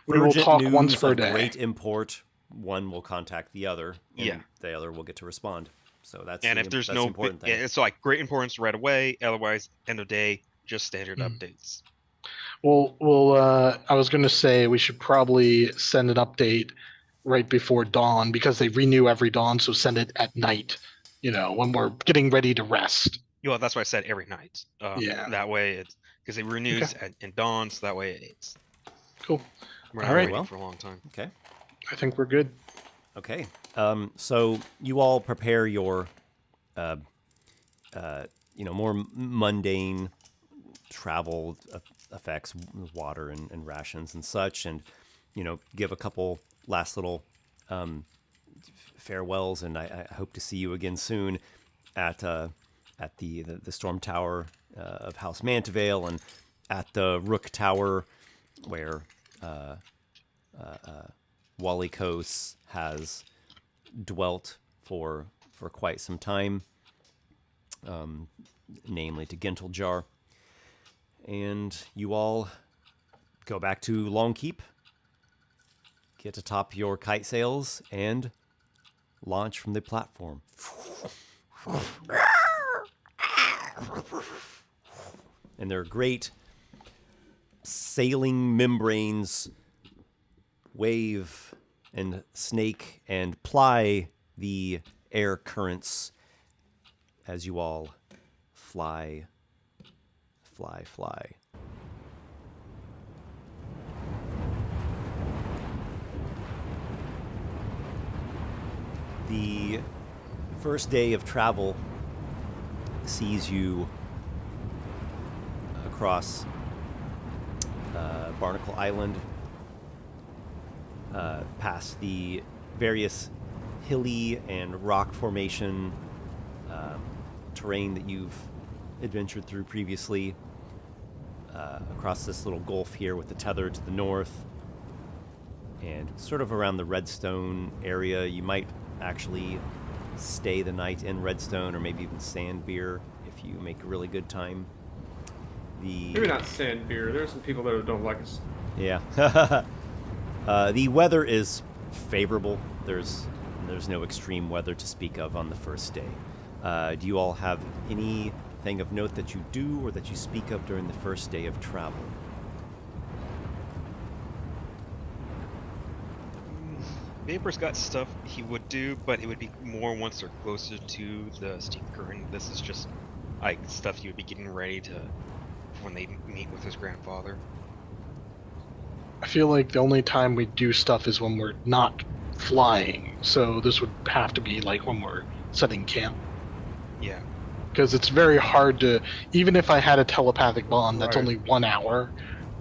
Speaker 2: we will
Speaker 1: urgent
Speaker 2: talk
Speaker 1: news
Speaker 2: once per
Speaker 1: of
Speaker 2: day.
Speaker 1: great import, one will contact the other, and
Speaker 3: Yeah.
Speaker 1: the other will get to respond. So that's
Speaker 3: And
Speaker 1: the,
Speaker 3: if there's
Speaker 1: that's
Speaker 3: no,
Speaker 1: the important thing.
Speaker 3: it's like great importance right away. Otherwise, end of day, just standard updates.
Speaker 2: Well, I was going to say we should probably send an update right before dawn because they renew every dawn, so send it at night, when we're getting ready to rest.
Speaker 3: Well, that's why I said every night.
Speaker 2: Yeah.
Speaker 3: That way it's because it renews in dawn, so that way it's
Speaker 2: Cool.
Speaker 3: we're
Speaker 2: All
Speaker 3: not
Speaker 2: right.
Speaker 3: waiting
Speaker 1: Well.
Speaker 3: for a long time.
Speaker 1: Okay.
Speaker 2: I think we're good.
Speaker 1: Okay. So you all prepare your, more mundane travel effects, water and rations and such, and give a couple last little farewells. And I hope to see you again soon at the Storm Tower of House Mantevale and at the Rook Tower where Walykos has dwelt for quite some time, namely to Gentiljar. And you all go back to Longkeep, get atop your kite sails, and launch from the platform. And their great sailing membranes wave and snake and ply the air currents as you all fly. The first day of travel sees you across Barnacle Island, past the various hilly and rock formation terrain that you've adventured through previously, across this little gulf here with the tether to the north, and sort of around the Redstone area. You might actually stay the night in Redstone, or maybe even Sandbeer if you make a really good time.
Speaker 5: Maybe not Sandbeer. There's some people that don't like us.
Speaker 1: Yeah. The weather is favorable. There's no extreme weather to speak of on the first day. Do you all have anything of note that you do or that you speak of during the first day of travel?
Speaker 3: Vapor's got stuff he would do, but it would be more once they're closer to the steam current. This is just like stuff he would be getting ready to when they meet with his grandfather.
Speaker 2: I feel like the only time we do stuff is when we're not flying, so this would have to be like when we're setting camp.
Speaker 3: Yeah.
Speaker 2: Because it's very hard to, even if I had a telepathic bond, that's
Speaker 5: Right.
Speaker 2: only 1 hour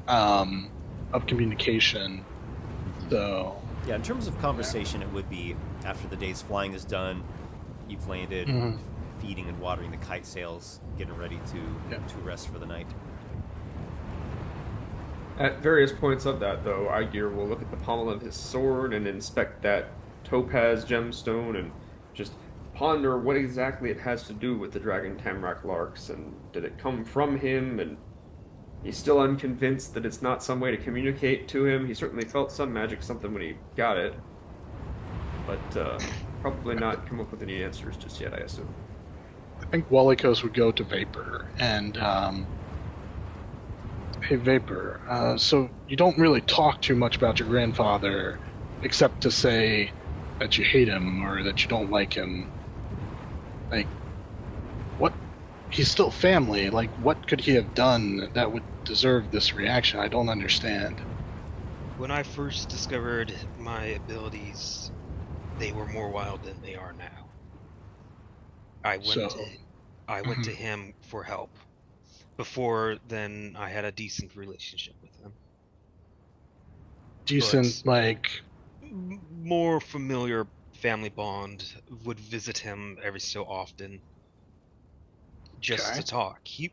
Speaker 2: of communication. So
Speaker 1: Yeah, in terms of conversation, it would be after the day's flying is done, you've landed, feeding and watering the kite sails, getting ready to rest for the night.
Speaker 5: At various points of that, though, Aygir will look at the pommel of his sword and inspect that topaz gemstone and just ponder what exactly it has to do with the Dragon Tamrak Larks, and did it come from him, and he's still unconvinced that it's not some way to communicate to him. He certainly felt some magic something when he got it, but probably not come up with any answers just yet, I assume.
Speaker 2: I think Walykos would go to Vapor and, hey Vapor, so you don't really talk too much about your grandfather, except to say that you hate him or that you don't like him. Like, what? He's still family. Like, what could he have done that would deserve this reaction? I don't understand.
Speaker 3: When I first discovered my abilities, they were more wild than they are now. I went to him for help. Before then, I had a decent relationship with him.
Speaker 2: Decent,
Speaker 3: But
Speaker 2: like...
Speaker 3: more familiar family bond. Would visit him every so often, just
Speaker 2: Okay.
Speaker 3: to talk. He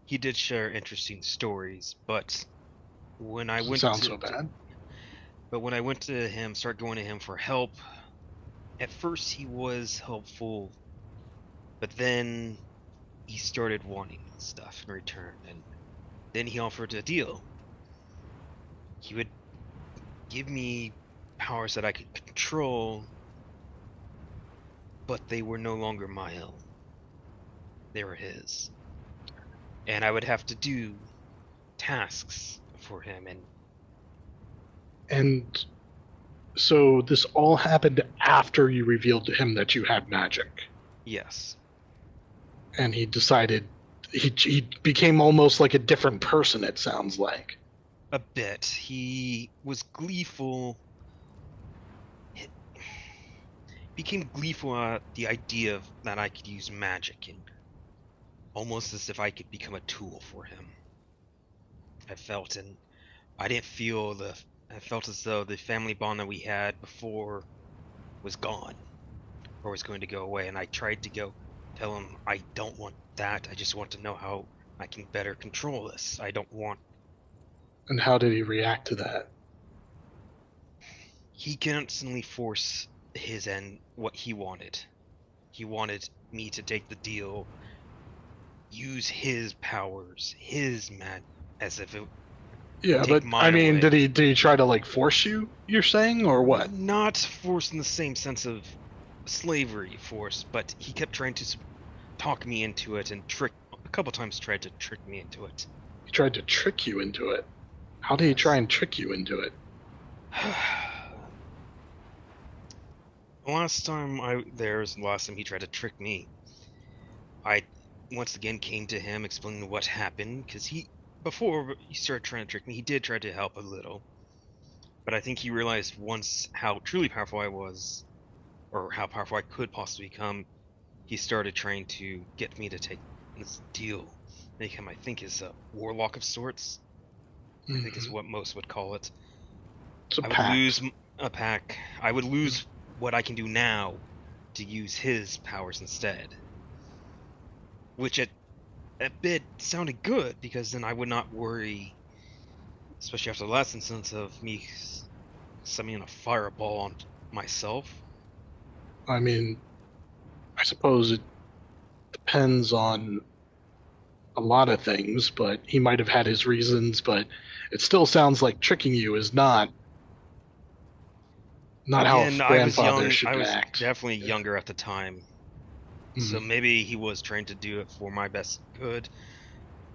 Speaker 3: did share interesting stories, but when I went
Speaker 2: Sounds so bad.
Speaker 3: But when I went to him, started going to him for help, at first he was helpful, but then he started wanting stuff in return, and then he offered a deal. He would give me powers that I could control, but they were no longer my own. They were his. And I would have to do tasks for him, and
Speaker 2: And so this all happened after you revealed to him that you had magic.
Speaker 3: yes.
Speaker 2: And he decided he became almost like a different person, it sounds like.
Speaker 3: A bit. He was gleeful. Became gleeful at the idea of that I could use magic, and almost as if I could become a tool for him. I felt as though the family bond that we had before was gone, or was going to go away, and I tried to tell him I don't want that. I just want to know how I can better control this. I don't want.
Speaker 2: And how did he react to that?
Speaker 3: He constantly forced his end, what he wanted. He wanted me to take the deal, use his powers, his as if it.
Speaker 2: Yeah,
Speaker 3: take
Speaker 2: but
Speaker 3: mine
Speaker 2: I mean,
Speaker 3: away.
Speaker 2: did he try to like force you? You're saying, or what?
Speaker 3: Not force in the same sense of slavery force, but he kept trying to talk me into it and a couple times tried to trick me into it.
Speaker 2: He tried to trick you into it. How did he try and trick you into it?
Speaker 3: Last time he tried to trick me. I once again came to him explaining what happened, because before he started trying to trick me, he did try to help a little. But I think he realized once how truly powerful I was, or how powerful I could possibly become, he started trying to get me to take this deal. Make him, I think, is a warlock of sorts. I think is what most would call it.
Speaker 2: It's a
Speaker 3: I
Speaker 2: pact.
Speaker 3: would lose a pack. I would lose what I can do now to use his powers instead. Which at a bit sounded good, because then I would not worry, especially after the last instance, of me summoning a fireball on myself.
Speaker 2: I mean, I suppose it depends on a lot of things, but he might have had his reasons, but it still sounds like tricking you is not how a
Speaker 3: Again,
Speaker 2: grandfather should
Speaker 3: I was
Speaker 2: act.
Speaker 3: definitely younger at the time. So maybe he was trying to do it for my best good,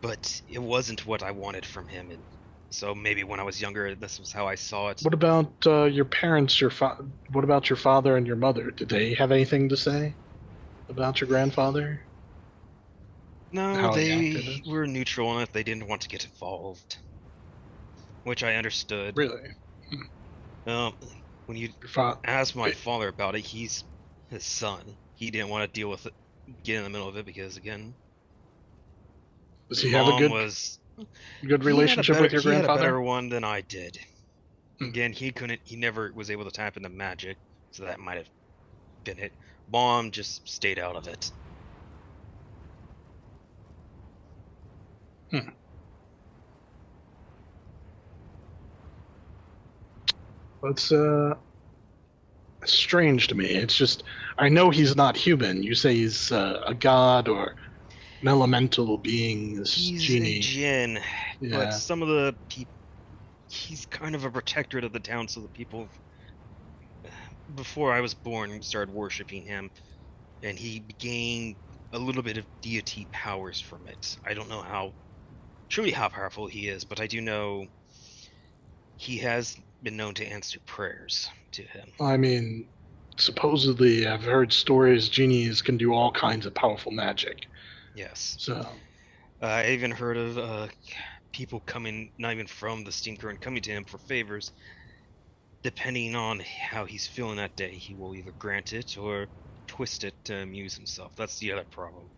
Speaker 3: but it wasn't what I wanted from him. And so maybe when I was younger, this was how I saw it.
Speaker 2: What about your parents? What about your father and your mother? Did they have anything to say about your grandfather?
Speaker 3: No,
Speaker 2: How he
Speaker 3: they
Speaker 2: acted?
Speaker 3: were neutral on it. They didn't want to get involved, which I understood.
Speaker 2: Really?
Speaker 3: When you
Speaker 2: Your father?
Speaker 3: ask my father about it, he's his son. He didn't want to deal with it, get in the middle of it, because again,
Speaker 2: Does he have a good relationship with your
Speaker 3: he had a
Speaker 2: grandfather?
Speaker 3: better one than I did. Again, he never was able to tap into magic, so that might have been it. Mom just stayed out of it.
Speaker 2: It's strange to me. It's just, I know he's not human. You say he's a god or an elemental being, this
Speaker 3: He's
Speaker 2: genie.
Speaker 3: a djinn,
Speaker 2: Yeah.
Speaker 3: but some of the people, he's kind of a protectorate of the town, so the people, before I was born, started worshipping him, and he gained a little bit of deity powers from it. I don't know truly how powerful he is, but I do know he has been known to answer prayers to him.
Speaker 2: I mean, supposedly I've heard stories genies can do all kinds of powerful magic.
Speaker 3: Yes.
Speaker 2: So
Speaker 3: I even heard of people coming, not even from the Steam Current, coming to him for favors. Depending on how he's feeling that day, he will either grant it or twist it to amuse himself. That's the other problem.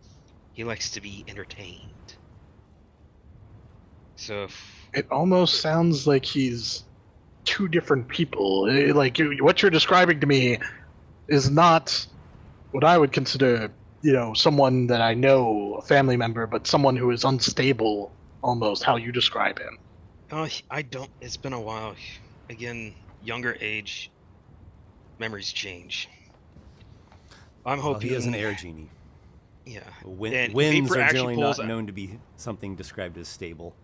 Speaker 3: He likes to be entertained. So
Speaker 2: it almost sounds like he's two different people. Like what you're describing to me is not what I would consider, someone that I know, a family member, but someone who is unstable, almost how you describe him.
Speaker 3: I don't. It's been a while. Again, younger age, memories change. I'm hoping
Speaker 1: he is an air genie.
Speaker 3: Yeah.
Speaker 1: Winds
Speaker 3: Vapor
Speaker 1: are
Speaker 3: actually
Speaker 1: generally
Speaker 3: pulls
Speaker 1: not known to be something described as stable.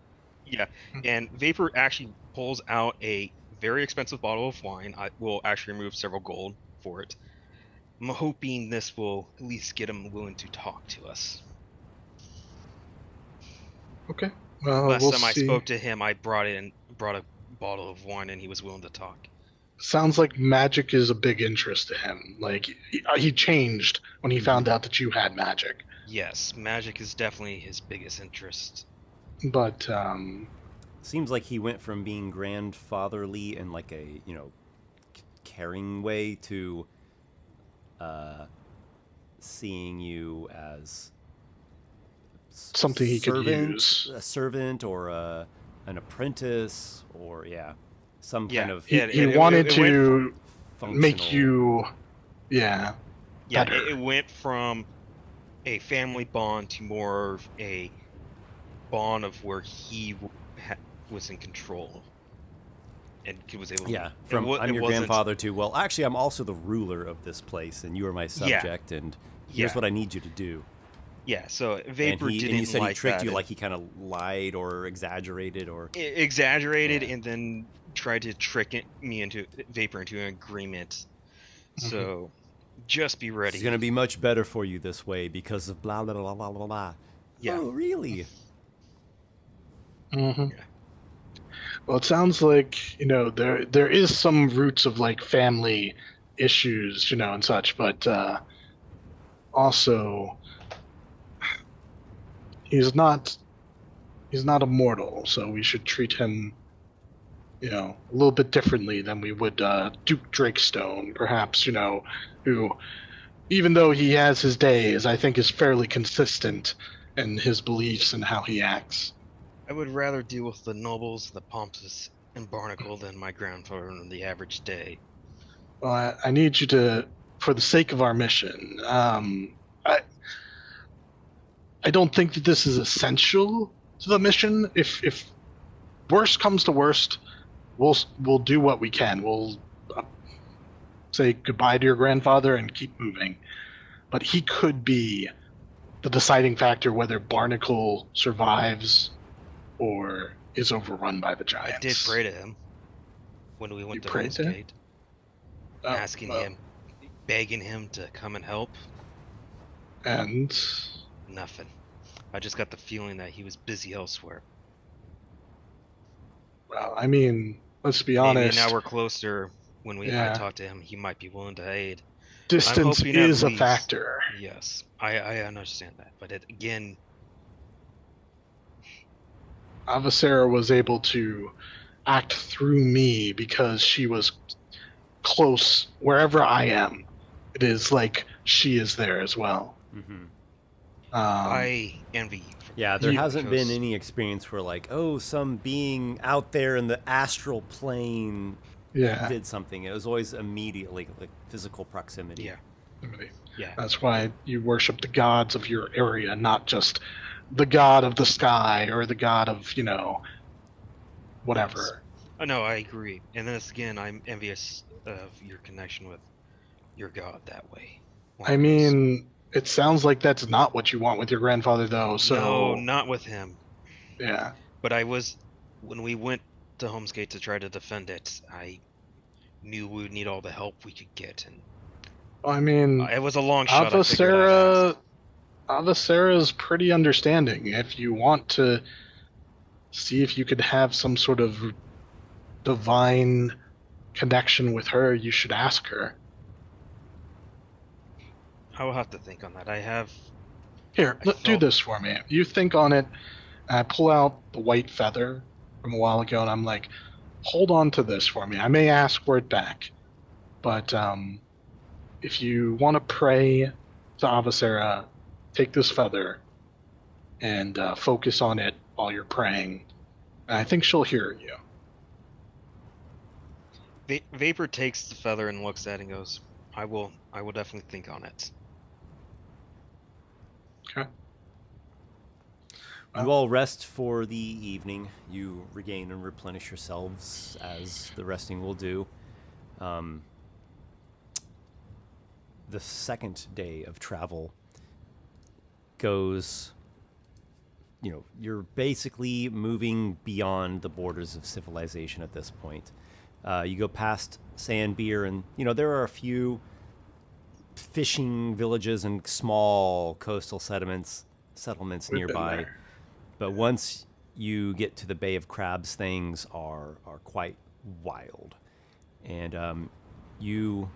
Speaker 3: Yeah, and Vapor actually pulls out a very expensive bottle of wine. I will actually remove several gold for it. I'm hoping this will at least get him willing to talk to us.
Speaker 2: Okay. Well,
Speaker 3: Last
Speaker 2: we'll
Speaker 3: time I
Speaker 2: see.
Speaker 3: spoke to him, I brought a bottle of wine, and he was willing to talk.
Speaker 2: Sounds like magic is a big interest to him. Like, he changed when he found out that you had magic.
Speaker 3: Yes, magic is definitely his biggest interest.
Speaker 2: But,
Speaker 1: Seems like he went from being grandfatherly in like a, caring way to seeing you as
Speaker 2: something he could use.
Speaker 1: A servant or an apprentice or, some kind of
Speaker 2: He wanted
Speaker 3: it
Speaker 2: to
Speaker 1: functional...
Speaker 2: make you, better.
Speaker 3: It went from a family bond to more of a bond of where he was in control and he was able to...
Speaker 1: from I'm your grandfather to, well, actually, I'm also the ruler of this place, and you are my subject, and here's what I need you to do.
Speaker 3: Yeah, so Vapor didn't like that.
Speaker 1: And you said he tricked you, like he kind of lied or exaggerated or...
Speaker 3: Exaggerated and then tried to trick me into Vapor into an agreement. So just be ready.
Speaker 1: It's going to be much better for you this way because of blah, blah, blah, blah, blah, blah.
Speaker 3: Yeah.
Speaker 1: Oh, really?
Speaker 2: Mm-hmm. Yeah. Well, it sounds like, there is some roots of, like, family issues, and such, but also he's not immortal, so we should treat him, a little bit differently than we would Duke Drakestone, perhaps, who, even though he has his days, I think is fairly consistent in his beliefs and how he acts.
Speaker 3: I would rather deal with the nobles, the Pompous, and Barnacle than my grandfather on the average day.
Speaker 2: Well, I need you to, for the sake of our mission, I don't think that this is essential to the mission. If worst comes to worst, we'll do what we can. We'll say goodbye to your grandfather and keep moving. But he could be the deciding factor whether Barnacle survives or is overrun by the giants.
Speaker 3: I did pray to him when we went to Hell's Gate, asking him, begging him to come and help.
Speaker 2: And?
Speaker 3: Nothing. I just got the feeling that he was busy elsewhere.
Speaker 2: Well, I mean, let's be honest.
Speaker 3: Maybe now we're closer. When I talk to him, he might be willing to aid.
Speaker 2: Distance is a factor.
Speaker 3: Yes, I understand that. But again...
Speaker 2: Avacera was able to act through me because she was close wherever I am. It is like she is there as well.
Speaker 1: Mm-hmm.
Speaker 3: I envy you.
Speaker 1: Yeah, there hasn't been any experience where, like, some being out there in the astral plane did something. It was always immediately, like, physical proximity.
Speaker 3: Yeah.
Speaker 2: That's why you worship the gods of your area, not just the god of the sky or the god of, whatever.
Speaker 3: Oh, no, I agree. And then again, I'm envious of your connection with your god that way.
Speaker 2: I mean, it sounds like that's not what you want with your grandfather, though. So
Speaker 3: no, not with him.
Speaker 2: Yeah.
Speaker 3: But when we went to Homesgate to try to defend it, I knew we would need all the help we could get. And
Speaker 2: I mean,
Speaker 3: it was a long shot.
Speaker 2: Avacera's pretty understanding. If you want to see if you could have some sort of divine connection with her, you should ask her.
Speaker 3: I will have to think on that.
Speaker 2: Do this for me. You think on it, and I pull out the white feather from a while ago, and I'm like, hold on to this for me. I may ask for it back. But if you want to pray to Avacera, take this feather and focus on it while you're praying. And I think she'll hear you.
Speaker 3: Vapor takes the feather and looks at it and goes, I will definitely think on it.
Speaker 2: Okay.
Speaker 1: You all rest for the evening. You regain and replenish yourselves, as the resting will do. The second day of travel goes... you're basically moving beyond the borders of civilization at this point. You go past Sandbeer, and, there are a few fishing villages and small coastal settlements nearby. But once you get to the Bay of Crabs, things are quite wild. And you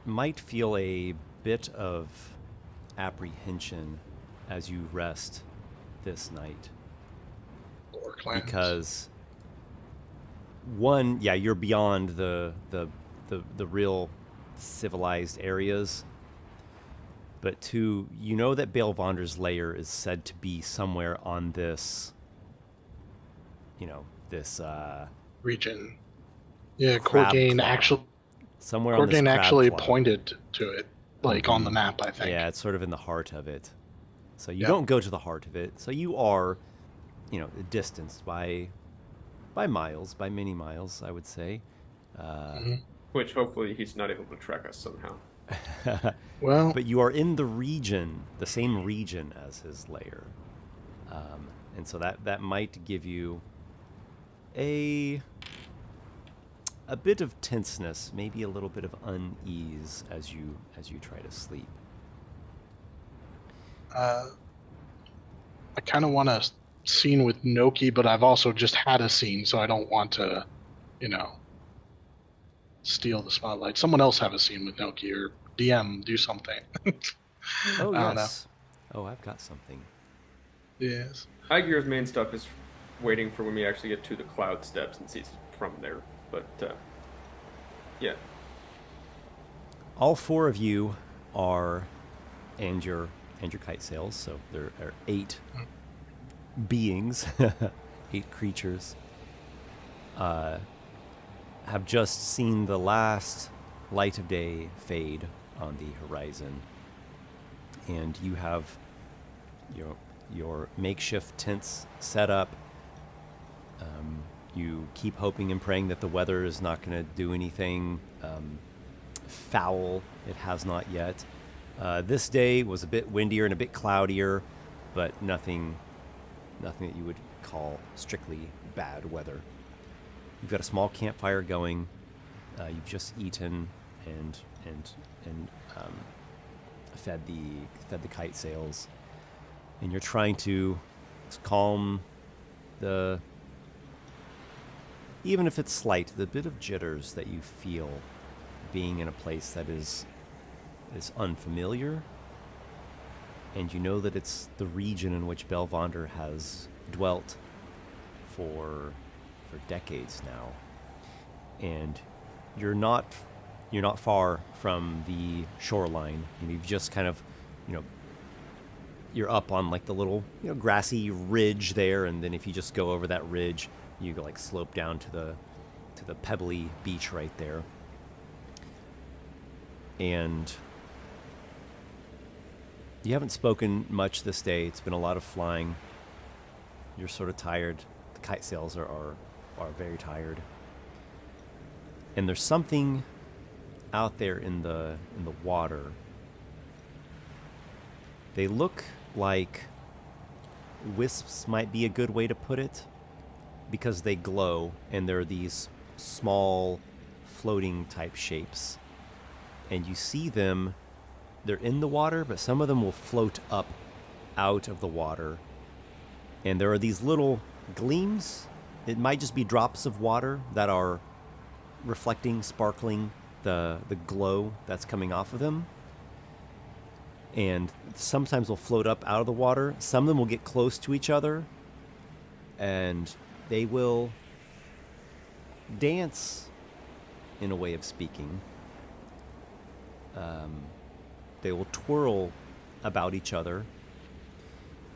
Speaker 1: might feel a bit of apprehension as you rest this night. Because one, yeah, you're beyond the real civilized areas. But two, you know that Balevonder's lair is said to be somewhere on this, this
Speaker 2: region. Yeah,
Speaker 1: crab
Speaker 2: Corgain
Speaker 1: claw. Somewhere on this
Speaker 2: Corgain
Speaker 1: crab
Speaker 2: actually
Speaker 1: claw.
Speaker 2: pointed to it, like on the map, I think.
Speaker 1: Yeah, it's sort of in the heart of it. So you don't go to the heart of it. So you are, distanced by miles, by many miles, I would say.
Speaker 5: Which hopefully he's not able to track us somehow.
Speaker 2: Well,
Speaker 1: but you are in the region, the same region as his lair, and so that might give you a bit of tenseness, maybe a little bit of unease as you try to sleep.
Speaker 2: I kind of want a scene with Nokki, but I've also just had a scene, so I don't want to, steal the spotlight. Someone else have a scene with Nokki, or DM do something.
Speaker 1: Oh,
Speaker 2: I don't
Speaker 1: yes. Oh, I've got something.
Speaker 2: Yes.
Speaker 5: Aygir's main stuff is waiting for when we actually get to the cloud steps and sees from there. But, yeah.
Speaker 1: All four of you are, and your kite sails, so there are 8 beings, 8 creatures, have just seen the last light of day fade on the horizon, and you have your makeshift tents set up. You keep hoping and praying that the weather is not going to do anything foul. It has not yet. This day was a bit windier and a bit cloudier, but nothing that you would call strictly bad weather. You've got a small campfire going. You've just eaten and fed the kite sails, and you're trying to calm the, even if it's slight, the bit of jitters that you feel being in a place that is unfamiliar, and you know that it's the region in which Balevonder has dwelt for decades now, and you're not far from the shoreline. You've just kind of, you're up on like the little grassy ridge there, and then if you just go over that ridge, you go like slope down to the pebbly beach right there. And you haven't spoken much this day. It's been a lot of flying. You're sort of tired. The kite sails are very tired. And there's something out there in the water. They look like wisps might be a good way to put it, because they glow and they're these small floating type shapes. And you see them, they're in the water, but some of them will float up out of the water. And there are these little gleams. It might just be drops of water that are reflecting, sparkling the glow that's coming off of them. And sometimes they'll float up out of the water. Some of them will get close to each other, and they will dance, in a way of speaking. They will twirl about each other,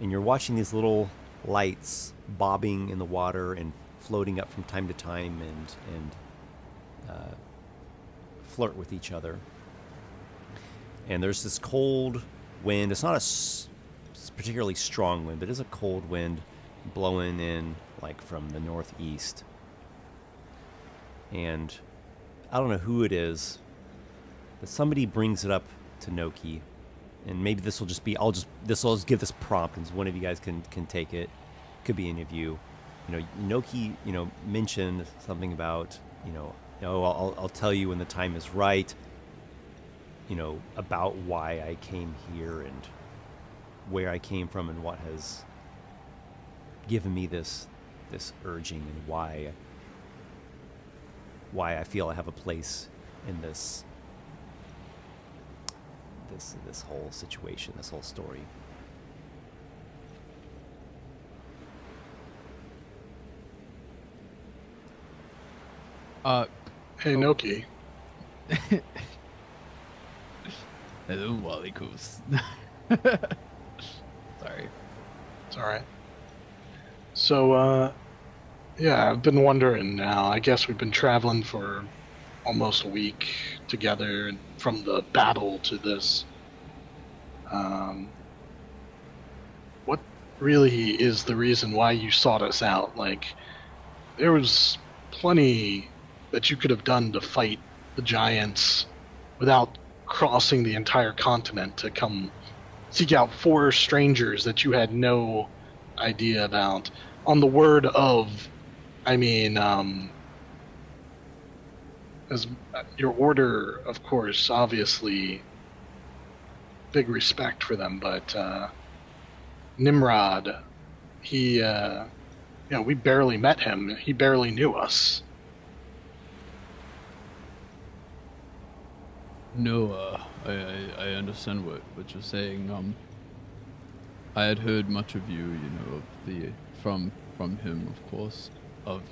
Speaker 1: and you're watching these little lights bobbing in the water and floating up from time to time and flirt with each other. And there's this cold wind. It's not a particularly strong wind, but it is a cold wind blowing in like from the northeast. And I don't know who it is, but somebody brings it up to Nokki. And maybe this will just be, I'll just give this prompt, and one of you guys can take it. Could be any of you. Nokki, mentioned something about, I'll tell you when the time is right. about why I came here and where I came from and what has given me this urging and why I feel I have a place in this whole situation, this whole story.
Speaker 2: Hey, Nokki.
Speaker 6: Hello, Walykos. Sorry.
Speaker 2: It's alright. So, yeah, I've been wondering now. I guess we've been traveling for almost a week together, and from the battle to this. What really is the reason why you sought us out? Like, there was plenty that you could have done to fight the giants without crossing the entire continent to come seek out 4 strangers that you had no idea about. On the word of, as your order, of course, obviously, big respect for them, but Nimrod, he, we barely met him. He barely knew us.
Speaker 6: No, I understand what you're saying. I had heard much of you, from him, of course, of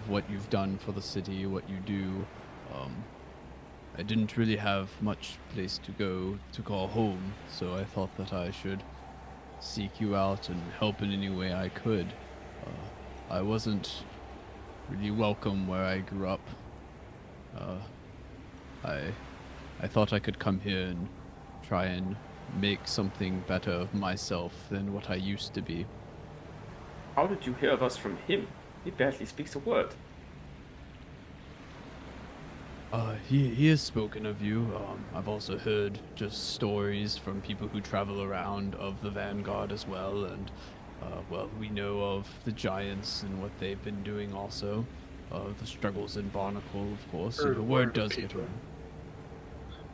Speaker 6: what you've done for the city, what you do. I didn't really have much place to go to call home, so I thought that I should seek you out and help in any way I could. I wasn't really welcome where I grew up. I thought I could come here and try and make something better of myself than what I used to be.
Speaker 5: How did you hear of us from him? He barely speaks a word.
Speaker 6: He has spoken of you. I've also heard just stories from people who travel around of the Vanguard as well, and we know of the giants and what they've been doing also. The struggles in Barnacle, of course. So the word does get around.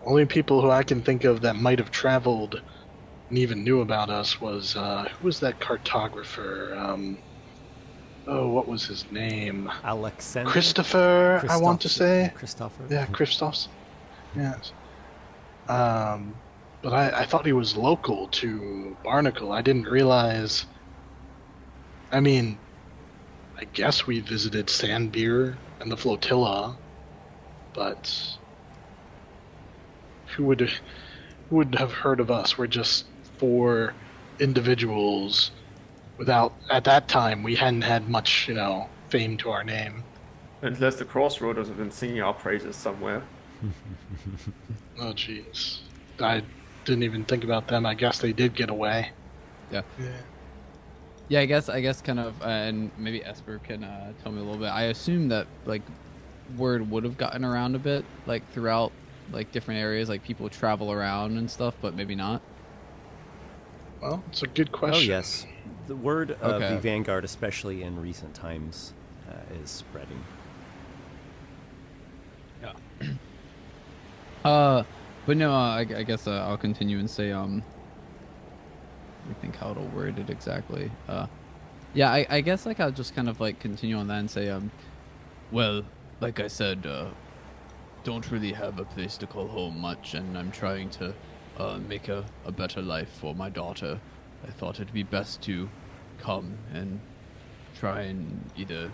Speaker 2: Only people who I can think of that might have traveled and even knew about us was, who was that cartographer? What was his name?
Speaker 1: Alexander?
Speaker 2: Christopher, I want to say.
Speaker 1: Christopher?
Speaker 2: Yeah, Christos. Yes. But I thought he was local to Barnacle. I didn't realize... I guess we visited Sandbeer and the flotilla, but who would have heard of us? We're just 4 individuals without, at that time, we hadn't had much, fame to our name.
Speaker 5: Unless the Crossroaders have been singing our praises somewhere.
Speaker 2: Oh, jeez. I didn't even think about them. I guess they did get away.
Speaker 4: Yeah. Yeah, I guess kind of, and maybe Esper can tell me a little bit. I assume that, word would have gotten around a bit, throughout, different areas, people travel around and stuff, but maybe not.
Speaker 2: Well, it's a good question.
Speaker 1: Oh, yes. The word of the Vanguard, especially in recent times, is spreading.
Speaker 4: Yeah. But no, I guess I'll continue and say, let me think how it'll word it exactly. Yeah, I guess I'll just kind of continue on that and say, well, like I said, don't really have a place to call home much, and I'm trying to make a better life for my daughter. I thought it'd be best to come and try and either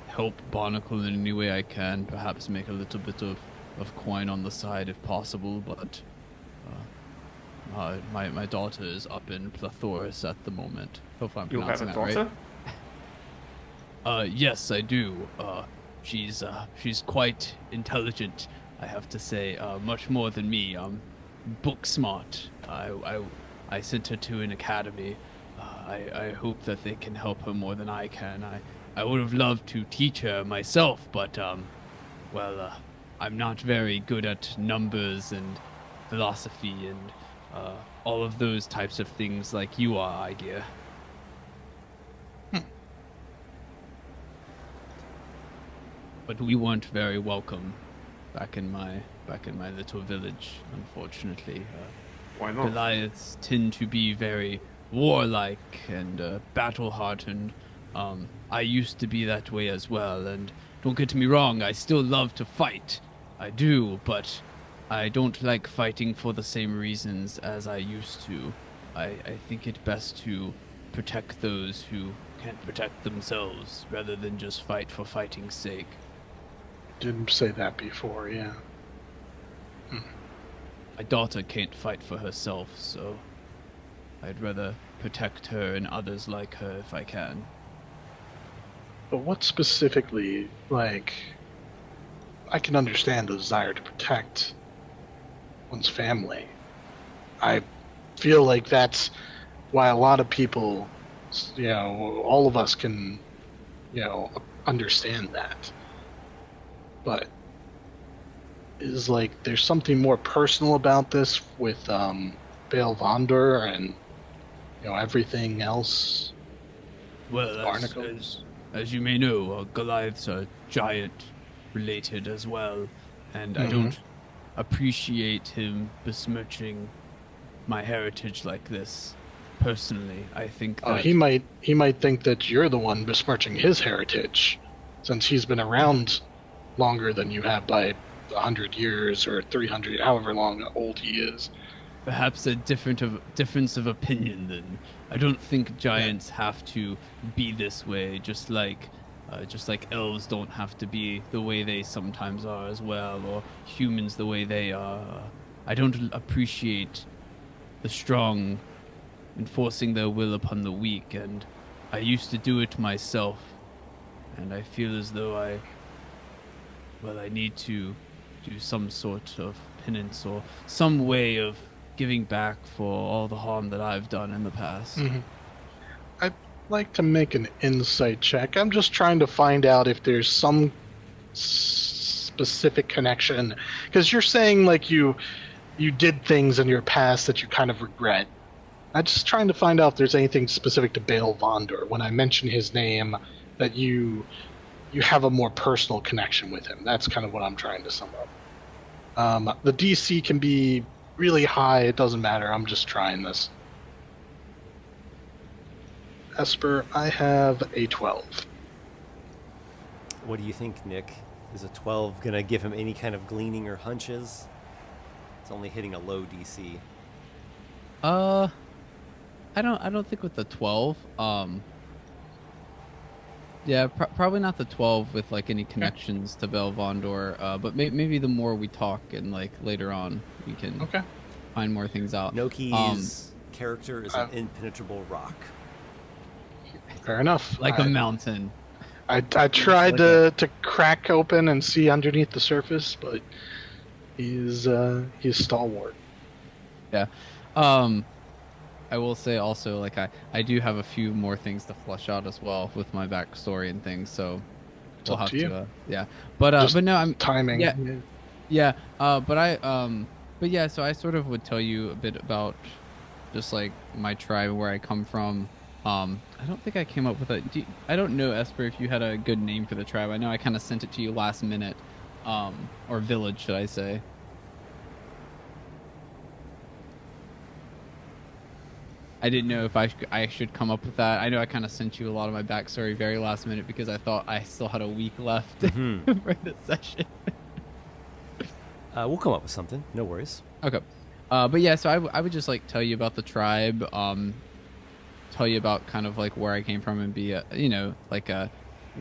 Speaker 4: help Barnacle in any way I can, perhaps make a little bit of coin on the side if possible, but my daughter is up in Plethoris at the moment. Hopefully I'm pronouncing that right.
Speaker 5: You have a daughter?
Speaker 6: Yes, I do. She's quite intelligent, I have to say, much more than me. Book smart. I sent her to an academy. I hope that they can help her more than I can. I would have loved to teach her myself, but I'm not very good at numbers and philosophy and all of those types of things like you are, Aygir. But we weren't very welcome back in my back in my little village, unfortunately.
Speaker 5: Why not?
Speaker 6: Goliaths tend to be very warlike and battle-hardened. I used to be that way as well, and don't get me wrong, I still love to fight. I do, but I don't like fighting for the same reasons as I used to. I think it best to protect those who can't protect themselves, rather than just fight for fighting's sake.
Speaker 2: Didn't say that before, yeah.
Speaker 6: My daughter can't fight for herself, so I'd rather protect her and others like her if I can.
Speaker 2: But what specifically, like, I can understand the desire to protect one's family. I feel like that's why a lot of people, you know, all of us can, you know, understand that. But is like there's something more personal about this with Baal Vondor and, you know, everything else.
Speaker 6: Well, as you may know, Goliaths are giant related as well, and I don't appreciate him besmirching my heritage like this. Personally, I think that...
Speaker 2: he might think that you're the one besmirching his heritage, since he's been around longer than you have by 100 years or 300, however long old he is.
Speaker 6: Perhaps a difference of opinion then. I don't think giants have to be this way, just like elves don't have to be the way they sometimes are as well, or humans the way they are. I don't appreciate the strong enforcing their will upon the weak, and I used to do it myself, and I feel as though I need to do some sort of penance or some way of giving back for all the harm that I've done in the past.
Speaker 2: I'd like to make an insight check. I'm just trying to find out if there's some specific connection, because you're saying like you did things in your past that you kind of regret. I'm just trying to find out if there's anything specific to Baal Vondor when I mention his name that you have a more personal connection with him. That's kind of what I'm trying to sum up. The DC can be really high. It doesn't matter. I'm just trying this. Esper, I have a 12.
Speaker 1: What do you think, Nick? Is a 12 gonna give him any kind of gleaning or hunches? It's only hitting a low DC.
Speaker 4: I don't think with the 12. Yeah, probably not the 12 with like any connections to Baal Vondor. But maybe the more we talk and like later on, we can find more things out.
Speaker 1: Nokki's character is an impenetrable rock.
Speaker 2: Fair enough.
Speaker 6: Like a mountain.
Speaker 2: I tried to crack open and see underneath the surface, but he's stalwart.
Speaker 4: Yeah. I will say also, like, I do have a few more things to flesh out as well with my backstory and things, so
Speaker 2: It's up to you.
Speaker 4: yeah. But no, I'm
Speaker 2: timing.
Speaker 4: Yeah. But yeah, so I sort of would tell you a bit about just like my tribe, where I come from. I don't think I came up with I don't know, Esper, if you had a good name for the tribe. I know I kind of sent it to you last minute, or village, should I say? I didn't know if I should come up with that. I know I kind of sent you a lot of my backstory very last minute because I thought I still had a week left for the session.
Speaker 1: We'll come up with something. No worries.
Speaker 4: Okay. But yeah, so I would just like tell you about the tribe, tell you about kind of like where I came from, and be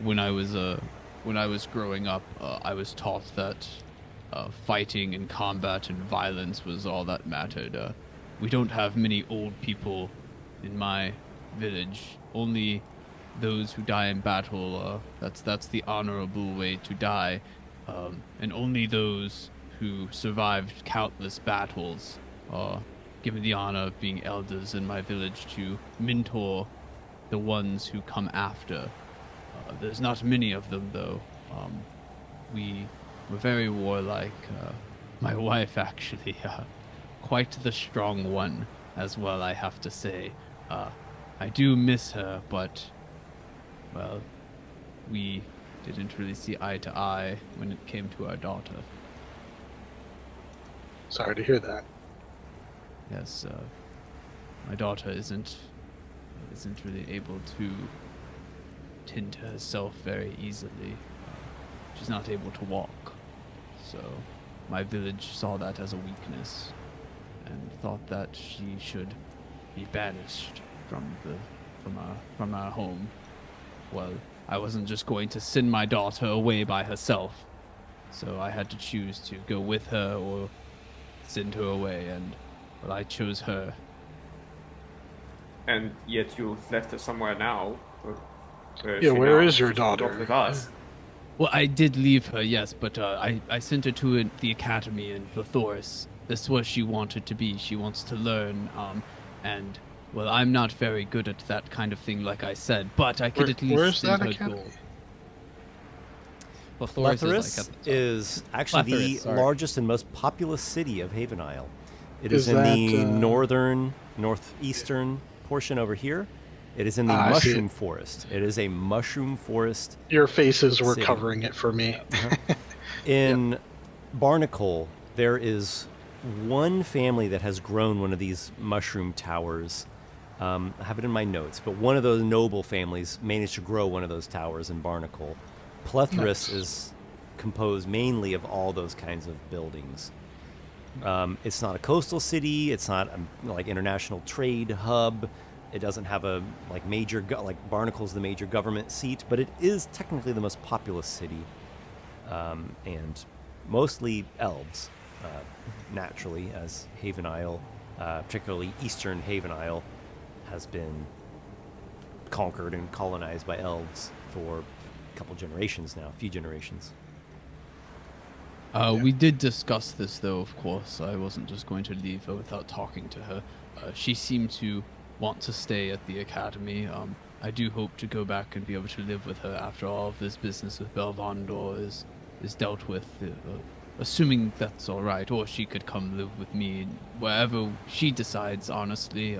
Speaker 4: when I was growing up, I was taught that fighting and combat and violence was all that mattered. We don't have many old people in my village. Only those who die in battle. That's the honorable way to die, and only those who survived countless battles are given the honor of being elders in my village to mentor the ones who come after. There's not many of them, though. We were very warlike. My wife, actually, quite the strong one as well, I have to say. I do miss her, but, well, we didn't really see eye to eye when it came to our daughter.
Speaker 2: Sorry to hear that.
Speaker 6: Yes, my daughter isn't really able to tend to herself very easily. She's not able to walk, so my village saw that as a weakness and thought that she should be banished from our home. Well, I wasn't just going to send my daughter away by herself, so I had to choose to go with her or send her away, and well, I chose her.
Speaker 5: And yet you left her somewhere now.
Speaker 2: Where is your daughter?
Speaker 5: With us.
Speaker 6: Well, I did leave her, yes, but I sent her to the academy in Plethorus. This is what she wanted to be. She wants to learn, and, well, I'm not very good at that kind of thing, like I said, but I could at least send her gold.
Speaker 1: Plethorus is actually the largest and most populous city of Haven Isle. It is in the northeastern portion over here. It is in the mushroom forest. It is a mushroom forest.
Speaker 2: Your faces were
Speaker 1: city.
Speaker 2: covering it for me.
Speaker 1: In Barnacle, there is one family that has grown one of these mushroom towers. I have it in my notes, but one of those noble families managed to grow one of those towers in Barnacle. Plethorus is composed mainly of all those kinds of buildings. It's not a coastal city. It's not a international trade hub. It doesn't have a major Barnacle's the major government seat, but it is technically the most populous city, and mostly elves, naturally, as Haven Isle, particularly Eastern Haven Isle, has been conquered and colonized by elves for a couple generations now, a few generations.
Speaker 6: We did discuss this, though, of course. I wasn't just going to leave her without talking to her. She seemed to want to stay at the academy. I do hope to go back and be able to live with her after all of this business with Belvandor is dealt with, assuming that's all right, or she could come live with me wherever she decides, honestly.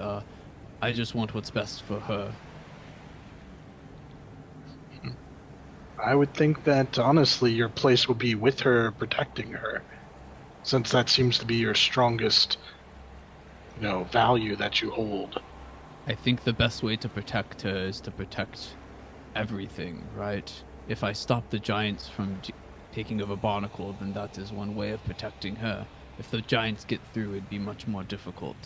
Speaker 6: I just want what's best for her.
Speaker 2: I would think that, honestly, your place would be with her, protecting her, since that seems to be your strongest, value that you hold.
Speaker 6: I think the best way to protect her is to protect everything, right? If I stop the giants from taking over Barnacle, then that is one way of protecting her. If the giants get through, it'd be much more difficult.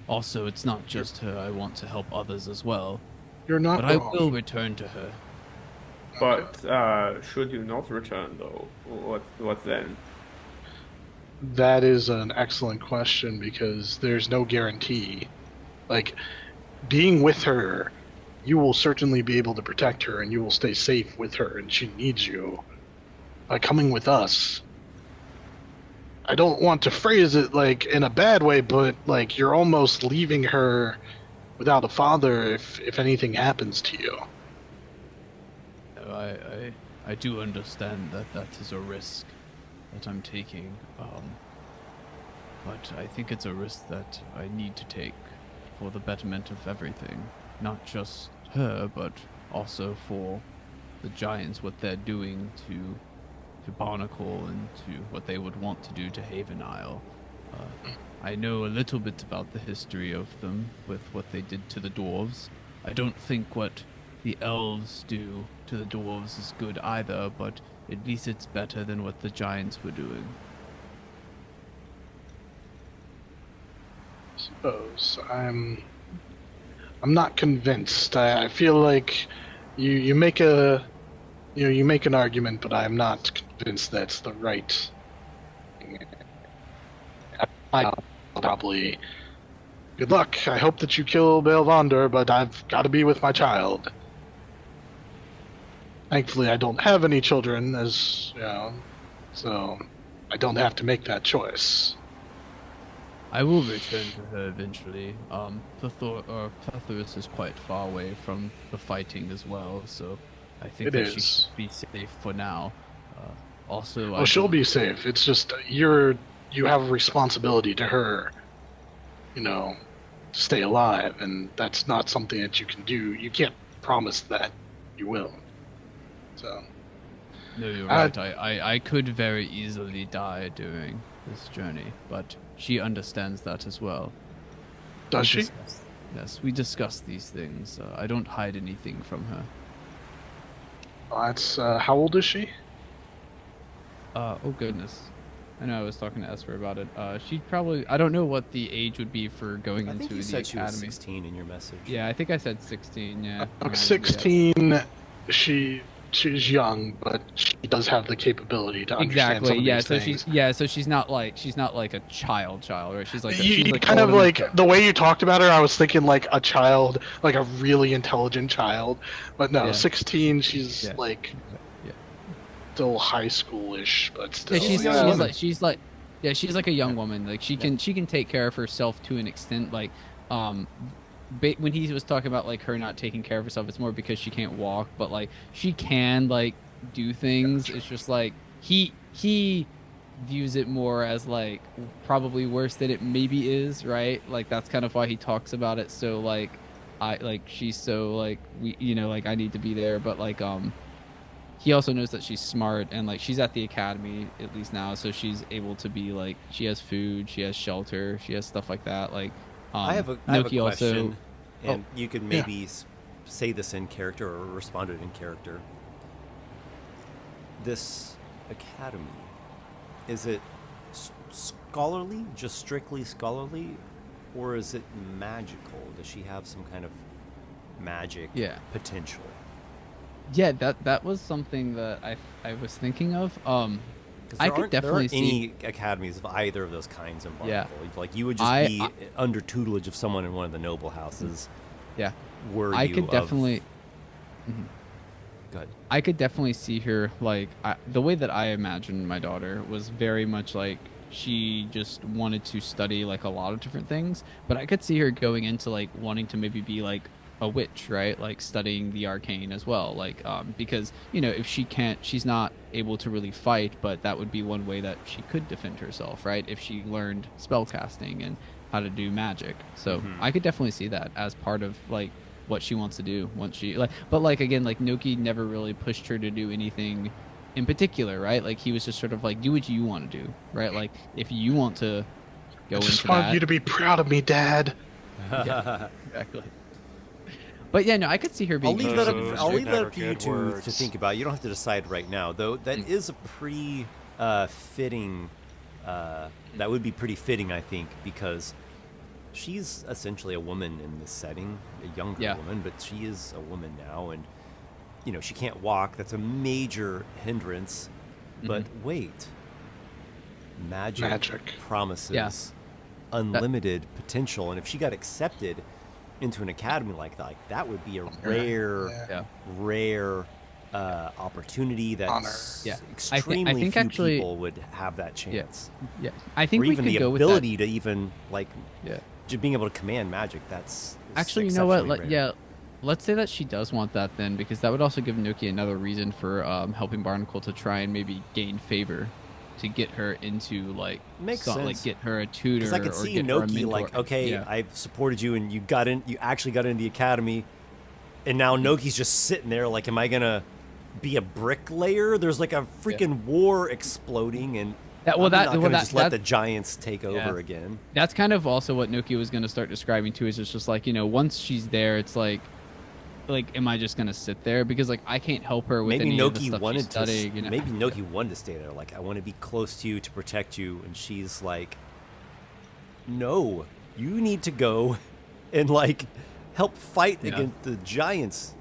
Speaker 6: Also, it's not just her. I want to help others as well.
Speaker 2: You're not
Speaker 6: But
Speaker 2: wrong.
Speaker 6: I will return to her.
Speaker 5: But should you not return, though, what then?
Speaker 2: That is an excellent question, because there's no guarantee. Being with her, you will certainly be able to protect her, and you will stay safe with her, and she needs you. By coming with us, I don't want to phrase it in a bad way, but you're almost leaving her without a father if anything happens to you.
Speaker 6: I do understand that is a risk that I'm taking, but I think it's a risk that I need to take for the betterment of everything. Not just her, but also for the giants, what they're doing to Barnacle and to what they would want to do to Haven Isle. I know a little bit about the history of them with what they did to the dwarves. I don't think what the elves do to the dwarves is good either, but at least it's better than what the giants were doing.
Speaker 2: I suppose I'm not convinced. I feel like you make a you make an argument, but I'm not convinced that's the right. Probably. Good luck. I hope that you kill Belvandor, but I've got to be with my child. Thankfully, I don't have any children, so I don't have to make that choice.
Speaker 6: I will return to her eventually. Plethorus is quite far away from the fighting as well, so I think she should be safe for now. Also,
Speaker 2: she'll be safe. It's just you have a responsibility to her, to stay alive, and that's not something that you can do. You can't promise that you will. So.
Speaker 6: No, you're right. I could very easily die during this journey, but she understands that as well.
Speaker 2: Does she?
Speaker 6: Yes, we discuss these things. I don't hide anything from her.
Speaker 2: That's how old is she?
Speaker 6: Oh goodness. I know I was talking to Esper about it. She'd probably, I don't know what the age would be for going
Speaker 1: I
Speaker 6: into
Speaker 1: think you
Speaker 6: the
Speaker 1: said she was
Speaker 6: academy.
Speaker 1: 16 in your message.
Speaker 6: Yeah, I think I said 16, yeah.
Speaker 2: 16, she's young, but she does have the capability to understand some of these things.
Speaker 6: So she's not like a child, right? She's like
Speaker 2: You
Speaker 6: she's like
Speaker 2: kind of
Speaker 6: older than
Speaker 2: like
Speaker 6: a child.
Speaker 2: the way you talked about her. I was thinking like a child, like a really intelligent child. But no,
Speaker 6: Yeah.
Speaker 2: 16. She's
Speaker 6: Yeah.
Speaker 2: like
Speaker 6: Yeah.
Speaker 2: still high schoolish, but still.
Speaker 6: Yeah, she's like a young woman. Like she can take care of herself to an extent. Like, when he was talking about like her not taking care of herself, it's more because she can't walk. But like she can like do things. It's just like he views it more as like probably worse than it maybe is, right? Like that's kind of why he talks about it. So like she's so like like I need to be there, but like he also knows that she's smart and like she's at the academy at least now, so she's able to be like she has food, she has shelter, she has stuff like that. Like
Speaker 1: I have a
Speaker 6: Nokki
Speaker 1: question,
Speaker 6: also,
Speaker 1: and you could maybe say this in character or respond to it in character. This academy, is it scholarly, just strictly scholarly, or is it magical? Does she have some kind of magic potential?
Speaker 6: Yeah, that was something that I was thinking of. I could definitely
Speaker 1: see any academies of either of those kinds in Barnacle.
Speaker 6: Yeah.
Speaker 1: Like you would just be under tutelage of someone in one of the noble houses.
Speaker 6: Yeah.
Speaker 1: I
Speaker 6: could definitely. Mhm.
Speaker 1: Go ahead.
Speaker 6: I could definitely see her like the way that I imagined my daughter was very much like she just wanted to study like a lot of different things, but I could see her going into like wanting to maybe be like a witch, right? Like studying the arcane as well, like because if she's not able to really fight, but that would be one way that she could defend herself, right? If she learned spellcasting and how to do magic. So I could definitely see that as part of like what she wants to do once she but like again, like Nokki never really pushed her to do anything in particular, right? Like he was just sort of like, do what you want to do, right? Like if you want to go into that, I just
Speaker 2: want you to be proud of me, Dad.
Speaker 6: Yeah, exactly. But yeah, no, I could see her being.
Speaker 1: I'll leave that up to you to think about. You don't have to decide right now, though. That is a pretty fitting. That would be pretty fitting, I think, because she's essentially a woman in this setting, a younger woman, but she is a woman now, and she can't walk. That's a major hindrance. But wait, magic promises unlimited potential, and if she got accepted into an academy like that would be a rare opporety that extremely few people would have that chance.
Speaker 6: Yeah. I think
Speaker 1: or even
Speaker 6: we could
Speaker 1: the
Speaker 6: go
Speaker 1: ability
Speaker 6: with
Speaker 1: to even just being able to command magic. That's
Speaker 6: actually, you know what? Let's say that she does want that then, because that would also give Nokki another reason for helping Barnacle to try and maybe gain favor, to get her into
Speaker 1: makes sense.
Speaker 6: Like get her a tutor.
Speaker 1: Because I could see Nokki like, okay, I've supported you and you actually got into the academy, and now Noki's just sitting there like, am I gonna be a bricklayer? There's like a freaking war exploding, and let the giants take over again.
Speaker 6: That's kind of also what Nokki was gonna start describing too. Is it's just like, once she's there, it's like, am I just gonna sit there? Because like I can't help her with any of the stuff she's studying.
Speaker 1: Maybe Nokki wanted to stay there. Like, I want to be close to you to protect you, and she's like, no, you need to go and like help fight against the giants.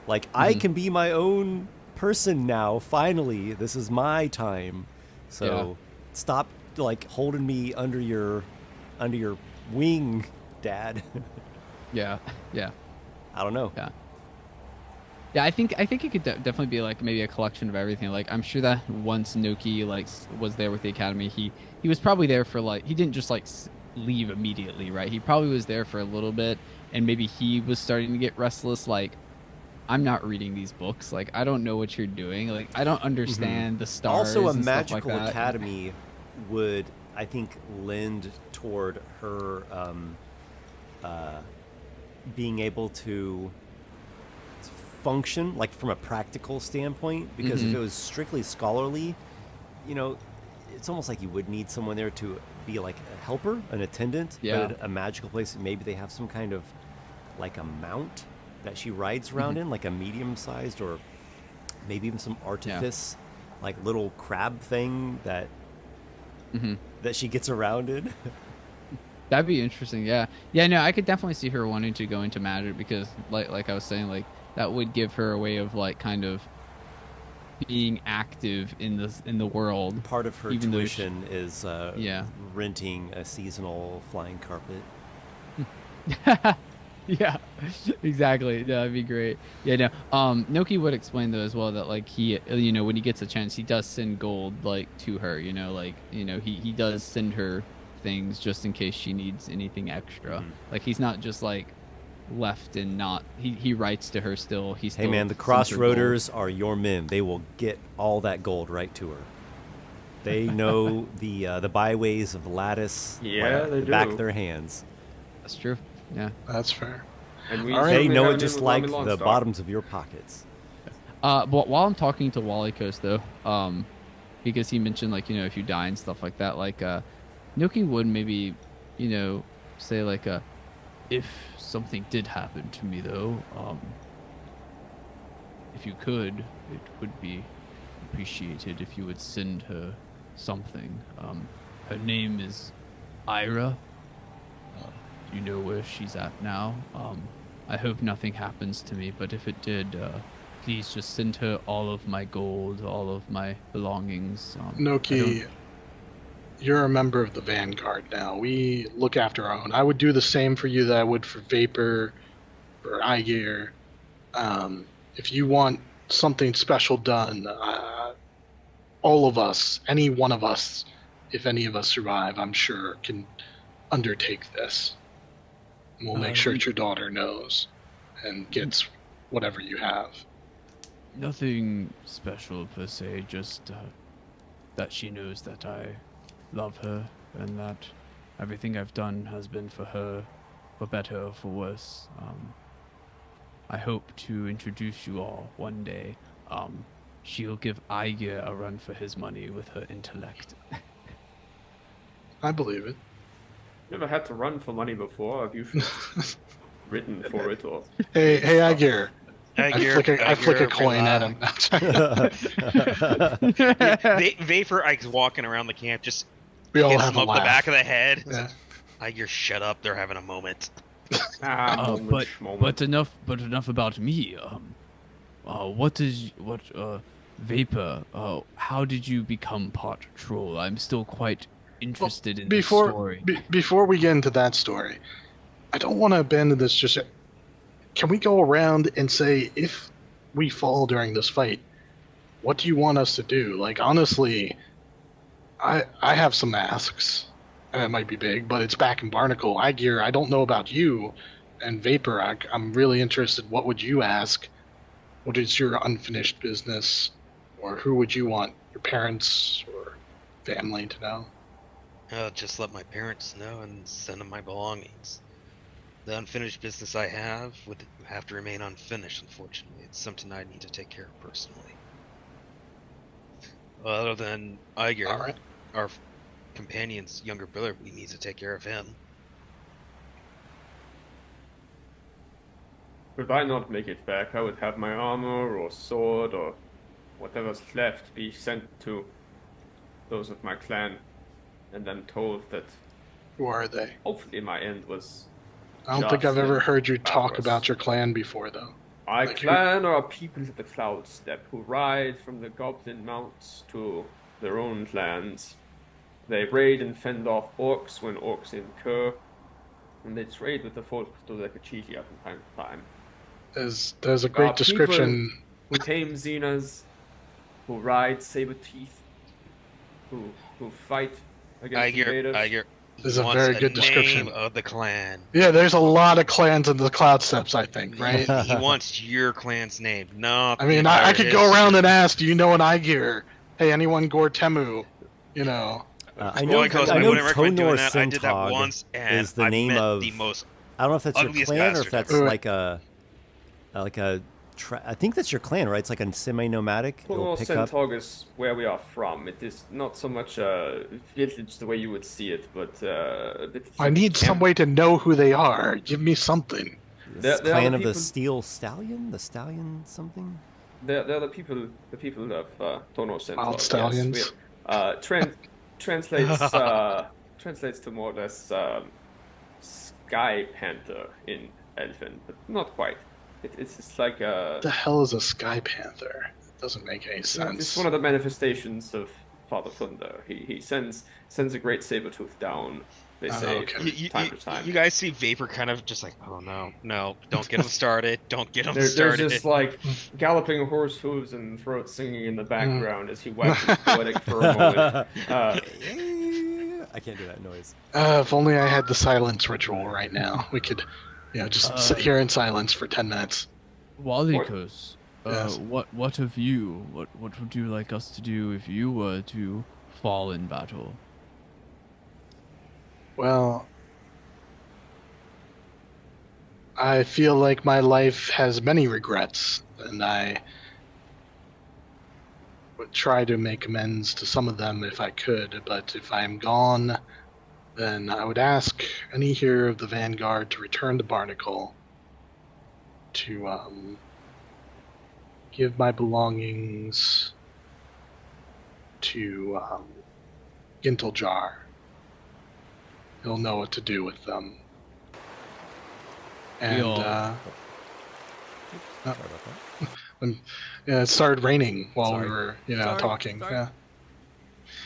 Speaker 1: Like I can be my own person now. Finally, this is my time. So stop like holding me under your wing, Dad.
Speaker 6: Yeah.
Speaker 1: I don't know.
Speaker 6: Yeah, I think it could definitely be like maybe a collection of everything. Like I'm sure that once Nokki was there with the academy, he was probably there for he didn't just leave immediately, right? He probably was there for a little bit, and maybe he was starting to get restless. Like, I'm not reading these books. Like, I don't know what you're doing. Like, I don't understand the stars.
Speaker 1: Also, a
Speaker 6: and
Speaker 1: magical
Speaker 6: stuff like that.
Speaker 1: academy would, I think, lend toward her being able to function, like from a practical standpoint. Because if it was strictly scholarly, it's almost like you would need someone there to be like a helper, an attendant,
Speaker 4: Yeah.
Speaker 1: but at a magical place. Maybe they have some kind of like a mount that she rides around in, like a medium-sized, or maybe even some artifice, like little crab thing that that she gets around in.
Speaker 4: That'd be interesting. Yeah. Yeah. No, I could definitely see her wanting to go into magic because, like I was saying, like that would give her a way of like kind of being active in the world.
Speaker 1: Part of her
Speaker 4: even though
Speaker 1: tuition is renting a seasonal flying carpet.
Speaker 4: Yeah, exactly. That'd be great. Yeah, no. Nokki would explain though as well that like he, you know, when he gets a chance, he does send gold like to her. You know, like he does send her things just in case she needs anything extra. Like he's not just like left and not. He writes to her still. He still
Speaker 1: Hey man, the Crossroaders are your men. They will get all that gold right to her. They know the byways of Lattice.
Speaker 5: Yeah, they
Speaker 1: the back
Speaker 5: do.
Speaker 1: of their hands.
Speaker 4: That's true. Yeah.
Speaker 2: That's fair.
Speaker 5: And we
Speaker 2: All right.
Speaker 1: They
Speaker 5: certainly
Speaker 1: know
Speaker 5: have
Speaker 1: it
Speaker 5: an
Speaker 1: just
Speaker 5: in with
Speaker 1: like
Speaker 5: Rami
Speaker 1: the
Speaker 5: Longstar.
Speaker 1: bottoms of your pockets.
Speaker 4: But while I'm talking to Walykos though, because he mentioned like if you die and stuff like that, like Nokki would maybe say like if something did happen to me though, if you could, it would be appreciated if you would send her something. Her name is Ira. You know where she's at now. I hope nothing happens to me, but if it did, please just send her all of my gold, all of my belongings.
Speaker 2: Nokki, you're a member of the Vanguard now. We look after our own. I would do the same for you that I would for Vapor, for Aygir. If you want something special done, all of us, any one of us, if any of us survive, I'm sure can undertake this. And we'll make sure your daughter knows and gets whatever you have.
Speaker 6: Nothing special per se, just that she knows that I love her and that everything I've done has been for her, for better or for worse. I hope to introduce you all one day. She'll give Aygir a run for his money with her intellect.
Speaker 2: I believe it.
Speaker 5: Never had to run for money before. I've usually written for it or.
Speaker 2: Hey, Aygir.
Speaker 3: Aygir,
Speaker 2: I flick a coin at him.
Speaker 3: Vapor Ike's walking around the camp, just
Speaker 2: We all
Speaker 3: hits
Speaker 2: have
Speaker 3: him
Speaker 2: a
Speaker 3: up
Speaker 2: laugh.
Speaker 3: the back of the head.
Speaker 2: Yeah.
Speaker 3: Aygir, shut up. They're having a moment.
Speaker 6: But enough about me. Vapor? How did you become part troll? I'm still quite interested in this story.
Speaker 2: Before we get into that story, I don't want to abandon this just yet. Can we go around and say, if we fall during this fight, what do you want us to do? Like, honestly, I have some asks, and it might be big, but it's back in Barnacle. Aygir, I don't know about you, and Vapor, I'm really interested. What would you ask? What is your unfinished business? Or who would you want your parents or family to know?
Speaker 3: Just let my parents know and send them my belongings. The unfinished business I have would have to remain unfinished, unfortunately. It's something I need to take care of personally. Other than Aygir,
Speaker 2: All right.
Speaker 3: our companion's younger brother, we need to take care of him.
Speaker 5: Could I not make it back, I would have my armor or sword or whatever's left be sent to those of my clan, and then told that
Speaker 2: Who are they?
Speaker 5: hopefully my end was.
Speaker 2: I don't think I've ever heard you talk
Speaker 5: backwards.
Speaker 2: about your clan before, though.
Speaker 5: My
Speaker 2: Like
Speaker 5: clan are people of the Cloud Steppe who ride from the Goblin Mounts to their own lands. They raid and fend off orcs when orcs incur, and they trade with the folk to Lekachitia from time to time.
Speaker 2: There's a great description.
Speaker 5: Who tame Xenas, who ride saber-teeth, who fight against invaders.
Speaker 3: Aygir
Speaker 2: This is a
Speaker 3: wants
Speaker 2: very good description.
Speaker 3: name of the clan.
Speaker 2: Yeah, there's a lot of clans in the Cloud Steppes, I think, right?
Speaker 3: He wants your clan's name, not.
Speaker 2: I mean, I could go around and ask, do you know an Aygir? Hey, anyone gor-Temu?
Speaker 1: I know
Speaker 3: Walykos, I wouldn't recommend doing
Speaker 1: Tonor
Speaker 3: that. I did that
Speaker 1: Sentog
Speaker 3: once, and
Speaker 1: is the
Speaker 3: I
Speaker 1: name
Speaker 3: met
Speaker 1: of.
Speaker 3: the most
Speaker 1: I don't know if that's your
Speaker 3: ugliest
Speaker 1: clan or if
Speaker 3: bastard
Speaker 1: that's
Speaker 2: ever.
Speaker 1: like a I think that's your clan, right? It's like a semi-nomadic. It'll pick up.
Speaker 5: Centaur is where we are from. It is not so much a village the way you would see it, but a bit
Speaker 2: I need some way to know who they are. Give me something.
Speaker 1: This
Speaker 5: They're
Speaker 1: clan
Speaker 5: the
Speaker 1: of the
Speaker 5: people-
Speaker 1: Steel Stallion? The Stallion something?
Speaker 5: They're the people of Tono Centaur.
Speaker 2: Wild stallions.
Speaker 5: Yes, translates to more or less Sky Panther in Elfin, but not quite. It's like a...
Speaker 2: What the hell is a Sky Panther? Doesn't make any sense.
Speaker 5: It's one of the manifestations of Father Thunder. He sends a great saber-tooth down. They say
Speaker 2: okay.
Speaker 5: time to time.
Speaker 3: You guys see Vapor kind of just like, oh no, don't get him started, don't get him
Speaker 5: They're
Speaker 3: started.
Speaker 5: just like galloping horse hooves and throat singing in the background as he wags his poetic for a moment.
Speaker 1: I can't do that noise.
Speaker 2: If only I had the silence ritual right now. We could, just sit here in silence for 10 minutes.
Speaker 6: Walykos,
Speaker 2: Yes.
Speaker 6: what of you? What would you like us to do if you were to fall in battle?
Speaker 2: Well, I feel like my life has many regrets, and I would try to make amends to some of them if I could, but if I am gone, then I would ask any hero of the Vanguard to return to Barnacle to give my belongings to Ginteljar. He'll know what to do with them. And
Speaker 1: Sorry about that.
Speaker 2: it started raining while
Speaker 1: Sorry.
Speaker 2: we were,
Speaker 1: Sorry.
Speaker 2: talking.
Speaker 1: Sorry.
Speaker 2: Yeah.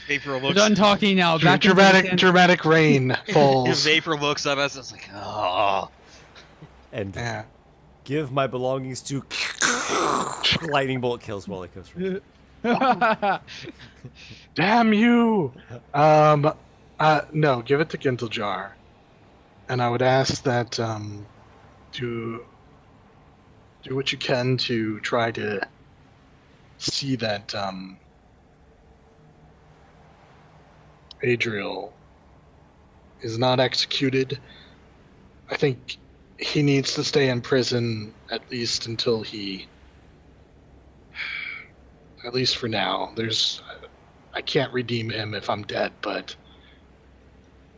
Speaker 3: Vapor
Speaker 4: We're
Speaker 3: looks.
Speaker 4: done talking now. Back into the tent.
Speaker 2: Dramatic rain falls.
Speaker 3: Vapor looks up at us. It's like, oh.
Speaker 1: And
Speaker 2: Yeah.
Speaker 1: give my belongings to... Lightning bolt kills Walykos.
Speaker 2: Damn you! No, give it to Ginteljar. And I would ask that do what you can to try to see that Adriel is not executed. I think he needs to stay in prison at least until at least for now. I can't redeem him if I'm dead, but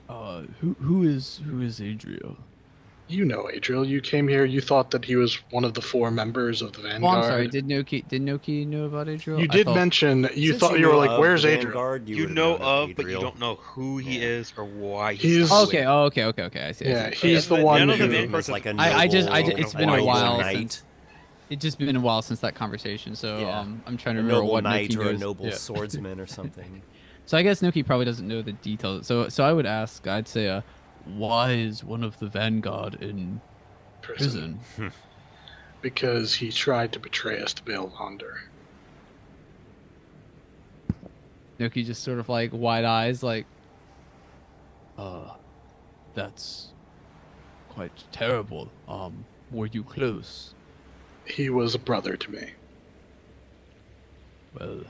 Speaker 6: Who is Adriel?
Speaker 2: you know Adriel. You came here, you thought that he was one of the 4 members of the
Speaker 4: Oh,
Speaker 2: Vanguard.
Speaker 4: I'm sorry. Did Nokki know about Adriel?
Speaker 2: You
Speaker 4: I
Speaker 2: did
Speaker 4: thought-
Speaker 2: mention, you
Speaker 1: Since
Speaker 2: thought you
Speaker 1: know
Speaker 2: were like,
Speaker 1: of
Speaker 2: where's
Speaker 1: the
Speaker 2: Adriel?
Speaker 1: Vanguard,
Speaker 3: You
Speaker 1: would've
Speaker 3: know
Speaker 1: known
Speaker 3: of, but you
Speaker 1: Adriel.
Speaker 3: don't know who he is or why
Speaker 2: He's-
Speaker 3: he's.
Speaker 4: Okay. Oh, okay. I see.
Speaker 2: Yeah,
Speaker 4: I see.
Speaker 2: he's the
Speaker 3: None
Speaker 2: one
Speaker 3: of the
Speaker 2: who...
Speaker 3: Vanguard-
Speaker 1: It's like a
Speaker 4: I just-
Speaker 1: noble-
Speaker 4: it's been a
Speaker 1: noble
Speaker 4: while
Speaker 1: knight.
Speaker 4: since- It's just been a while since that conversation, so
Speaker 1: Yeah.
Speaker 4: I'm trying
Speaker 1: A
Speaker 4: to remember
Speaker 1: noble
Speaker 4: what
Speaker 1: knight
Speaker 4: Nokki
Speaker 1: or a
Speaker 4: knows.
Speaker 1: noble
Speaker 4: Yeah.
Speaker 1: swordsman or something.
Speaker 4: So I guess Nokki probably doesn't know the details. So I would ask. I'd say, why is one of the Vanguard in prison?
Speaker 2: Because he tried to betray us to Balvander.
Speaker 4: Nokki just sort of like wide eyes, like,
Speaker 6: That's quite terrible. Were you close?
Speaker 2: He was a brother to me.
Speaker 6: Well,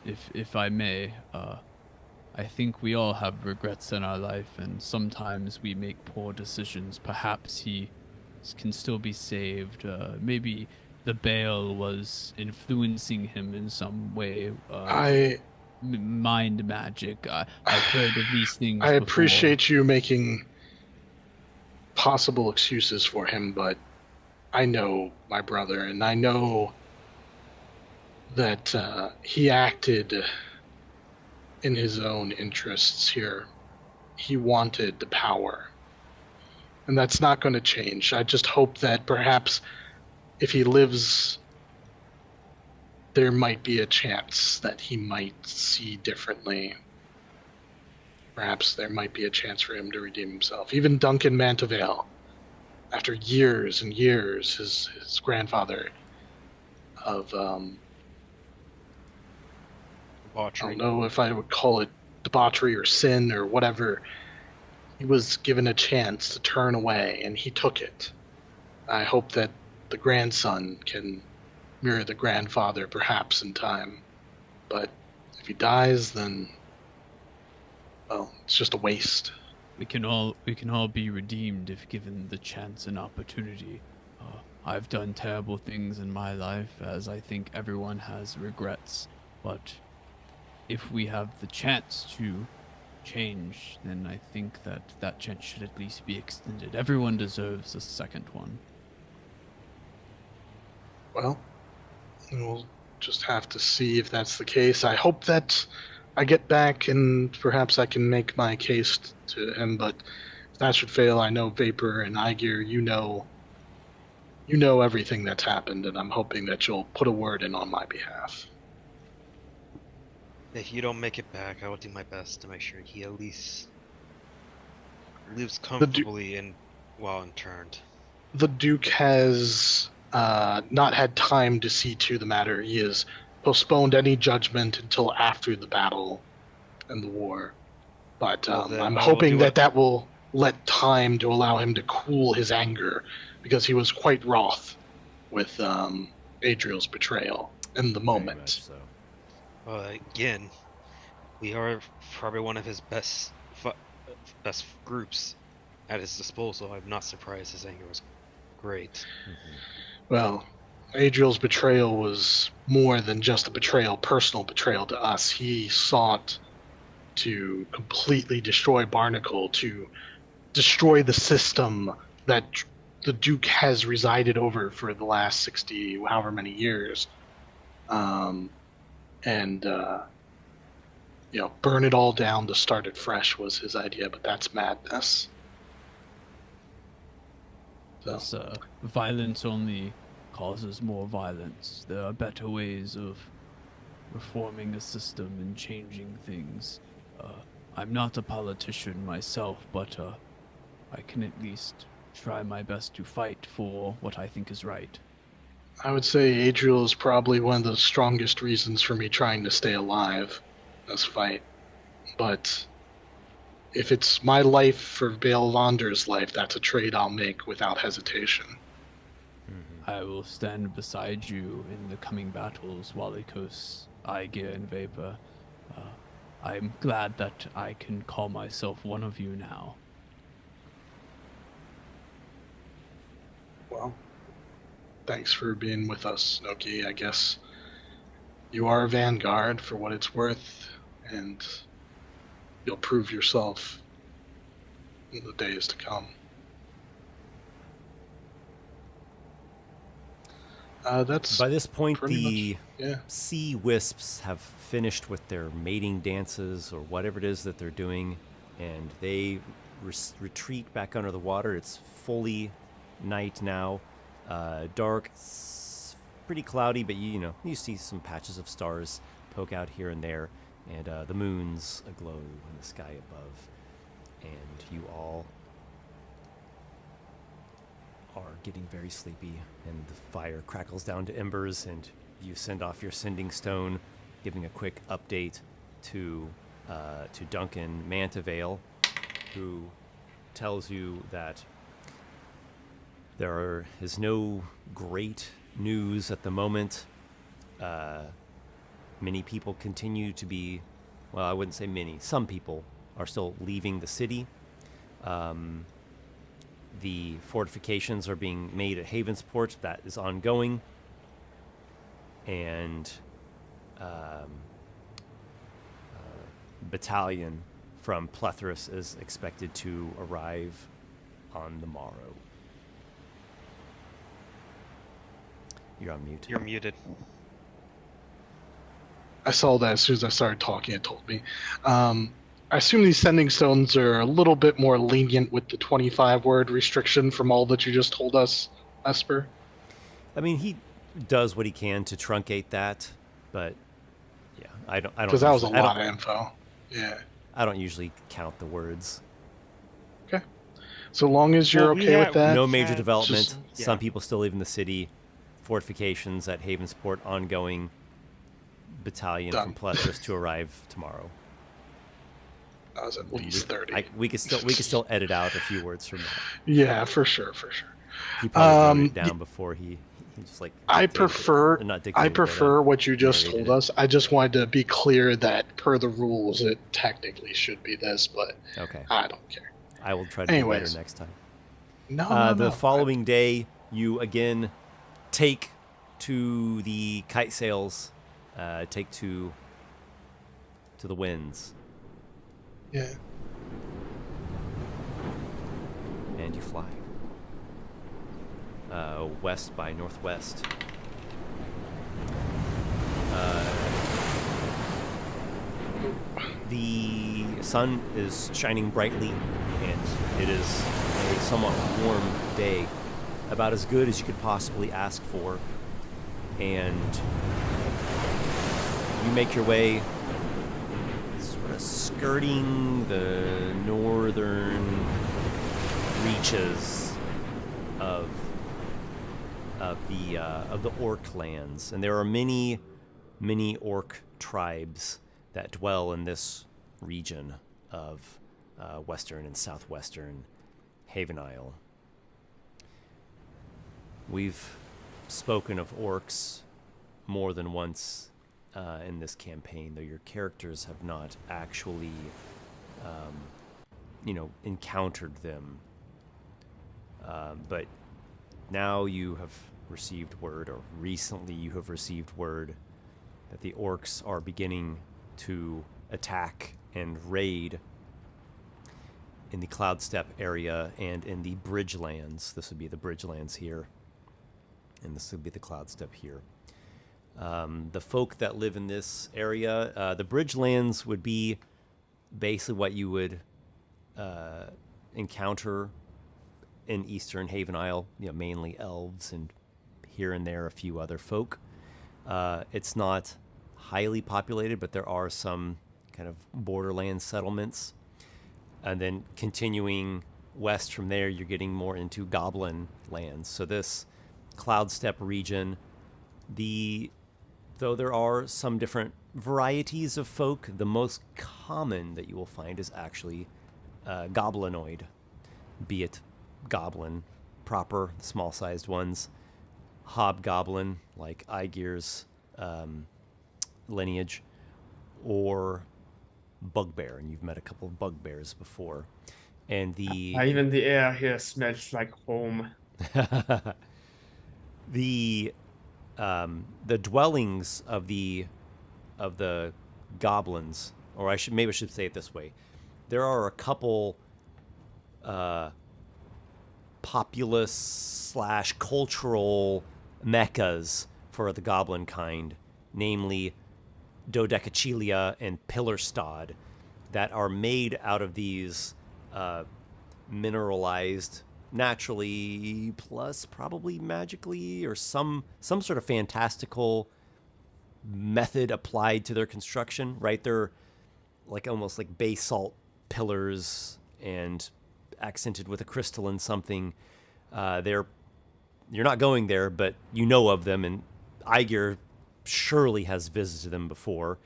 Speaker 6: if I may, I think we all have regrets in our life, and sometimes we make poor decisions. Perhaps he can still be saved. Maybe the Baal was influencing him in some way. Mind magic. I've heard of these things.
Speaker 2: I
Speaker 6: before.
Speaker 2: appreciate you making possible excuses for him, but I know my brother, and I know that he acted in his own interests here. He wanted the power, and that's not going to change. I just hope that perhaps if he lives, there might be a chance that he might see differently. Perhaps there might be a chance for him to redeem himself. Even Duncan Mantevale, after years and years, his grandfather of, I don't know if I would call it debauchery or sin or whatever, he was given a chance to turn away, and he took it. I hope that the grandson can mirror the grandfather perhaps in time. But if he dies, then, well, it's just a waste.
Speaker 6: We can all be redeemed if given the chance and opportunity. I've done terrible things in my life, as I think everyone has regrets. But if we have the chance to change, then I think that chance should at least be extended. Everyone deserves a second one.
Speaker 2: Well, we'll just have to see if that's the case. I hope that I get back and perhaps I can make my case to him, but if that should fail, I know Vapor and Aygir, you know everything that's happened, and I'm hoping that you'll put a word in on my behalf.
Speaker 3: If you don't make it back, I will do my best to make sure he at least lives comfortably and while interned.
Speaker 2: The Duke has not had time to see to the matter. He has postponed any judgment until after the battle and the war. But I'm hoping that will let time to allow him to cool his anger, because he was quite wroth with Adriel's betrayal in the moment.
Speaker 3: Again, we are probably one of his best groups at his disposal. I'm not surprised his anger was great.
Speaker 1: Mm-hmm.
Speaker 2: Well, Adriel's betrayal was more than just a betrayal, personal betrayal to us. He sought to completely destroy Barnacle, to destroy the system that the Duke has resided over for the last 60, however many years. Burn it all down to start it fresh was his idea, but that's madness. So.
Speaker 6: Violence only causes more violence. There are better ways of reforming a system and changing things. I'm not a politician myself, but I can at least try my best to fight for what I think is right.
Speaker 2: I would say Adriel is probably one of the strongest reasons for me trying to stay alive in this fight. But if it's my life for Bale Vonder's life, that's a trade I'll make without hesitation.
Speaker 6: Mm-hmm. I will stand beside you in the coming battles, Walykos, Aygir, and Vapor. I'm glad that I can call myself one of you now.
Speaker 2: Well, thanks for being with us, Nokki. I guess you are a vanguard for what it's worth, and you'll prove yourself in the days to come. That's
Speaker 1: by this point, the
Speaker 2: much,
Speaker 1: sea wisps have finished with their mating dances or whatever it is that they're doing, and they retreat back under the water. It's fully night now, dark, pretty cloudy, but you see some patches of stars poke out here and there, and the moon's aglow in the sky above, and you all are getting very sleepy, and the fire crackles down to embers, and you send off your sending stone, giving a quick update to Duncan Mantavale, who tells you that there is no great news at the moment. Many people continue to be, well, I wouldn't say many, some people are still leaving the city. The fortifications are being made at Havensport. That is ongoing. And battalion from Plethyrus is expected to arrive on the morrow. You're on mute.
Speaker 3: You're muted.
Speaker 2: I saw that as soon as I started talking, it told me. I assume these sending stones are a little bit more lenient with the 25-word restriction from all that you just told us, Esper.
Speaker 1: I mean, he does what he can to truncate that, but yeah, I don't.
Speaker 2: Because that was a lot of info. Yeah.
Speaker 1: I don't usually count the words.
Speaker 2: Okay. So long as you're okay with that.
Speaker 1: No major development. Some people still leaving the city. Fortifications at Havensport ongoing. Battalion from Plethyrus to arrive tomorrow.
Speaker 2: That was at least 30.
Speaker 1: We could still edit out a few words from that.
Speaker 2: Yeah, for sure.
Speaker 1: He probably wrote it down before he just like.
Speaker 2: I prefer what you just told us. I just wanted to be clear that per the rules, it technically should be this, but
Speaker 1: okay.
Speaker 2: I don't care.
Speaker 1: I will try to do better next time.
Speaker 2: No.
Speaker 1: The following day, you again take to the kite sails, take to the winds.
Speaker 2: Yeah.
Speaker 1: And you fly. West by northwest. The sun is shining brightly, and it is a somewhat warm day, about as good as you could possibly ask for. And you make your way, sort of skirting the northern reaches of the orc lands, and there are many orc tribes that dwell in this region of western and southwestern Haven Isle. We've spoken of orcs more than once in this campaign, though your characters have not actually, encountered them. But now you have received word, or recently you have received word, that the orcs are beginning to attack and raid in the Cloudstep area and in the Bridgelands. This would be the Bridgelands here, and this would be the Cloudstep here. The folk that live in this area, the Bridgelands would be basically what you would encounter in Eastern Haven Isle, mainly elves and here and there a few other folk. It's not highly populated, but there are some kind of borderland settlements. And then continuing west from there, you're getting more into goblin lands. So this Cloudstep region, though there are some different varieties of folk, the most common that you will find is actually goblinoid, be it goblin proper, small-sized ones, hobgoblin, like Aygir's lineage, or bugbear, and you've met a couple of bugbears before. And
Speaker 5: even the air here smells like home.
Speaker 1: The dwellings of the goblins, or I should say it this way, there are a couple populous / cultural meccas for the goblin kind, namely Dodecachelia and Pillarstad, that are made out of these mineralized, naturally plus probably magically, or some sort of fantastical method applied to their construction, right? They're like almost like basalt pillars and accented with a crystalline something. You're not going there, but you know of them, and Aygir surely has visited them before,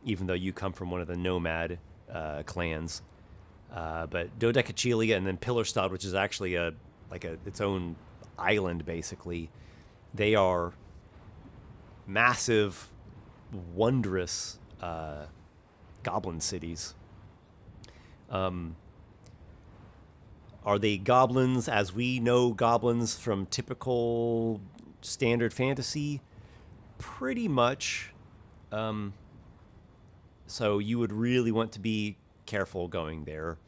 Speaker 1: even though you come from one of the nomad clans. But Dodecachelia and then Pillarstad, which is actually its own island, basically. They are massive, wondrous goblin cities. Are they goblins as we know goblins from typical standard fantasy? Pretty much. So you would really want to be careful going there,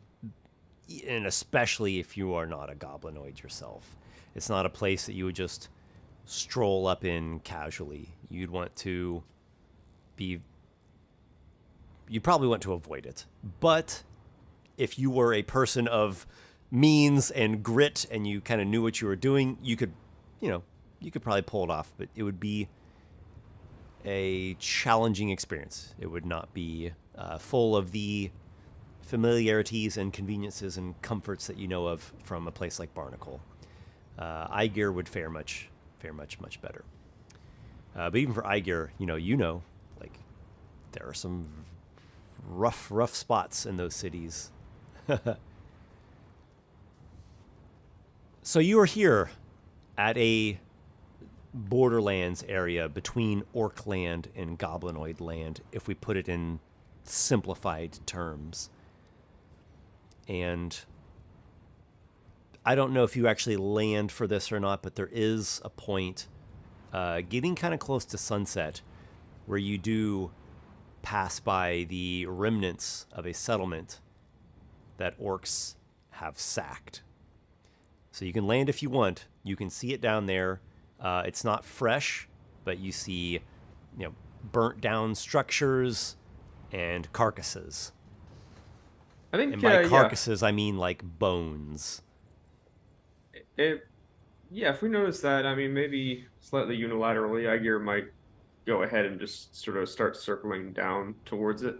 Speaker 1: and especially if you are not a goblinoid yourself. It's not a place that you would just stroll up in casually. You'd probably want to avoid it. But if you were a person of means and grit and you kind of knew what you were doing, you could probably pull it off, but it would be a challenging experience. It would not be full of the familiarities and conveniences and comforts that you know of from a place like Barnacle. Aygir would fare much better. But even for Aygir, like there are some rough spots in those cities. So you are here at a borderlands area between orc land and goblinoid land, if we put it in simplified terms. And I don't know if you actually land for this or not, but there is a point getting kind of close to sunset where you do pass by the remnants of a settlement that orcs have sacked. So you can land if you want. You can see it down there. It's not fresh, but you see, burnt down structures and carcasses.
Speaker 5: I think,
Speaker 1: and by carcasses, I mean like bones.
Speaker 5: If we notice that, I mean, maybe slightly unilaterally, Aygir might go ahead and just sort of start circling down towards it.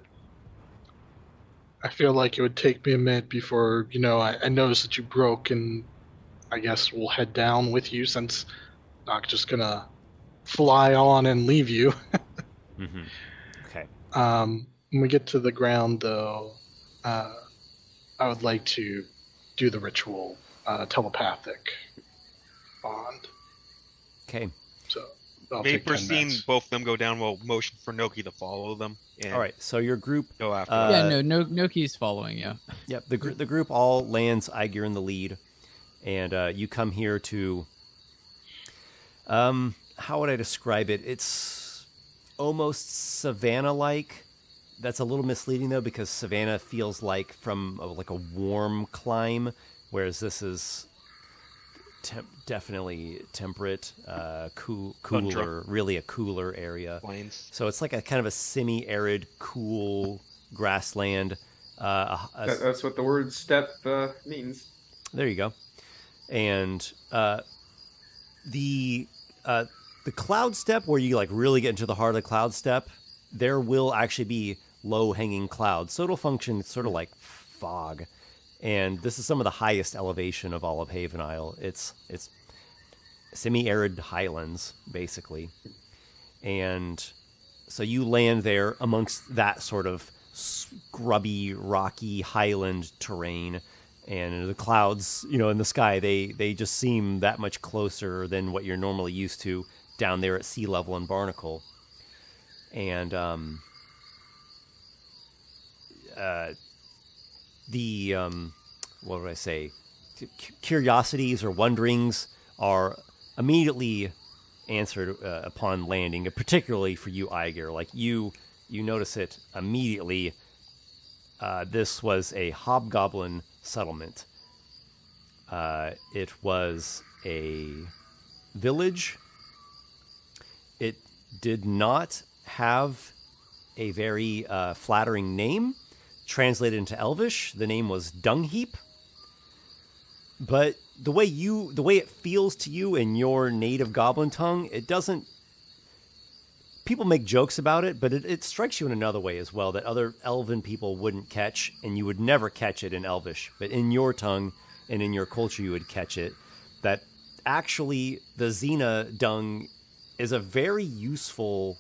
Speaker 2: I feel like it would take me a minute before, I notice that you broke, and I guess we'll head down with you since I'm not just gonna fly on and leave you.
Speaker 1: Mm-hmm. Okay.
Speaker 2: When we get to the ground, though, I would like to do the ritual telepathic bond.
Speaker 1: Okay.
Speaker 2: So I'll
Speaker 3: Maybe
Speaker 2: take 10
Speaker 3: seeing
Speaker 2: minutes.
Speaker 3: both of them go down, we'll motion for Nokki to follow them. And
Speaker 1: All right. So your group.
Speaker 3: Go after.
Speaker 4: Nokki's following you.
Speaker 1: Yep. The group all lands Aygir in the lead, and you come here to. How would I describe it? It's almost savannah-like. That's a little misleading though, because savannah feels like from like a warm climb, whereas this is definitely temperate, cooler,
Speaker 3: Tundra.
Speaker 1: really a cooler area.
Speaker 3: Plains.
Speaker 1: So it's like a kind of a semi-arid, cool grassland.
Speaker 5: That's what the word steppe means.
Speaker 1: There you go. And the cloud steppe, where you like really get into the heart of the cloud steppe, there will actually be low-hanging clouds. So it'll function sort of like fog. And this is some of the highest elevation of all of Haven Isle. It's semi-arid highlands, basically. And so you land there amongst that sort of scrubby, rocky highland terrain. And the clouds, in the sky, they just seem that much closer than what you're normally used to down there at sea level in Barnacle. And what would I say? Curiosities or wonderings are immediately answered upon landing, particularly for you, Aygir. Like you notice it immediately. This was a Hobgoblin settlement. It was a village. It did not have a very flattering name. Translated into Elvish, the name was Dung Heap. But the way it feels to you in your native Goblin tongue, it doesn't. People make jokes about it, but it strikes you in another way as well that other Elven people wouldn't catch, and you would never catch it in Elvish. But in your tongue and in your culture, you would catch it. That actually the Xena dung is a very useful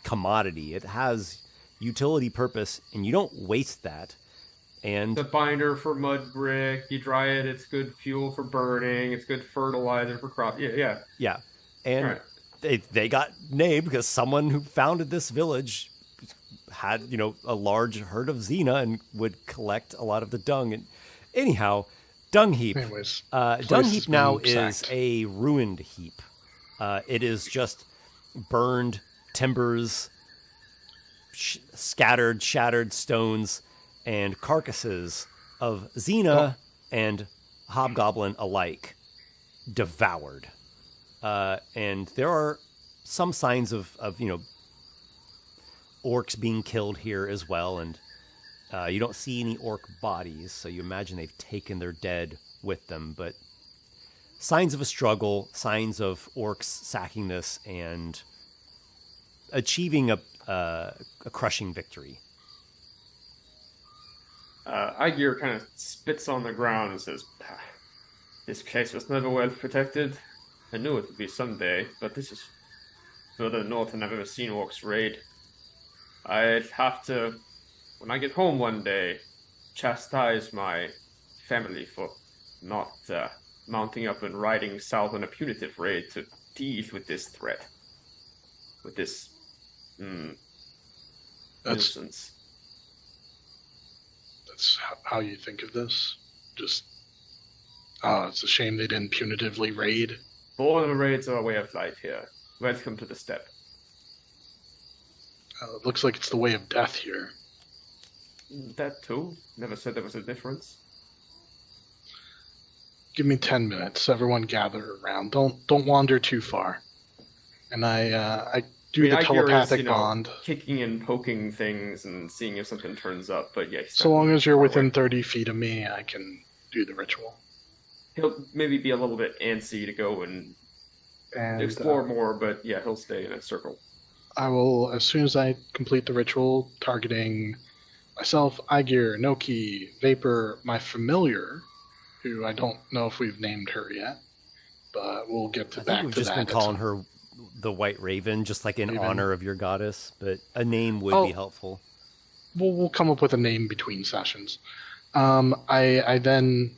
Speaker 1: commodity. It has utility purpose, and you don't waste that. And
Speaker 5: The binder for mud brick, you dry it, it's good fuel for burning, it's good fertilizer for crop. Yeah.
Speaker 1: And
Speaker 5: Right.
Speaker 1: they got named because someone who founded this village had, a large herd of Xena and would collect a lot of the dung. And anyhow, Dung Heap.
Speaker 2: Anyways,
Speaker 1: Dung
Speaker 2: place
Speaker 1: Heap now
Speaker 2: being
Speaker 1: is
Speaker 2: sacked.
Speaker 1: a ruined heap. It is just burned timbers, scattered, shattered stones, and carcasses of Xena and Hobgoblin alike devoured. And there are some signs of orcs being killed here as well, and you don't see any orc bodies, so you imagine they've taken their dead with them, but signs of a struggle, signs of orcs sacking this and achieving a crushing victory.
Speaker 5: Aygir kind of spits on the ground and says, "This place was never well protected. I knew it would be someday, but this is further north than I've ever seen orcs raid. I'd have to, when I get home one day, chastise my family for not mounting up and riding south on a punitive raid to deal with this threat. With this nuisance."
Speaker 2: That's how you think of this? Just Oh, it's a shame they didn't punitively raid.
Speaker 5: Born raids are a way of life here. Welcome to the steppe.
Speaker 2: It looks like it's the way of death here.
Speaker 5: That too? Never said there was a difference.
Speaker 2: Give me 10 minutes. Everyone gather around. Don't wander too far. And I do the
Speaker 5: Aygir
Speaker 2: telepathic
Speaker 5: is,
Speaker 2: bond.
Speaker 5: Kicking and poking things and seeing if something turns up, but yeah.
Speaker 2: So long as you're within 30 feet of me, I can do the ritual.
Speaker 5: He'll maybe be a little bit antsy to go and explore more, but yeah, he'll stay in a circle.
Speaker 2: I will, as soon as I complete the ritual, targeting myself, Aygir, Nokki, Vapor, my familiar, who I don't know if we've named her yet, but we'll get to
Speaker 1: I
Speaker 2: back
Speaker 1: think we've
Speaker 2: to
Speaker 1: just
Speaker 2: that.
Speaker 1: been calling her the White Raven, just like in honor of your goddess, but a name would be helpful.
Speaker 2: We'll come up with a name between sessions. I then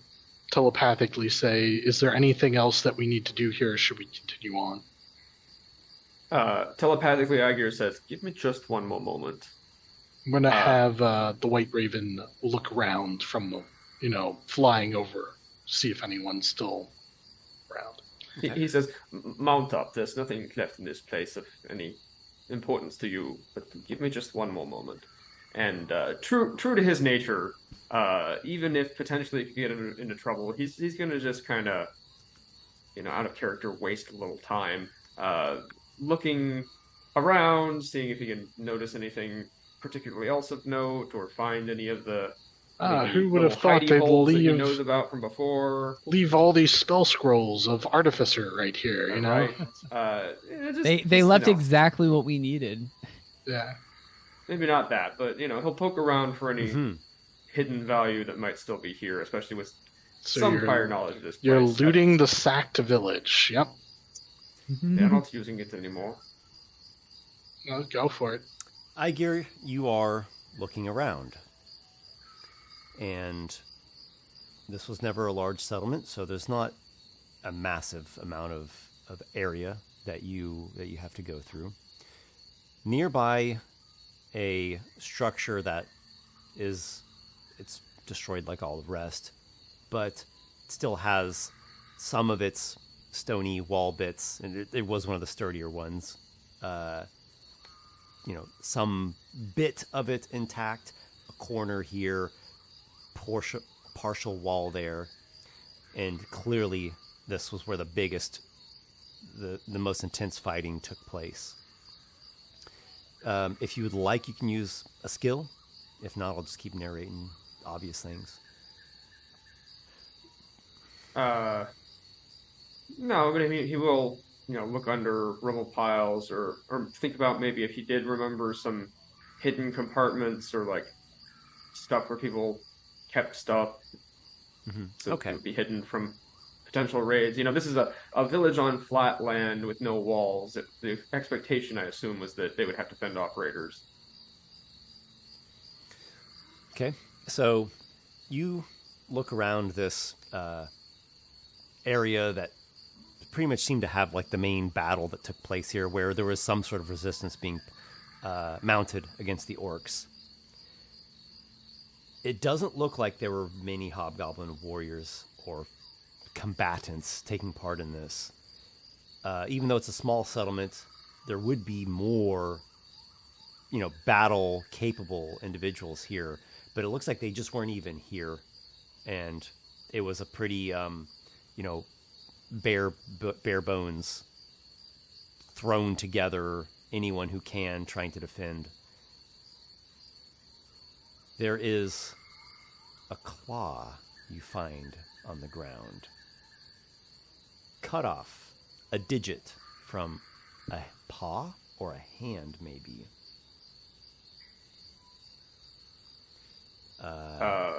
Speaker 2: telepathically say, is there anything else that we need to do here, or should we continue on?
Speaker 5: Telepathically, Aygir says, give me just one more moment.
Speaker 2: I'm going to have the White Raven look around from, flying over, see if anyone's still around.
Speaker 5: He says, mount up. There's nothing left in this place of any importance to you, but give me just one more moment. And true to his nature, even if potentially he could get into trouble, he's going to just kind of, out of character, waste a little time looking around, seeing if he can notice anything particularly else of note or find any of the
Speaker 2: who would have thought they'd
Speaker 5: that he knows about from before.
Speaker 2: Leave all these spell scrolls of Artificer right here, you know?
Speaker 5: Right.
Speaker 4: They left exactly what we needed.
Speaker 2: Yeah.
Speaker 5: Maybe not that, but he'll poke around for any hidden value that might still be here, especially with some prior knowledge of this place.
Speaker 2: You're looting the sacked village. Yep.
Speaker 5: They're not using it anymore.
Speaker 2: No, go for it.
Speaker 1: Aygir, you are looking around. And this was never a large settlement, so there's not a massive amount of area that you have to go through. Nearby, a structure that it's destroyed like all the rest, but still has some of its stony wall bits, and it was one of the sturdier ones. Some bit of it intact, a corner here, partial wall there, and clearly this was where the most intense fighting took place. If you would like, you can use a skill. If not, I'll just keep narrating obvious things.
Speaker 5: No, but I mean, he will, look under rubble piles or think about maybe if he did remember some hidden compartments or like stuff where people kept stuff. So
Speaker 1: Okay.
Speaker 5: it would be hidden from potential raids. This is a village on flat land with no walls. The expectation, I assume, was that they would have to fend off raiders.
Speaker 1: Okay, so you look around this area that pretty much seemed to have like the main battle that took place here, where there was some sort of resistance being mounted against the orcs. It doesn't look like there were many Hobgoblin warriors or combatants taking part in this. Even though it's a small settlement, there would be more, battle-capable individuals here. But it looks like they just weren't even here. And it was a pretty, bare bones, thrown together, anyone who can trying to defend. There is a claw you find on the ground. Cut off a digit from a paw or a hand, maybe.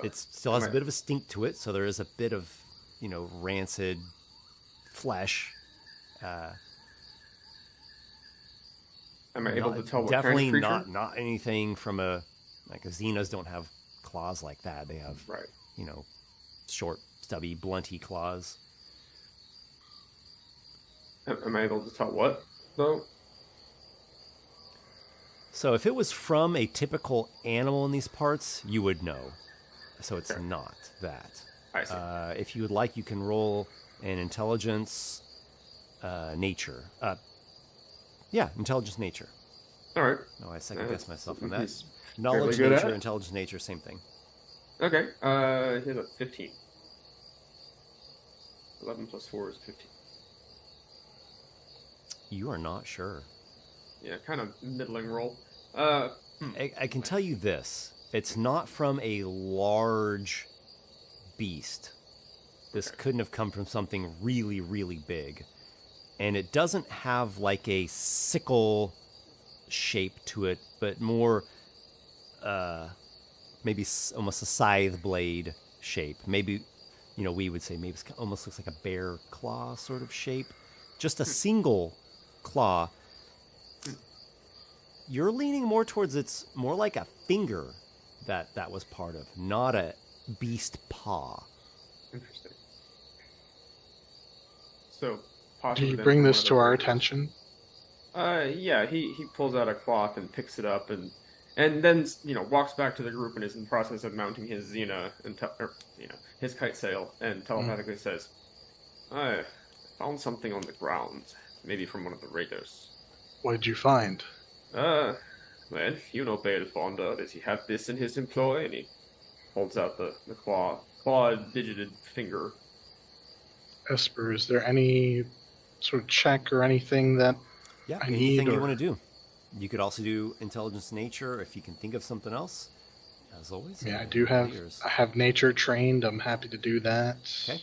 Speaker 1: It still has a bit of a stink to it, so there is a bit of, rancid flesh.
Speaker 5: Am I able to tell what
Speaker 1: definitely
Speaker 5: kind of creature?
Speaker 1: not anything from a Xenas don't have claws like that. They have short, stubby, blunty claws.
Speaker 5: Am I able to tell what though?
Speaker 1: So if it was from a typical animal in these parts, you would know. So it's not that.
Speaker 5: I see.
Speaker 1: If you would like, you can roll an intelligence nature. Intelligence nature.
Speaker 5: All right.
Speaker 1: No, I second guess myself on
Speaker 5: something
Speaker 1: that.
Speaker 5: he's
Speaker 1: Knowledge
Speaker 5: fairly good
Speaker 1: nature,
Speaker 5: at.
Speaker 1: intelligence nature, same thing.
Speaker 5: Okay. Here's a 15. 11 plus 4 is 15.
Speaker 1: You are not sure.
Speaker 5: Yeah, kind of middling roll.
Speaker 1: I can tell you this. It's not from a large beast. This couldn't have come from something really, really big. And it doesn't have like a sickle shape to it, but more maybe almost a scythe blade shape. Maybe, we would say maybe it almost looks like a bear claw sort of shape. Just a single claw. You're leaning more towards it's more like a finger that was part of, not a beast paw.
Speaker 5: Interesting. So,
Speaker 2: Do
Speaker 5: possibly
Speaker 2: you
Speaker 5: then
Speaker 2: bring
Speaker 5: from
Speaker 2: this
Speaker 5: one of
Speaker 2: to
Speaker 5: the
Speaker 2: our
Speaker 5: raiders.
Speaker 2: attention?
Speaker 5: Yeah, he pulls out a cloth and picks it up and then walks back to the group and is in the process of mounting his Xena and his kite sail and telepathically says, "I found something on the ground, maybe from one of the raiders."
Speaker 2: What did you find?
Speaker 5: Well, Balefonder, does he have this in his employ? And he holds out the claw-digited finger.
Speaker 2: Esper, is there any sort of check or anything that
Speaker 1: Yeah,
Speaker 2: I
Speaker 1: anything
Speaker 2: need,
Speaker 1: you
Speaker 2: or-
Speaker 1: want to do. You could also do intelligence nature if you can think of something else. As always.
Speaker 2: I do have
Speaker 1: yours.
Speaker 2: I have nature trained. I'm happy to do that.
Speaker 1: Okay.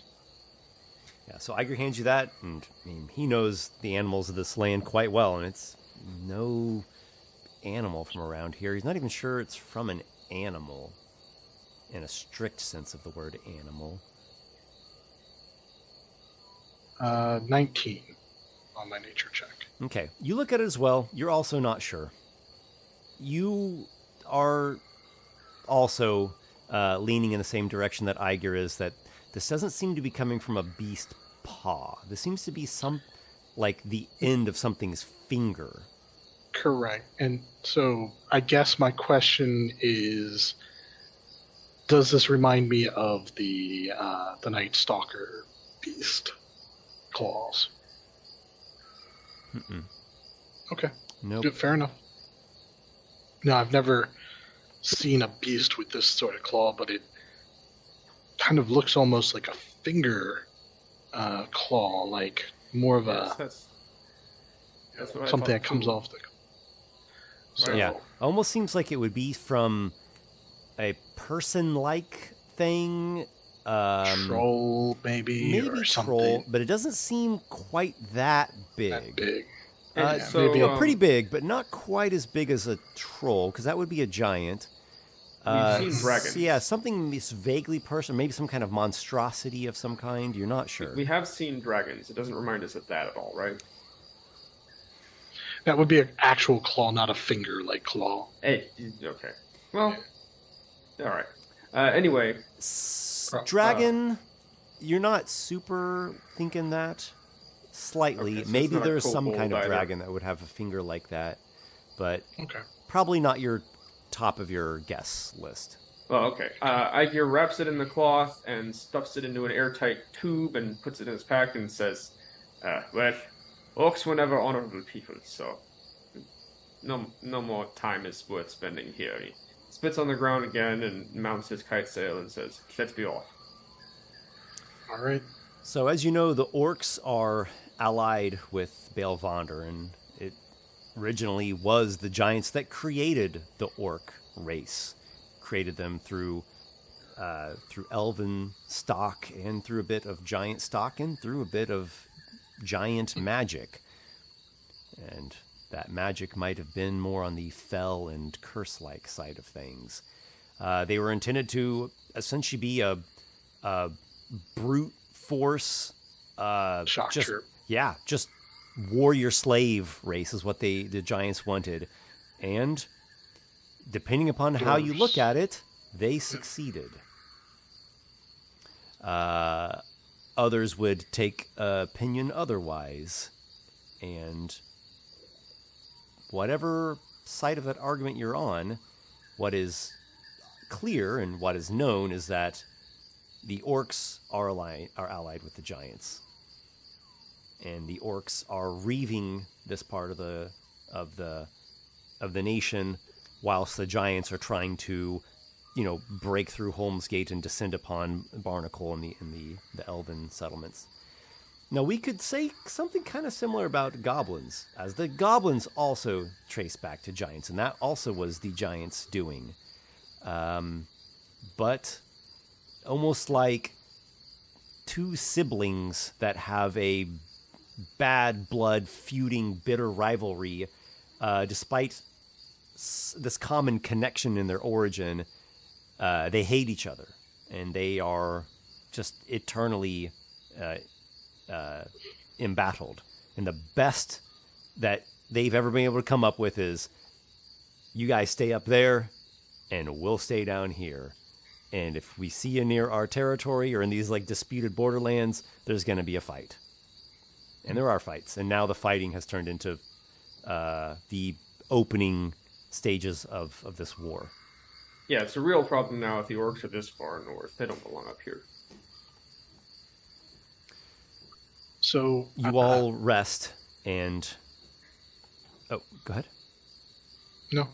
Speaker 1: Yeah, so Aygir hands you that, and he knows the animals of this land quite well, and it's no animal from around here. He's not even sure it's from an animal, in a strict sense of the word animal.
Speaker 2: 19 on my nature check.
Speaker 1: Okay, you look at it as well. You're also not sure. You are also leaning in the same direction that Aygir is, that this doesn't seem to be coming from a beast paw. This seems to be like the end of something's finger.
Speaker 2: Correct. And so I guess my question is, does this remind me of the Night Stalker beast claws?
Speaker 1: Mm-mm.
Speaker 2: Okay.
Speaker 1: Nope.
Speaker 2: Fair enough. No, I've never seen a beast with this sort of claw, but it kind of looks almost like a finger claw, like more of
Speaker 5: Yes,
Speaker 2: a
Speaker 5: that's what I
Speaker 2: something
Speaker 5: thought
Speaker 2: that comes
Speaker 5: too.
Speaker 2: off the. So,
Speaker 1: Yeah, almost seems like it would be from a person-like thing.
Speaker 2: Troll, maybe or something.
Speaker 1: troll, but it doesn't seem quite that big.
Speaker 2: That big.
Speaker 5: And
Speaker 2: Yeah,
Speaker 5: so,
Speaker 2: maybe
Speaker 1: Pretty big, but not quite as big as a troll, because that would be a giant.
Speaker 5: We've seen dragons.
Speaker 1: So yeah, something is vaguely person, maybe some kind of monstrosity of some kind. You're not sure.
Speaker 5: We have seen dragons. It doesn't remind us of that at all, right?
Speaker 2: That would be an actual claw, not a finger-like claw.
Speaker 5: Hey, okay. Well, all right. Anyway,
Speaker 1: Dragon, you're not super thinking that. Slightly.
Speaker 5: Okay, so it's
Speaker 1: Maybe
Speaker 5: not a
Speaker 1: there's some
Speaker 5: kobold
Speaker 1: kind of
Speaker 5: either.
Speaker 1: dragon that would have a finger like that, but
Speaker 2: Okay.
Speaker 1: probably not your top of your guess list.
Speaker 5: well, okay. Aygir wraps it in the cloth and stuffs it into an airtight tube and puts it in his pack and says, well, orcs were never honorable people, so no more time is worth spending here. He spits on the ground again and mounts his kite sail and says, let's be off.
Speaker 2: All right.
Speaker 1: So as you know, the orcs are allied with Balefonder, and it originally was the giants that created the orc race, created them through elven stock and through a bit of giant stock and through a bit of giant magic. And that magic might have been more on the fell and curse-like side of things. They were intended to essentially be a brute force.
Speaker 2: Shock
Speaker 1: just,
Speaker 2: troop.
Speaker 1: Yeah, just warrior slave race is what the giants wanted. And depending upon how you look at it, they succeeded. Others would take opinion otherwise. And whatever side of that argument you're on, what is clear and what is known is that the orcs are allied with the giants, and the orcs are reaving this part of the nation, whilst the giants are trying to, break through Holmesgate and descend upon Barnacle and the elven settlements. Now, we could say something kind of similar about goblins, as the goblins also trace back to giants, and that also was the giants' doing. But almost like two siblings that have a bad blood, feuding, bitter rivalry, despite this common connection in their origin, they hate each other, and they are just eternally embattled. And the best that they've ever been able to come up with is, you guys stay up there, and we'll stay down here. And if we see you near our territory or in these like disputed borderlands, there's going to be a fight. And there are fights. And now the fighting has turned into the opening stages of this war.
Speaker 5: Yeah, it's a real problem now if the orcs are this far north. They don't belong up here.
Speaker 2: So
Speaker 1: you all rest and... Oh, go ahead.
Speaker 2: No,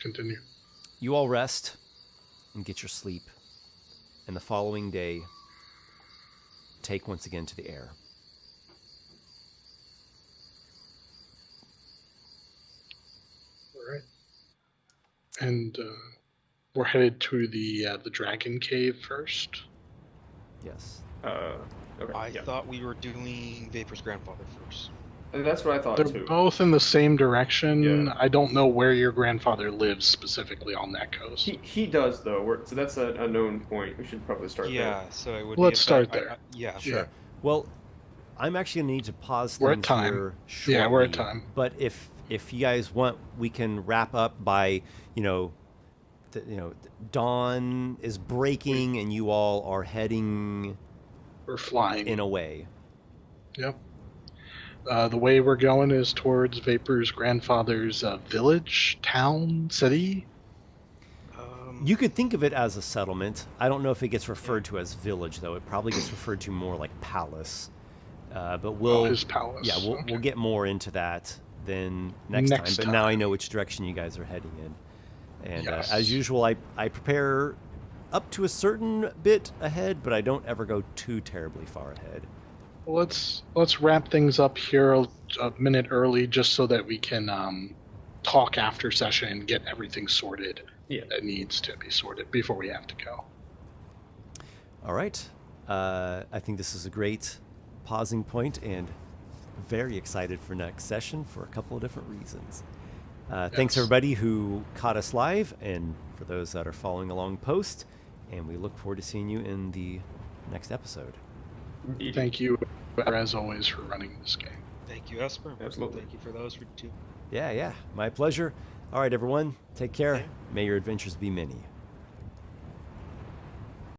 Speaker 2: continue.
Speaker 1: You all rest and get your sleep. And the following day, take once again to the air.
Speaker 2: All right. And we're headed to the dragon cave first.
Speaker 1: Yes.
Speaker 5: Okay,
Speaker 3: I thought we were doing Vapor's grandfather first.
Speaker 5: And that's what I thought
Speaker 2: They're
Speaker 5: too.
Speaker 2: both in the same direction.
Speaker 5: Yeah.
Speaker 2: I don't know where your grandfather lives specifically on that coast.
Speaker 5: He does though. So that's a known point. We should probably start
Speaker 3: Yeah, so it would.
Speaker 2: Let's
Speaker 3: be
Speaker 2: start there.
Speaker 3: Yeah,
Speaker 1: Sure.
Speaker 2: Yeah.
Speaker 1: Well, I'm actually going to need to pause
Speaker 2: We're at
Speaker 1: things
Speaker 2: time.
Speaker 1: here shortly.
Speaker 2: Yeah, we're at time.
Speaker 1: But if you guys want, we can wrap up by, dawn is breaking and you all are heading
Speaker 2: We're flying.
Speaker 1: in a way.
Speaker 2: Yep. The way we're going is towards Vapor's grandfather's village, town, city.
Speaker 1: You could think of it as a settlement. I don't know if it gets referred to as village, though. It probably gets referred to more like palace. But we'll
Speaker 2: his palace.
Speaker 1: Yeah, we'll
Speaker 2: Okay.
Speaker 1: get more into that then next time. But now I know which direction you guys are heading in. And
Speaker 2: Yes.
Speaker 1: as usual, I prepare up to a certain bit ahead, but I don't ever go too terribly far ahead.
Speaker 2: Let's wrap things up here a minute early, just so that we can talk after session and get everything sorted that needs to be sorted before we have to go.
Speaker 1: All right. I think this is a great pausing point, and very excited for next session for a couple of different reasons. Thanks
Speaker 2: Yes.
Speaker 1: everybody who caught us live, and for those that are following along post, and we look forward to seeing you in the next episode.
Speaker 2: Thank you, as always, for running this game.
Speaker 3: Thank you, Esper.
Speaker 5: Absolutely.
Speaker 3: Thank you for those too.
Speaker 1: Yeah, my pleasure. All right, everyone, take care.
Speaker 3: Okay.
Speaker 1: May your adventures be many.